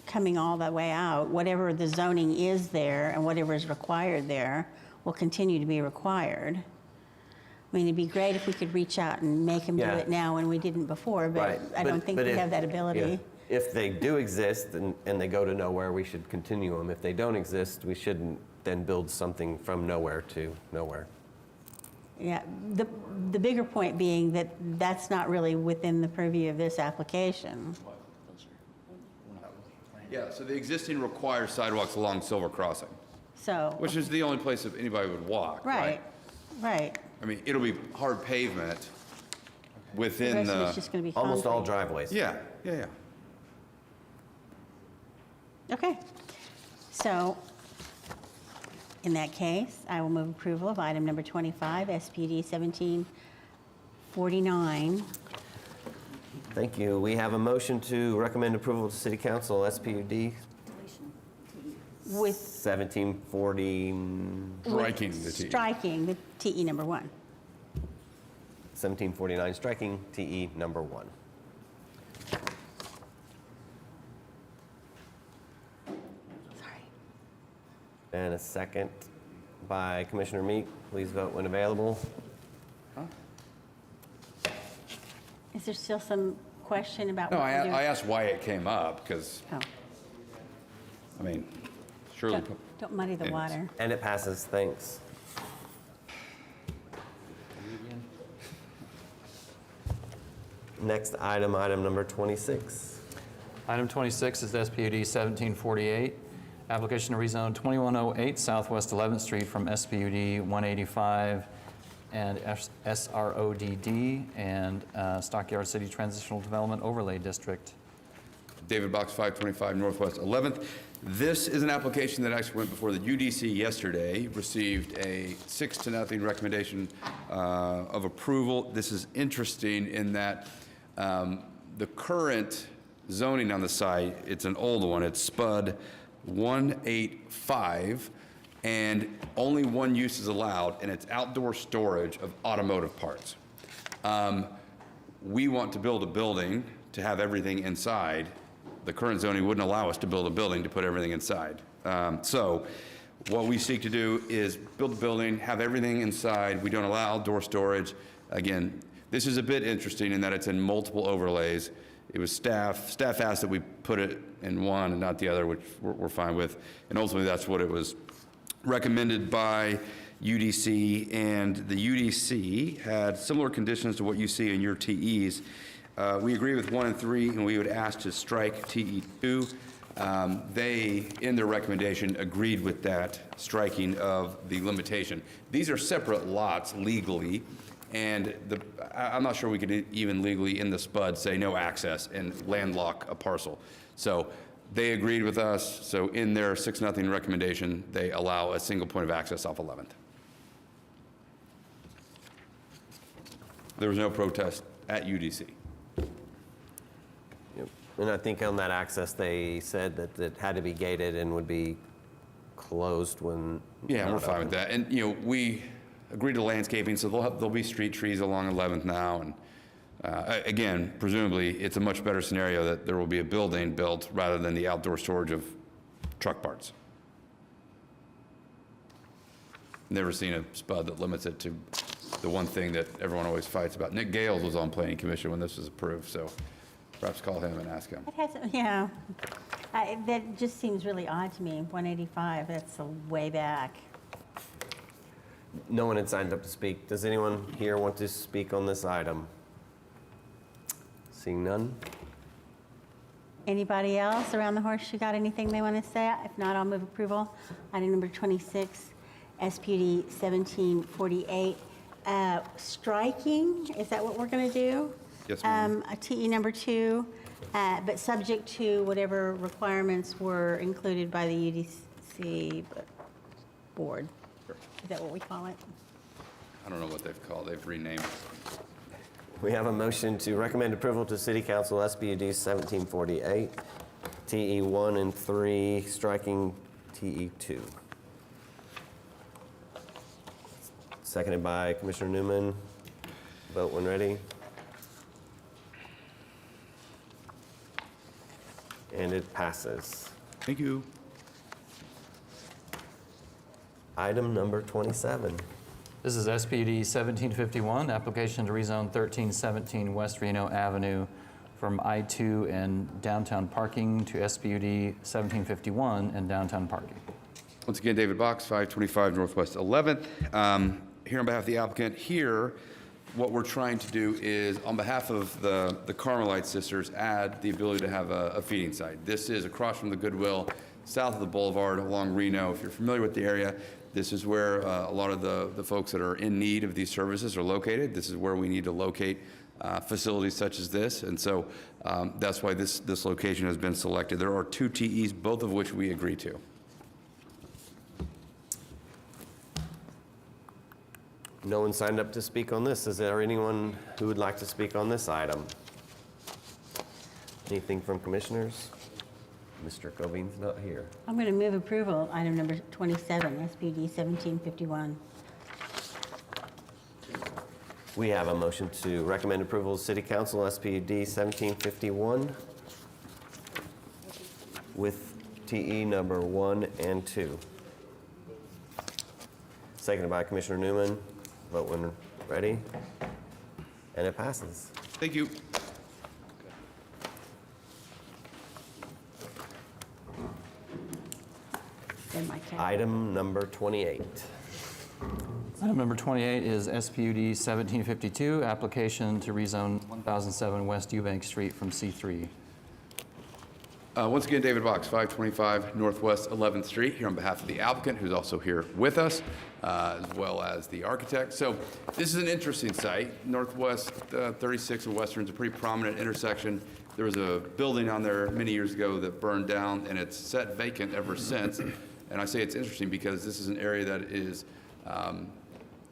coming all the way out, whatever the zoning is there and whatever is required there will continue to be required. I mean, it'd be great if we could reach out and make them do Yeah. it now when we didn't before, but Right. I don't think But we if- have that ability. yeah. If they do exist and they go to nowhere, we should continue them. If they don't exist, we shouldn't then build something from nowhere to nowhere. Yeah, the bigger point being that that's not really within the purview of this application. Yeah, so the existing requires sidewalks along Silver Crossing, So, which is the only place that anybody would walk, right? right. I mean, it'll be hard pavement The within rest of it's the, just going to be Almost all concrete. driveways. yeah. Okay, so in that case, I will move approval of item number 25, SPD 1749. Thank you. We have a motion to recommend approval to City Council, SPUD With 1740, Striking the T. striking the TE number 1. 1749, striking TE number 1. Sorry. And a second by Commissioner Meek. Please vote when available. Is there still some question about No, what I we're doing? asked why it came up, because, Oh, I mean, surely, don't muddy the water. And it passes, thanks. Next item, item number 26. Item 26 is SPUD 1748, application to rezone 2108 Southwest 11th Street from SPUD 185 and SRODD and Stockyard City Transitional Development Overlay District. David Box 525 Northwest 11th. This is an application that actually went before the UDC yesterday, received a 6-0 recommendation of approval. This is interesting in that the current zoning on the site, it's an old one, it's SPUD 185, and only one use is allowed, and it's outdoor storage of automotive parts. We want to build a building to have everything inside. The current zoning wouldn't allow us to build a building to put everything inside. So what we seek to do is build a building, have everything inside. We don't allow outdoor storage. Again, this is a bit interesting in that it's in multiple overlays. It was staff asked that we put it in one and not the other, which we're fine with. And ultimately, that's what it was recommended by UDC. And the UDC had similar conditions to what you see in your TEs. We agree with 1 and 3, and we would ask to strike TE2. They, in their recommendation, agreed with that striking of the limitation. These are separate lots legally, and I'm not sure we could even legally in the SPUD say no access and landlock a parcel. So they agreed with us, so in their 6-0 recommendation, they allow a single point of access off 11th. There was no protest at UDC. Yep. And I think on that access, they said that it had to be gated and would be closed when. Yeah, we're fine with that. And, we agreed to landscaping, so there'll be street trees along 11th now. And again, presumably, it's a much better scenario that there will be a building built rather than the outdoor storage of truck parts. Never seen a spud that limits it to the one thing that everyone always fights about. Nick Gales was on Planning Commission when this was approved, so perhaps call him and ask him. It has, yeah, that just seems really odd to me, 185, that's a way back. No one had signed up to speak. Does anyone here want to speak on this item? Seeing none? Anybody else around the horse who got anything they want to say? If not, I'll move approval. Item number 26, SPUD 1748. Striking, is that what we're going to do? Yes, ma'am. A TE number 2, but subject to whatever requirements were included by the UDC board. Is that what we call it? I don't know what they've called, they've renamed it. We have a motion to recommend approval to City Council SPUD 1748, TE 1 and 3, striking TE 2. Seconded by Commissioner Newman. Vote when ready. And it passes. Thank you. Item number 27. This is SPUD 1751, application to rezone 1317 West Reno Avenue from I-2 and downtown parking to SPUD 1751 and downtown parking. Once again, David Box, 525 Northwest 11th. Here on behalf of the applicant, here, what we're trying to do is, on behalf of the Carmelite sisters, add the ability to have a feeding site. This is across from the Goodwill, south of the boulevard along Reno. If you're familiar with the area, this is where a lot of the folks that are in need of these services are located. This is where we need to locate facilities such as this, and so that's why this location has been selected. There are 2 TEs, both of which we agree to. No one signed up to speak on this. Is there anyone who would like to speak on this item? Anything from commissioners? Mr. Coving's not here. I'm going to move approval, item number 27, SPUD 1751. We have a motion to recommend approval of City Council SPUD 1751 with TE number 1 and 2. Seconded by Commissioner Newman. Vote when ready. And it passes. Thank you. Item number 28. Item number 28 is SPUD 1752, application to rezone 1007 West Eubank Street from C3. Once again, David Box, 525 Northwest 11th Street, here on behalf of the applicant, who's also here with us, as well as the architect. So this is an interesting site. Northwest 36 and Western is a pretty prominent intersection. There was a building on there many years ago that burned down, and it's sat vacant ever since. And I say it's interesting because this is an area that is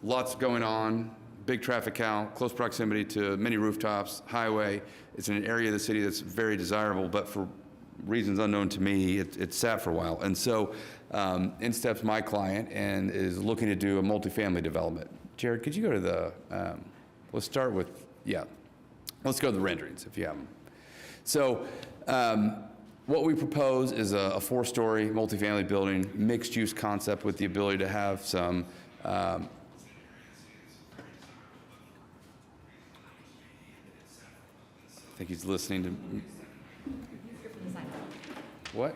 lots going on, big traffic count, close proximity to many rooftops, highway. It's in an area of the city that's very desirable, but for reasons unknown to me, it sat for a while. And so in steps my client and is looking to do a multifamily development. Jared, could you go to the, let's start with, let's go to the renderings if you have them. So what we propose is a 4-story multifamily building, mixed-use concept with the ability to have some I think he's listening to. What?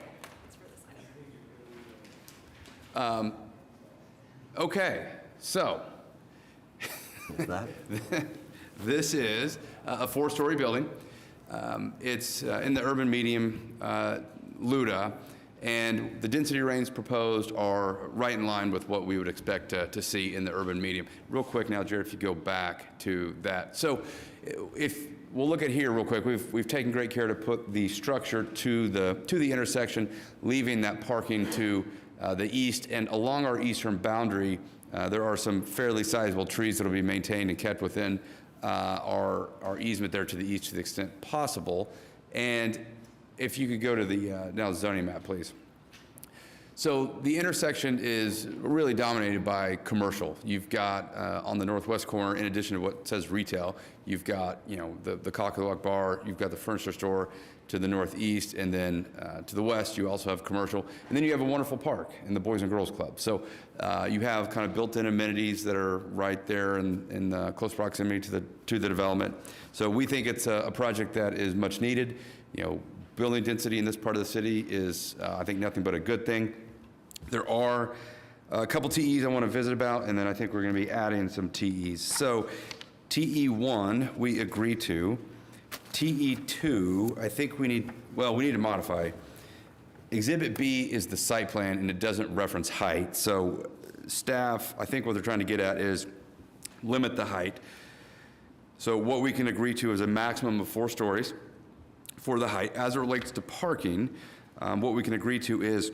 Okay, so this is a 4-story building. It's in the urban medium LUDA, and the density ranges proposed are right in line with what we would expect to see in the urban medium. Real quick now, Jared, if you go back to that. So if we'll look at here real quick. We've taken great care to put the structure to the intersection, leaving that parking to the east. And along our eastern boundary, there are some fairly sizable trees that will be maintained and kept within our easement there to the east to the extent possible. And if you could go to the now zoning map, please. So the intersection is really dominated by commercial. You've got on the northwest corner, in addition to what says retail, you've got the Cock and Walk bar, you've got the furniture store to the northeast, and then to the west you also have commercial, and then you have a wonderful park and the Boys and Girls Club. So you have kind of built-in amenities that are right there in close proximity to the development. So we think it's a project that is much needed. Building density in this part of the city is, I think, nothing but a good thing. There are a couple TEs I want to visit about, and then I think we're going to be adding some TEs. So TE1, we agree to. TE2, I think we need to modify. Exhibit B is the site plan, and it doesn't reference height. So staff, I think what they're trying to get at is limit the height. So what we can agree to is a maximum of 4 stories for the height. As it relates to parking, what we can agree to is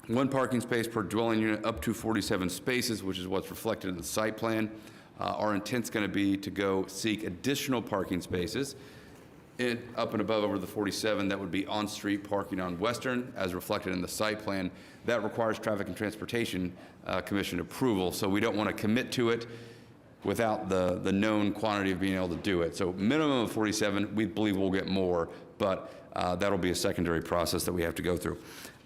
1 parking space per dwelling unit up to 47 spaces, which is what's reflected in the site plan. Our intent's going to be to go seek additional parking spaces up and above over the 47. That would be on-street parking on Western, as reflected in the site plan. That requires Traffic and Transportation Commission approval, so we don't want to commit to it without the known quantity of being able to do it. So minimum of 47, we believe we'll get more, but that'll be a secondary process that we have to go through.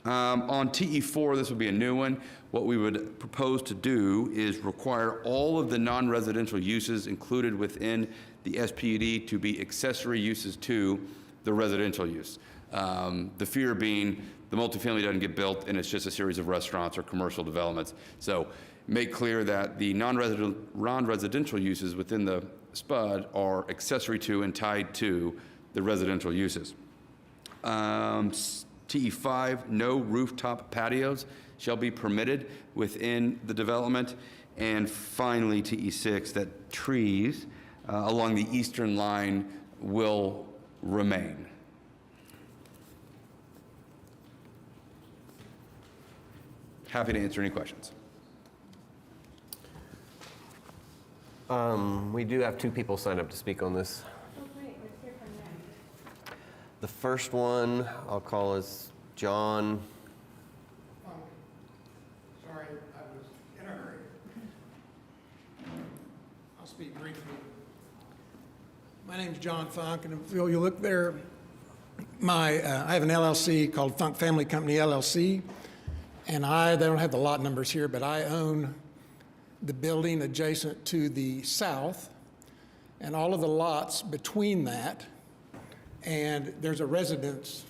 On TE4, this will be a new one. What we would propose to do is require all of the non-residential uses included within the SPUD to be accessory uses to the residential use. The fear being the multifamily doesn't get built and it's just a series of restaurants or commercial developments. So make clear that the non-residential uses within the SPUD are accessory to and tied to the residential uses. TE5, no rooftop patios shall be permitted within the development. And finally, TE6, that trees along the eastern line will remain. Happy to answer any questions. We do have 2 people signed up to speak on this. The first one I'll call is John. Sorry, I was in a hurry. I'll speak briefly. My name's John Funk, and if you look there, I have an LLC called Funk Family Company LLC, and they don't have the lot numbers here, but I own the building adjacent to the south, and all of the lots between that, and there's a residence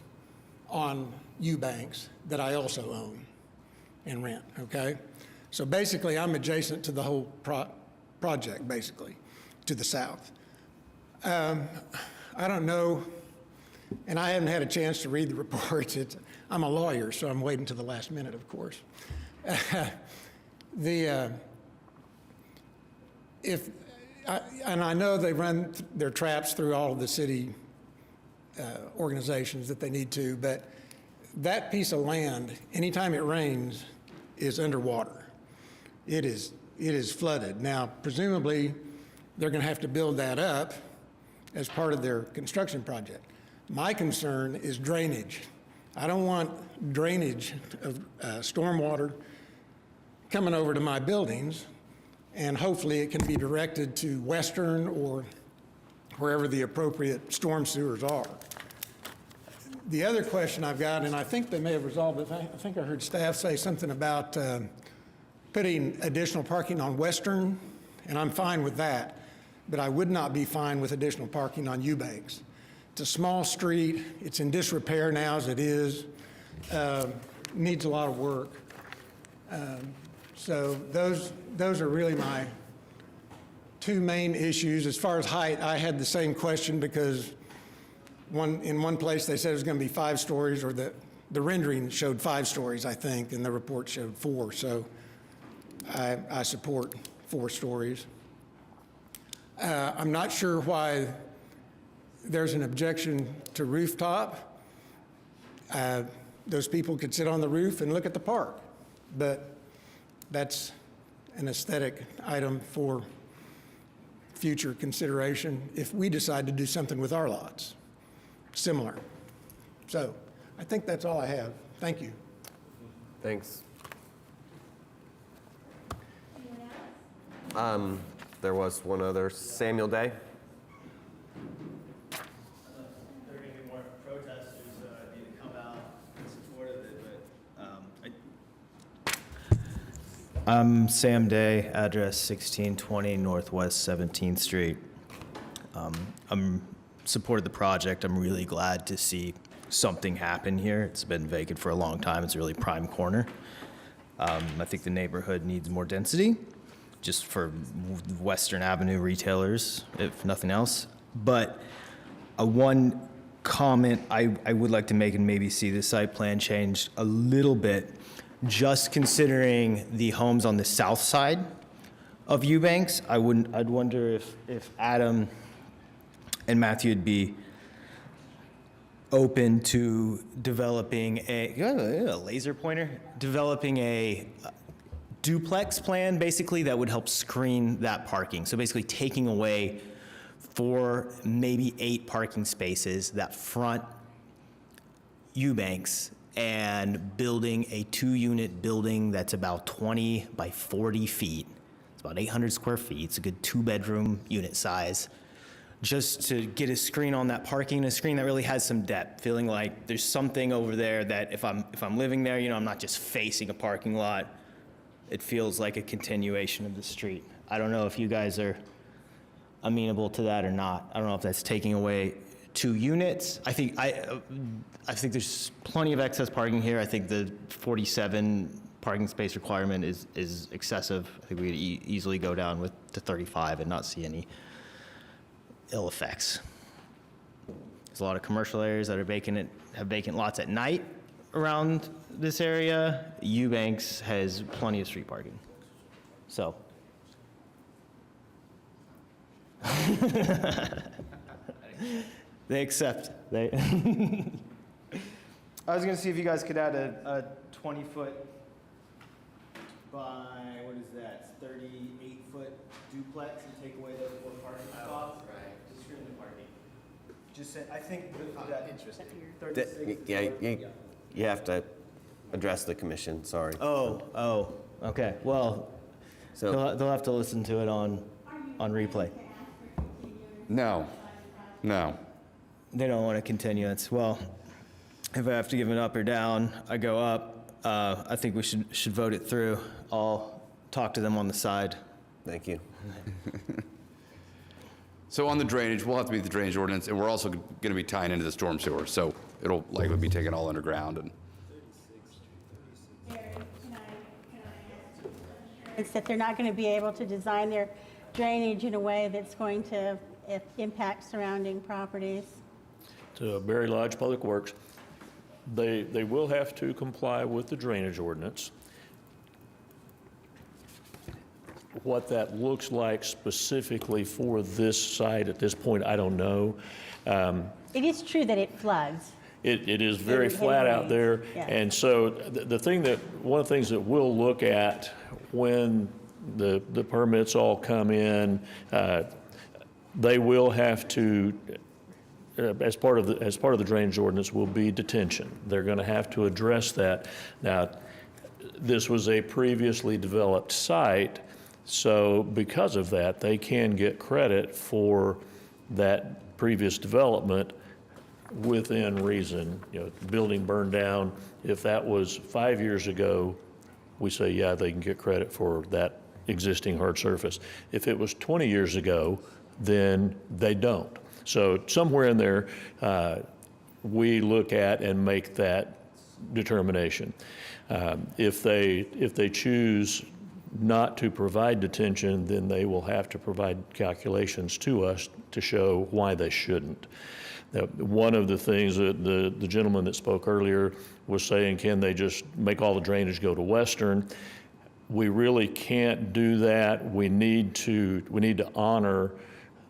on Eubanks that I also own and rent, okay? So basically, I'm adjacent to the whole project, basically, to the south. I don't know, and I haven't had a chance to read the reports. I'm a lawyer, so I'm waiting to the last minute, of course. And I know they run their traps through all of the city organizations that they need to, but that piece of land, anytime it rains, is underwater. It is flooded. Now, presumably, they're going to have to build that up as part of their construction project. My concern is drainage. I don't want drainage of stormwater coming over to my buildings, and hopefully it can be directed to Western or wherever the appropriate storm sewers are. The other question I've got, and I think they may have resolved it, I think I heard staff say something about putting additional parking on Western, and I'm fine with that, but I would not be fine with additional parking on Eubanks. It's a small street, it's in disrepair now as it is, needs a lot of work. So those are really my 2 main issues. As far as height, I had the same question because in one place they said it was going to be 5 stories, or the rendering showed 5 stories, I think, and the report showed 4. So I support 4 stories. I'm not sure why there's an objection to rooftop. Those people could sit on the roof and look at the park, but that's an aesthetic item for future consideration if we decide to do something with our lots similar. So I think that's all I have. Thank you. Thanks. There was one other, Samuel Day. There are going to be more protesters need to come out in support of it, but I'm Sam Day, address 1620 Northwest 17th Street. I'm supported the project. I'm really glad to see something happen here. It's been vacant for a long time. It's a really prime corner. I think the neighborhood needs more density, just for Western Avenue retailers, if nothing else. But one comment I would like to make, and maybe see the site plan changed a little bit, just considering the homes on the south side of Eubanks, I'd wonder if Adam and Matthew would be open to developing a laser pointer, developing a duplex plan, basically, that would help screen that parking. So basically taking away 4, maybe 8 parking spaces that front Eubanks and building a 2-unit building that's about 20 by 40 feet. It's about 800 square feet. It's a good 2-bedroom unit size. Just to get a screen on that parking, a screen that really has some depth, feeling like there's something over there that if I'm living there, I'm not just facing a parking lot. It feels like a continuation of the street. I don't know if you guys are amenable to that or not. I don't know if that's taking away 2 units. I think there's plenty of excess parking here. I think the 47 parking space requirement is excessive. I think we could easily go down to 35 and not see any ill effects. There's a lot of commercial areas that are have vacant lots at night around this area. Eubanks has plenty of street parking. So. They accept. I was going to see if you guys could add a 20-foot by, what is that, 38-foot duplex and take away those 4 parking spots. Right. To screen the parking. Just I think that interesting. 36. You have to address the commission, sorry. Oh, okay. Well, so they'll have to listen to it on replay. No. They don't want a continuance. Well, if I have to give an up or down, I go up. I think we should vote it through. I'll talk to them on the side. Thank you. So on the drainage, we'll have to meet the drainage ordinance, and we're also going to be tying into the storm sewer, so it'll likely be taken all underground. And It's that they're not going to be able to design their drainage in a way that's going to impact surrounding properties. To Berry Lodge Public Works, they will have to comply with the drainage ordinance. What that looks like specifically for this site at this point, I don't know. It is true that it floods. It is very flat out there. Yeah. And so one of the things that we'll look at when the permits all come in, they will have to, as part of the drainage ordinance, will be detention. They're going to have to address that. Now, this was a previously developed site, so because of that, they can get credit for that previous development within reason. Building burned down, if that was 5 years ago, we say, yeah, they can get credit for that existing hard surface. If it was 20 years ago, then they don't. So somewhere in there, we look at and make that determination. If they choose not to provide detention, then they will have to provide calculations to us to show why they shouldn't. Now, one of the things that the gentleman that spoke earlier was saying, can they just make all the drainage go to Western? We really can't do that. We need to honor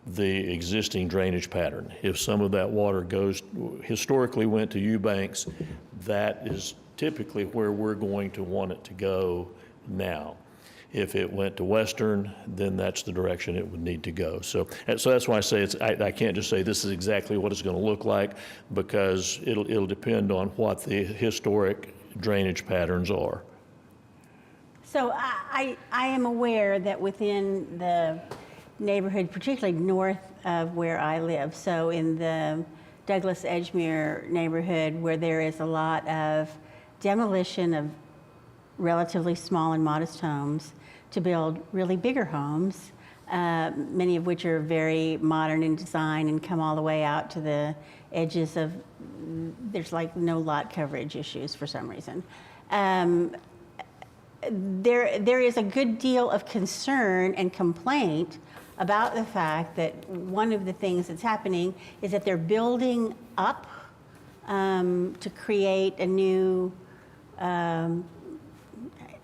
the existing drainage pattern. If some of that water historically went to Eubanks, that is typically where we're going to want it to go now. If it went to Western, then that's the direction it would need to go. So that's why I say I can't just say this is exactly what it's going to look like, because it'll depend on what the historic drainage patterns are. So I am aware that within the neighborhood, particularly north of where I live, so in the Douglas Edgemere neighborhood, where there is a lot of demolition of relatively small and modest homes to build really bigger homes, many of which are very modern in design and come all the way out to the edges of, there's like no lot coverage issues for some reason. There is a good deal of concern and complaint about the fact that one of the things that's happening is that they're building up to create a new, I'm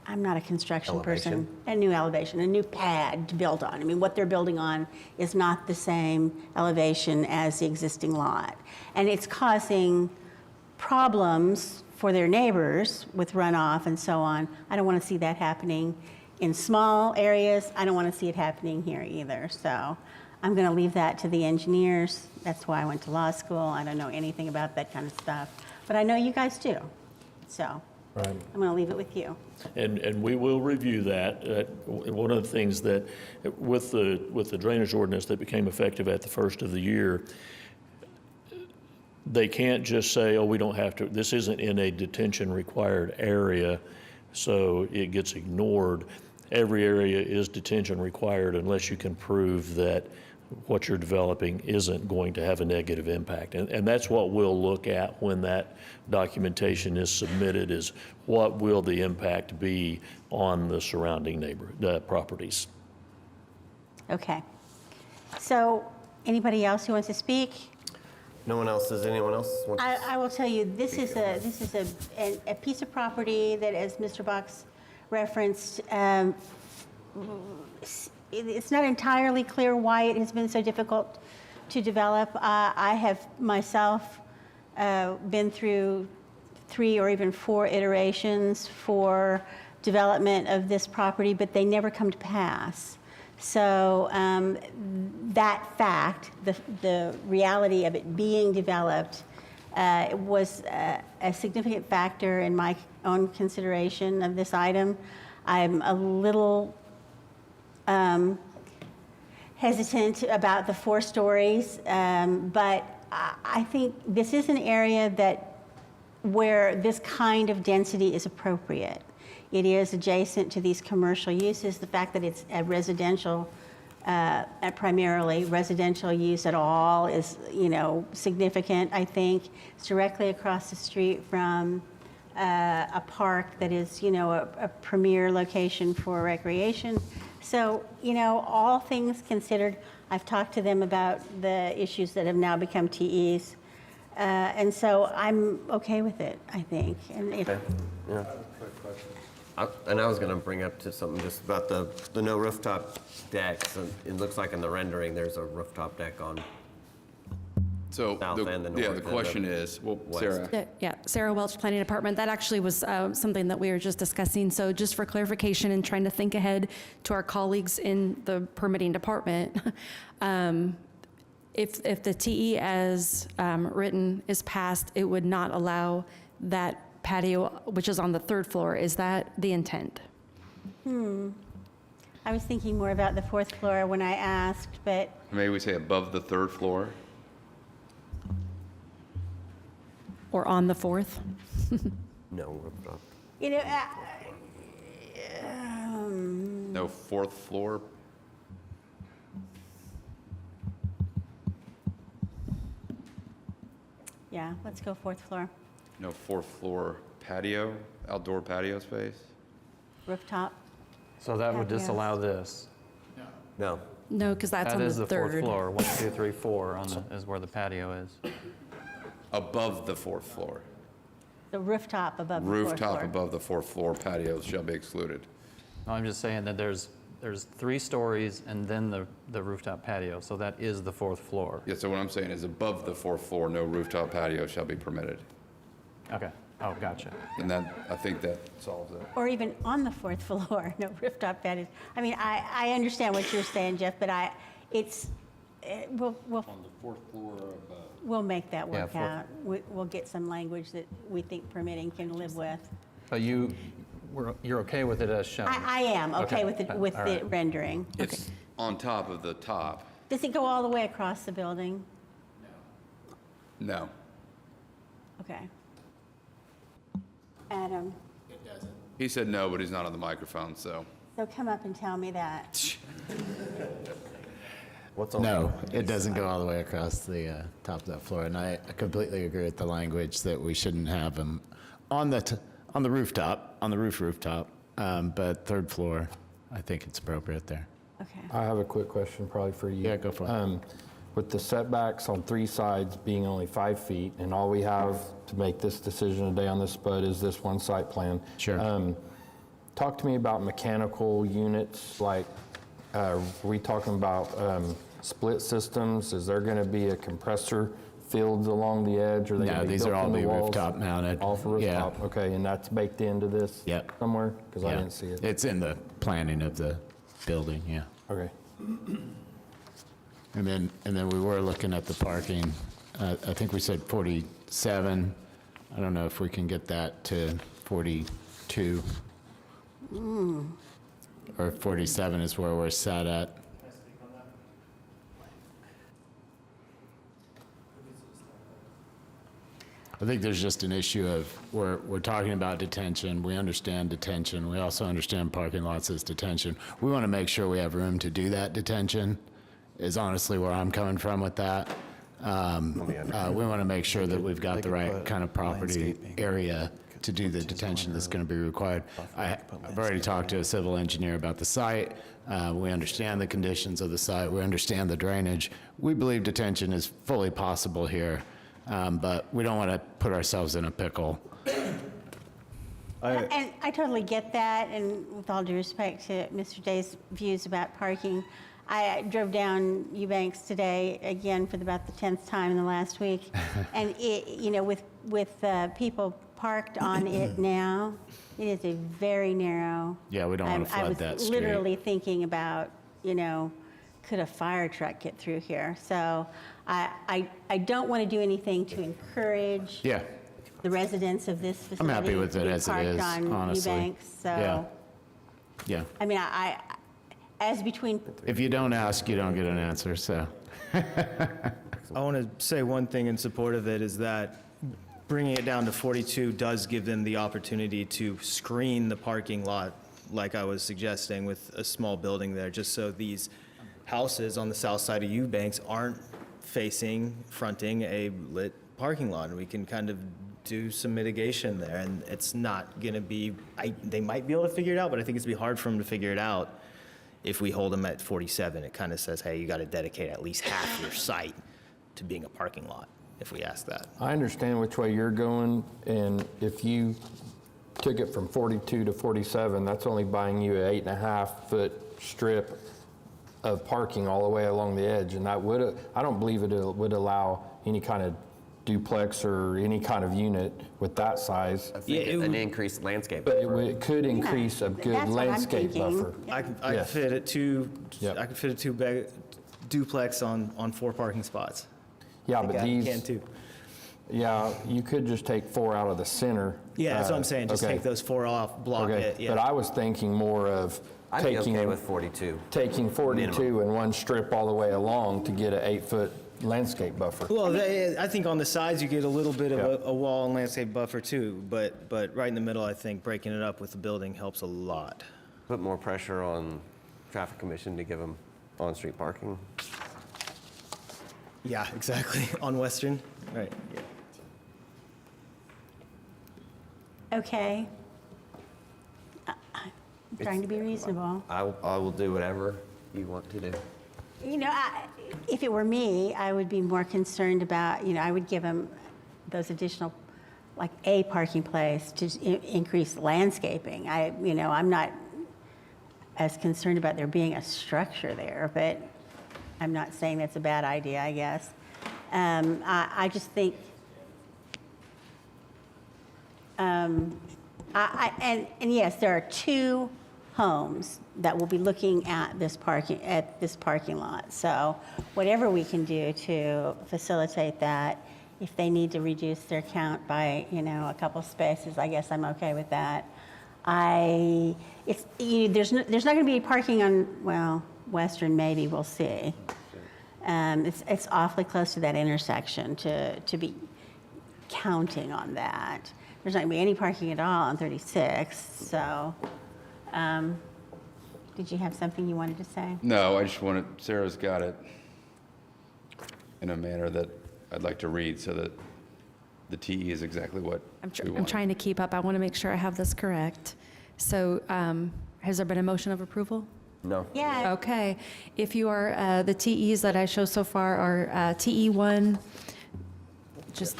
not a construction person, a new elevation, a new pad to build on. I mean, what they're building on is not the same elevation as the existing lot. And it's causing problems for their neighbors with runoff and so on. I don't want to see that happening in small areas. I don't want to see it happening here either. So I'm going to leave that to the engineers. That's why I went to law school. I don't know anything about that kind of stuff. But I know you guys do. So Right. I'm going to leave it with you. And we will review that. One of the things that, with the drainage ordinance that became effective at the first of the year, they can't just say, oh, we don't have to, this isn't in a detention required area, so it gets ignored. Every area is detention required unless you can prove that what you're developing isn't going to have a negative impact. And that's what we'll look at when that documentation is submitted, is what will the impact be on the surrounding properties. Okay. So anybody else who wants to speak? No one else, does anyone else want to? I will tell you, this is a piece of property that, as Mr. Box referenced, it's not entirely clear why it has been so difficult to develop. I have myself been through 3 or even 4 iterations for development of this property, but they never come to pass. So that fact, the reality of it being developed, was a significant factor in my own consideration of this item. I'm a little hesitant about the 4 stories, but I think this is an area where this kind of density is appropriate. It is adjacent to these commercial uses. The fact that it's a residential, primarily residential use at all is, significant, I think. It's directly across the street from a park that is, a premier location for recreation. So, all things considered, I've talked to them about the issues that have now become TEs. And so I'm okay with it, I think. And if, Okay. Yeah. And I was going to bring up to something just about the no rooftop decks. And it looks like in the rendering there's a rooftop deck on So, south and the north. yeah, the question is, well, Sarah. Yeah, Sarah Welch, Planning Department. That actually was something that we were just discussing. So just for clarification and trying to think ahead to our colleagues in the permitting department, if the TE as written is passed, it would not allow that patio, which is on the 3rd floor. Is that the intent? I was thinking more about the 4th floor when I asked, but Maybe we say above the 3rd floor? Or on the 4th? No rooftop. No 4th floor? yeah, let's go 4th floor. No 4th floor patio, outdoor patio space? Rooftop. So that would Patios. disallow this. No. No, because that's on That the is the 4th 3rd. floor. 1, 2, 3, 4 is where the patio is. Above the 4th floor. The rooftop above the 4th floor. Rooftop above the 4th floor patios shall be excluded. No, I'm just saying that there's 3 stories and then the rooftop patio, so that is the 4th floor. Yeah, so what I'm saying is above the 4th floor, no rooftop patio shall be permitted. Okay. Oh, gotcha. And I think that solves it. Or even on the 4th floor, no rooftop patios. I mean, I understand what you're saying, Jeff, but we'll On the 4th floor above. We'll make that Yeah, work out. We'll get some language that we think permitting can live with. But you're okay with it as shown? I am okay with all the right. rendering. It's on top of the top. Does it go all the way across the building? No. Okay. Adam, He said no, but he's not on the microphone, so. so come up and tell me that. What's on No, it doesn't go all the way across the top of that floor, and I completely agree with the language that we shouldn't have them on the rooftop, on the rooftop, but third floor, I think it's appropriate there. Okay. I have a quick question probably for you. Yeah, go for it. With the setbacks on 3 sides being only 5 feet, and all we have to make this decision today on this spud is this one site plan. Sure. Talk to me about mechanical units, like, are we talking about split systems? Is there gonna be a compressor fields along the edge? Or they No, gonna be these built are all in the be walls? rooftop mounted. All for Yeah. rooftop, okay, and that's baked into this? Yep. Somewhere? Because I Yeah. didn't see it. It's in the planning of the building, yeah. Okay. And then we were looking at the parking. I think we said 47. I don't know if we can get that to 42. Or 47 is where we're set at. I think there's just an issue of, we're talking about detention, we understand detention, we also understand parking lots as detention. We want to make sure we have room to do that detention, is honestly where I'm coming from with that. We want to make sure that we've got the right kind of property area to do the detention that's going to be required. I've already talked to a civil engineer about the site. We understand the conditions of the site, we understand the drainage. We believe detention is fully possible here. But we don't want to put ourselves in a pickle. And I totally get that, and with all due respect to Mr. Day's views about parking, I drove down Eubanks today, again, for about the 10th time in the last week, and it, you know, with people parked on it now, it is a very narrow. Yeah, we don't want to flood that I was street. literally thinking about, you know, could a fire truck get through here? So I don't want to do anything to encourage Yeah, the residents of this I'm facility happy with to it be as it parked is, on honestly. Eubanks, so. Yeah. Yeah. I mean, I as between, If you don't ask, you don't get an answer, so. I want to say one thing in support of it is that bringing it down to 42 does give them the opportunity to screen the parking lot, like I was suggesting, with a small building there, just so these houses on the south side of Eubanks aren't fronting a lit parking lot, and we can kind of do some mitigation there, and it's not going to be, they might be able to figure it out, but I think it's going to be hard for them to figure it out if we hold them at 47. It kind of says, hey, you got to dedicate at least half your site to being a parking lot, if we ask that. I understand which way you're going, and if you took it from 42 to 47, that's only buying you an 8.5-foot strip of parking all the way along the edge, and that would, I don't believe it would allow any kind of duplex or any kind of unit with that size. I think an increased landscape. But it could increase a good That's what I'm landscape thinking. buffer. I could Yes. fit a Yep. I could fit a two duplex on 4 parking spots. Yeah, I think but I these, can too. yeah, you could just take 4 out of the center. Yeah, that's what I'm saying, just okay. take those 4 off, block Okay, it, yeah. but I was thinking more of I'd be taking, okay with 42. taking 42 Minimum. and one strip all the way along to get an 8-foot landscape buffer. Well, I think on the sides, you get a little bit of Yeah. a wall and landscape buffer too, but right in the middle, I think breaking it up with the building helps a lot. Put more pressure on traffic commission to give them on-street parking. Yeah, exactly, on Western, right. okay. I'm trying to be reasonable. I will do whatever you want to do. You know, if it were me, I would be more concerned about, you know, I would give them those additional, like a parking place to increase landscaping. I'm not as concerned about there being a structure there, but I'm not saying that's a bad idea, I guess. I just think, and yes, there are 2 homes that will be looking at this parking lot. So whatever we can do to facilitate that, if they need to reduce their count by, a couple spaces, I guess I'm okay with that. There's not going to be parking on, Western maybe, we'll see. It's awfully close to that intersection to be counting on that. There's not going to be any parking at all on 36, so. Did you have something you wanted to say? No, I just wanted, Sarah's got it in a manner that I'd like to read so that the TE is exactly what we want. I'm trying to keep up. I want to make sure I have this correct. So has there been a motion of approval? No. Yeah. Okay. If you are, the TEs that I show so far are TE1, just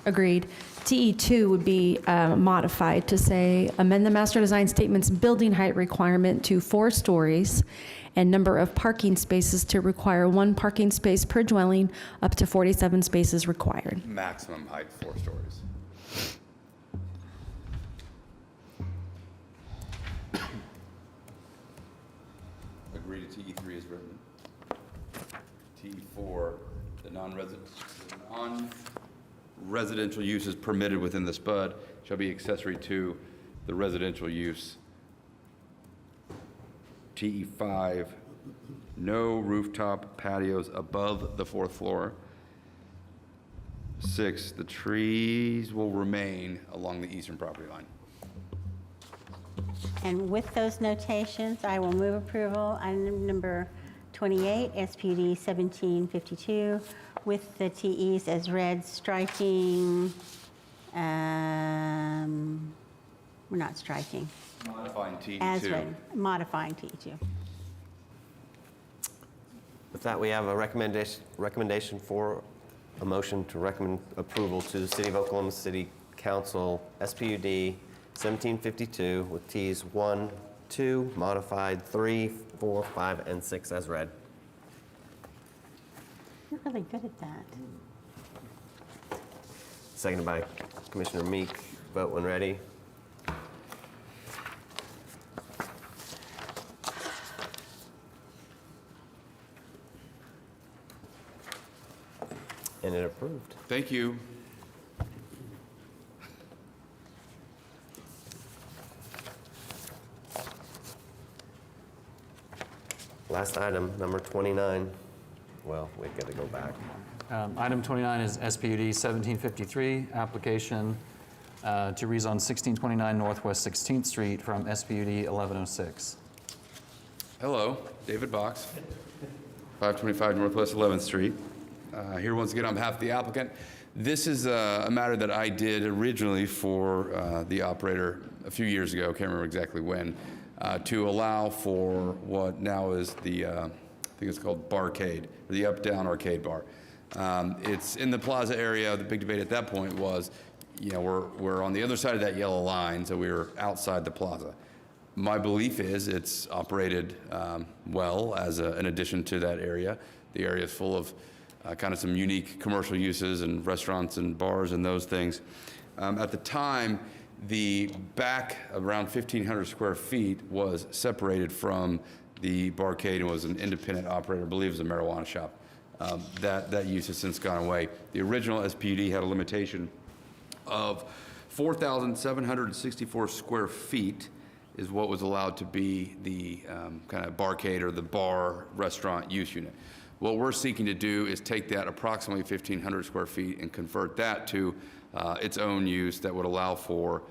agreed. TE2 would be modified to say, amend the master design statement's building height requirement to 4 stories and number of parking spaces to require 1 parking space per dwelling, up to 47 spaces required. Maximum height, 4 stories. Agree to TE3 as written. TE4, the non-residential uses permitted within the SPUD shall be accessory to the residential use. TE5, no rooftop patios above the 4th floor. 6, the trees will remain along the eastern property line. And with those notations, I will move approval. Item number 28, SPUD 1752, with the TEs as read, striking, we're not striking. Modifying TE2. As read, modifying TE2. With that, we have a recommendation for a motion to recommend approval to the City of Oklahoma City Council, SPUD 1752, with Ts 1, 2, modified 3, 4, 5, and 6 as read. You're really good at that. Seconded by Commissioner Meek. Vote when ready. And it approved. Thank you. Last item, number 29. Well, we've got to go back. Item 29 is SPUD 1753, application to rezone 1629 Northwest 16th Street from SPUD 1106. Hello, David Box, 525 Northwest 11th Street. Here once again on behalf of the applicant. This is a matter that I did originally for the operator a few years ago, can't remember exactly when, to allow for what now is the, I think it's called Barcade, or the up-down arcade bar. It's in the plaza area. The big debate at that point was, we're on the other side of that yellow line, so we were outside the plaza. My belief is it's operated well as an addition to that area. The area is full of kind of some unique commercial uses and restaurants and bars and those things. At the time, the back around 1,500 square feet was separated from the barcade and was an independent operator, I believe it was a marijuana shop. That use has since gone away. The original SPUD had a limitation of 4,764 square feet is what was allowed to be the kind of barcade or the bar restaurant use unit. What we're seeking to do is take that approximately 1,500 square feet and convert that to its own use that would allow for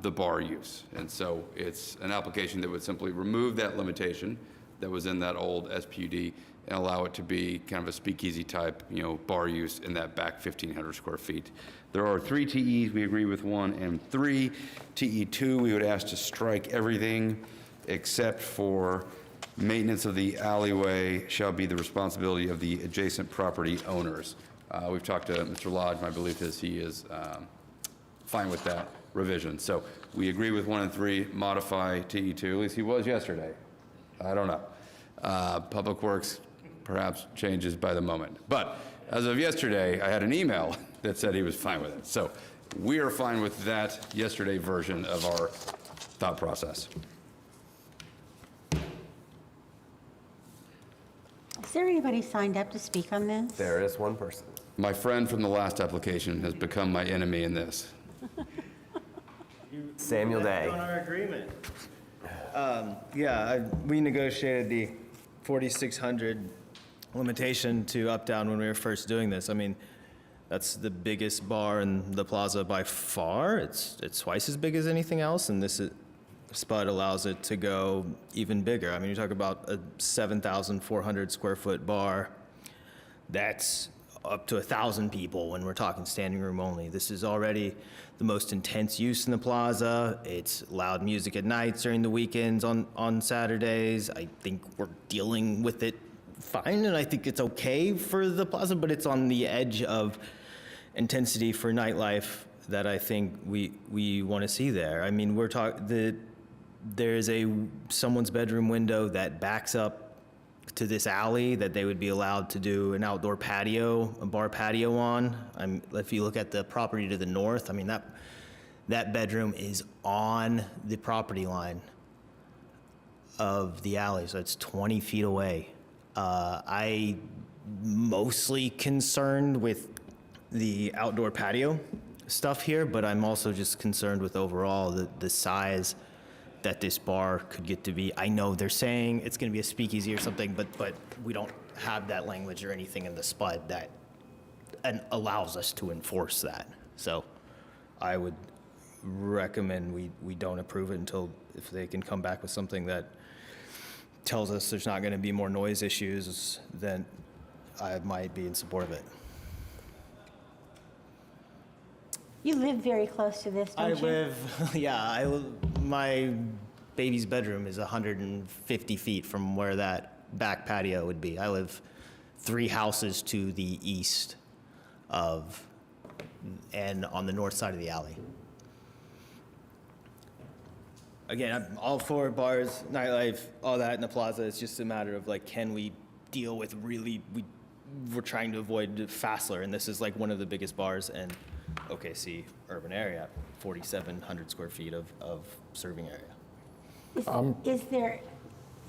the bar use. And so it's an application that would simply remove that limitation that was in that old SPUD and allow it to be kind of a speakeasy type, bar use in that back 1,500 square feet. There are 3 TEs, we agree with 1 and 3. TE2, we would ask to strike everything except for maintenance of the alleyway shall be the responsibility of the adjacent property owners. We've talked to Mr. Lodge. My belief is he is fine with that revision. So we agree with 1 and 3, modify TE2, at least he was yesterday. I don't know. Public Works perhaps changes by the moment. But as of yesterday, I had an email that said he was fine with it. So we are fine with that yesterday version of our thought process. there anybody signed up to speak on this? There is one person. My friend from the last application has become my enemy in this. Samuel Day. On our agreement. We negotiated the 4,600 limitation to Uptown when we were first doing this. I mean, that's the biggest bar in the plaza by far. It's twice as big as anything else, and this SPUD allows it to go even bigger. I mean, you talk about a 7,400 square foot bar. That's up to 1,000 people when we're talking standing room only. This is already the most intense use in the plaza. It's loud music at nights during the weekends on Saturdays. I think we're dealing with it fine, and I think it's okay for the plaza, but it's on the edge of intensity for nightlife that I think we want to see there. I mean, there's someone's bedroom window that backs up to this alley that they would be allowed to do an outdoor patio, a bar patio on. If you look at the property to the north, I mean, that bedroom is on the property line of the alley, so it's 20 feet away. I'm mostly concerned with the outdoor patio stuff here, but I'm also just concerned with overall the size that this bar could get to be. I know they're saying it's going to be a speakeasy or something, but we don't have that language or anything in the SPUD that allows us to enforce that. So I would recommend we don't approve it until if they can come back with something that tells us there's not going to be more noise issues, then I might be in support of it. You live very close to this, don't you? My baby's bedroom is 150 feet from where that back patio would be. I live 3 houses to the east and on the north side of the alley. Again, I'm all for bars, nightlife, all that in the plaza. It's just a matter of can we deal with we're trying to avoid Fassler, and this is one of the biggest bars in OKC urban area, 4,700 square feet of serving area. Is there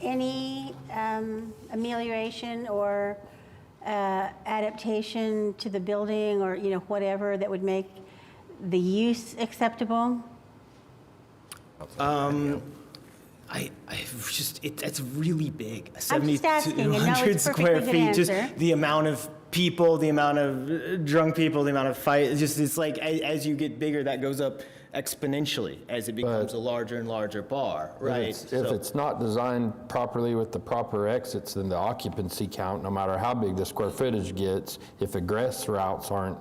any amelioration or adaptation to the building or, whatever that would make the use acceptable? It's really big. I'm just asking, and no, 100 it's square perfectly good feet. Just answer. the amount of people, the amount of drunk people, the amount of fight. It's like as you get bigger, that goes up exponentially as it becomes a larger and larger bar, right? If it's not designed properly with the proper exits, then the occupancy count, no matter how big the square footage gets, if egress routes aren't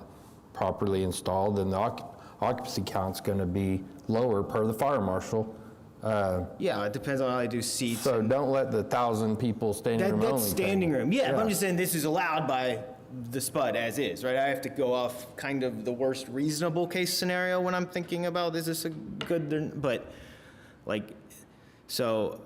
properly installed, then the occupancy count's going to be lower per the fire marshal. It depends on how they do seats. So don't let the 1,000 people standing room only. That's standing room. Yeah, Yeah. I'm just saying this is allowed by the SPUD as is, right? I have to go off kind of the worst reasonable case scenario when I'm thinking about is this a good, but so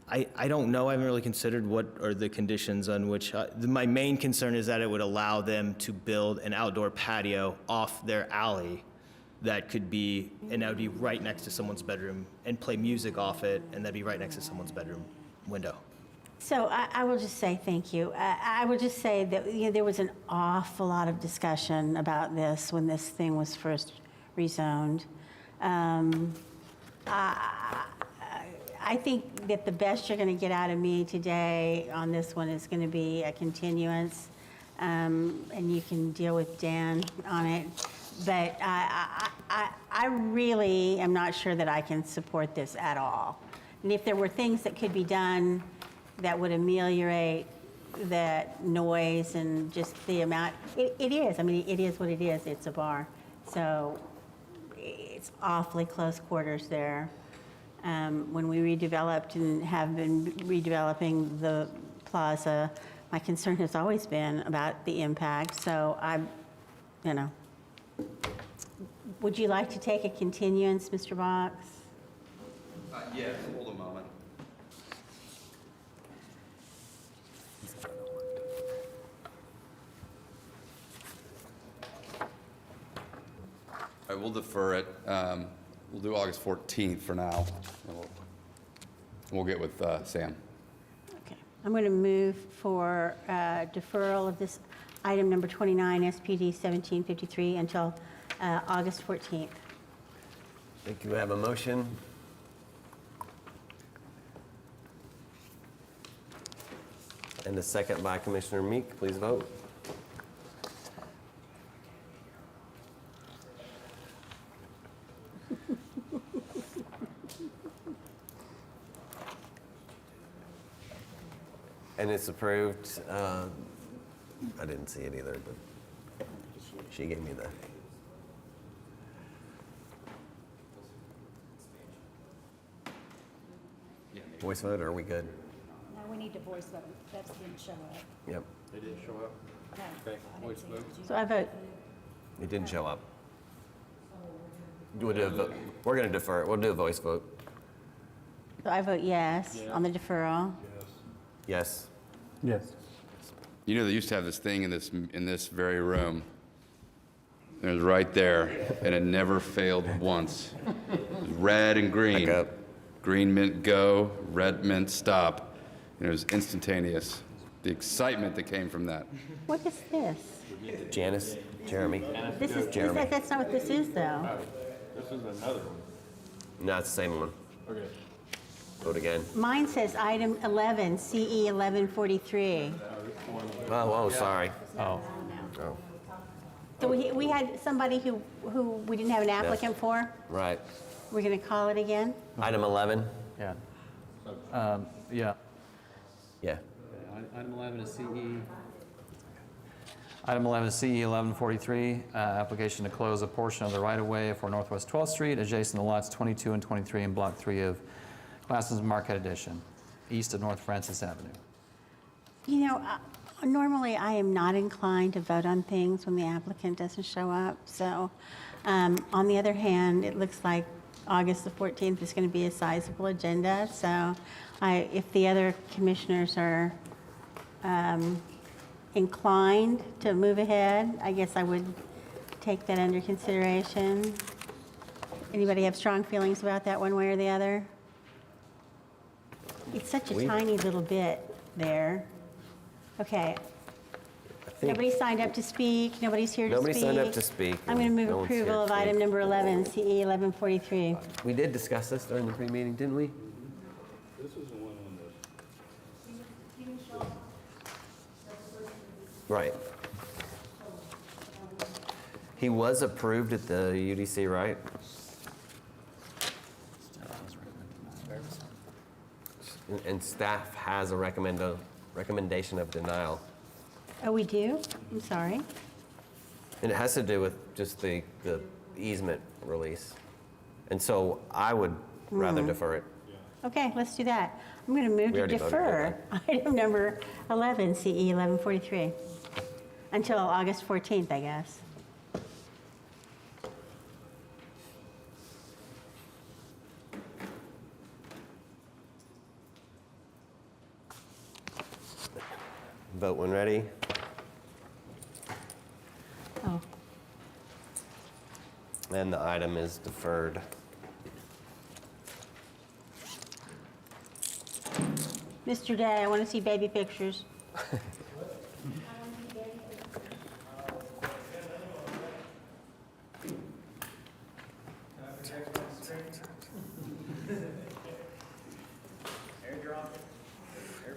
I don't know. I haven't really considered what are the conditions on which, my main concern is that it would allow them to build an outdoor patio off their alley that could be, and that would be right next to someone's bedroom and play music off it, and that'd be right next to someone's bedroom window. So I will just say thank you. I will just say that there was an awful lot of discussion about this when this thing was first rezoned. I think that the best you're going to get out of me today on this one is going to be a continuance, and you can deal with Dan on it. But I really am not sure that I can support this at all. And if there were things that could be done that would ameliorate that noise and just the amount, it is. I mean, it is what it is. It's a bar. So it's awfully close quarters there. When we redeveloped and have been redeveloping the plaza, my concern has always been about the impact. So would you like to take a continuance, Mr. Box? Yes, hold a moment. All right, we'll defer it. We'll do August 14th for now. And we'll get with Sam. Okay. I'm going to move for deferral of this item number 29, SPD 1753, until August 14th. Thank you. We have a motion. And a second by Commissioner Meek. Please vote. And it's approved. I didn't see it either, but she gave me the. Voice vote, or are we good? No, we need to voice vote. That didn't show up. Yep. They didn't show up? No. Okay, voice vote. So I vote It didn't show up. We're going to defer it. We'll do a voice vote. So I vote yes on the deferral. Yes. Yes. You know, they used to have this thing in this very room. It was right there, and it never failed once. It was red and green. Back up. Green meant go, red meant stop. And it was instantaneous. The excitement that came from that. What is this? Janice, Jeremy. This is Jeremy. that's not what this is, though. This is another one. No, it's the same one. Okay. Vote again. Mine says item 11, CE 1143. Oh, sorry. Oh, Oh, So we had somebody who we didn't have an applicant for. right. We're going to call it again? Item 11. yeah. Yeah. Yeah. Item 11 is CE. Item 11 is CE 1143, application to close a portion of the right-of-way for Northwest 12th Street adjacent to lots 22 and 23 in Block 3 of Classens Marquette Edition, east of North Francis Avenue. You know, normally I am not inclined to vote on things when the applicant doesn't show up. So on the other hand, it looks like August the 14th is going to be a sizable agenda. So if the other commissioners are inclined to move ahead, I guess I would take that under consideration. Anybody have strong feelings about that one way or the other? It's such a tiny little bit there. Okay. Nobody signed up to speak. Nobody's here to speak. Nobody signed up to speak. I'm going to move No one's here approval of to speak. item number 11, CE 1143. We did discuss this during the pre-meeting, didn't we? This is the one on the. Right. He was approved at the UDC, right? And staff has a recommendation of denial. Oh, we do? I'm sorry. And it has to do with just the easement release. And so I would rather defer it. Okay, let's do that. I'm going to move We to already voted, defer item number 11, CE 1143, until August 14th, I guess. Vote when ready. Oh, And the item is deferred. Mr. Day, I want to see baby pictures.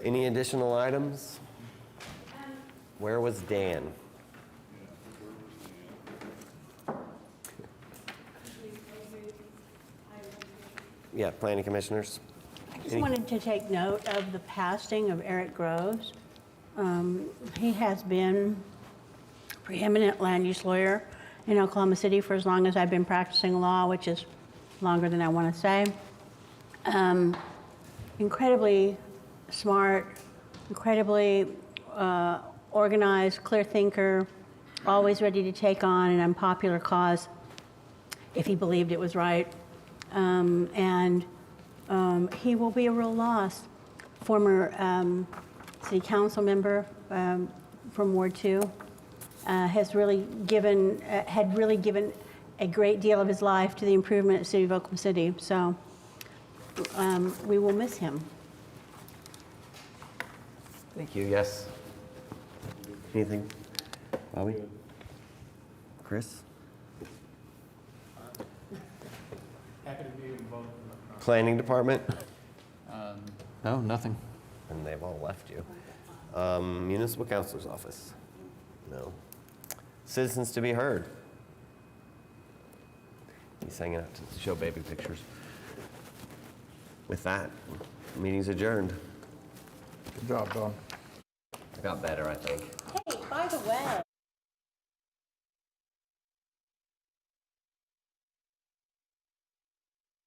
Any additional items? Where was Dan? Yeah, planning commissioners. I just wanted to take note of the passing of Eric Groves. He has been a preeminent land use lawyer in Oklahoma City for as long as I've been practicing law, which is longer than I want to say. Incredibly smart, incredibly organized, clear thinker, always ready to take on an unpopular cause if he believed it was right. He will be a real loss. Former city council member from Ward 2 had really given a great deal of his life to the improvement of the city of Oklahoma City. So we will miss him. Thank you, yes. Anything? Bobby? Chris? Happy to be involved. Planning Department? No, nothing. And they've all left you. Municipal Counselor's Office? No. Citizens to be heard? He's hanging out to show baby pictures. With that, meeting's adjourned. Good job, Don. Got better, I think. Hey, by the way,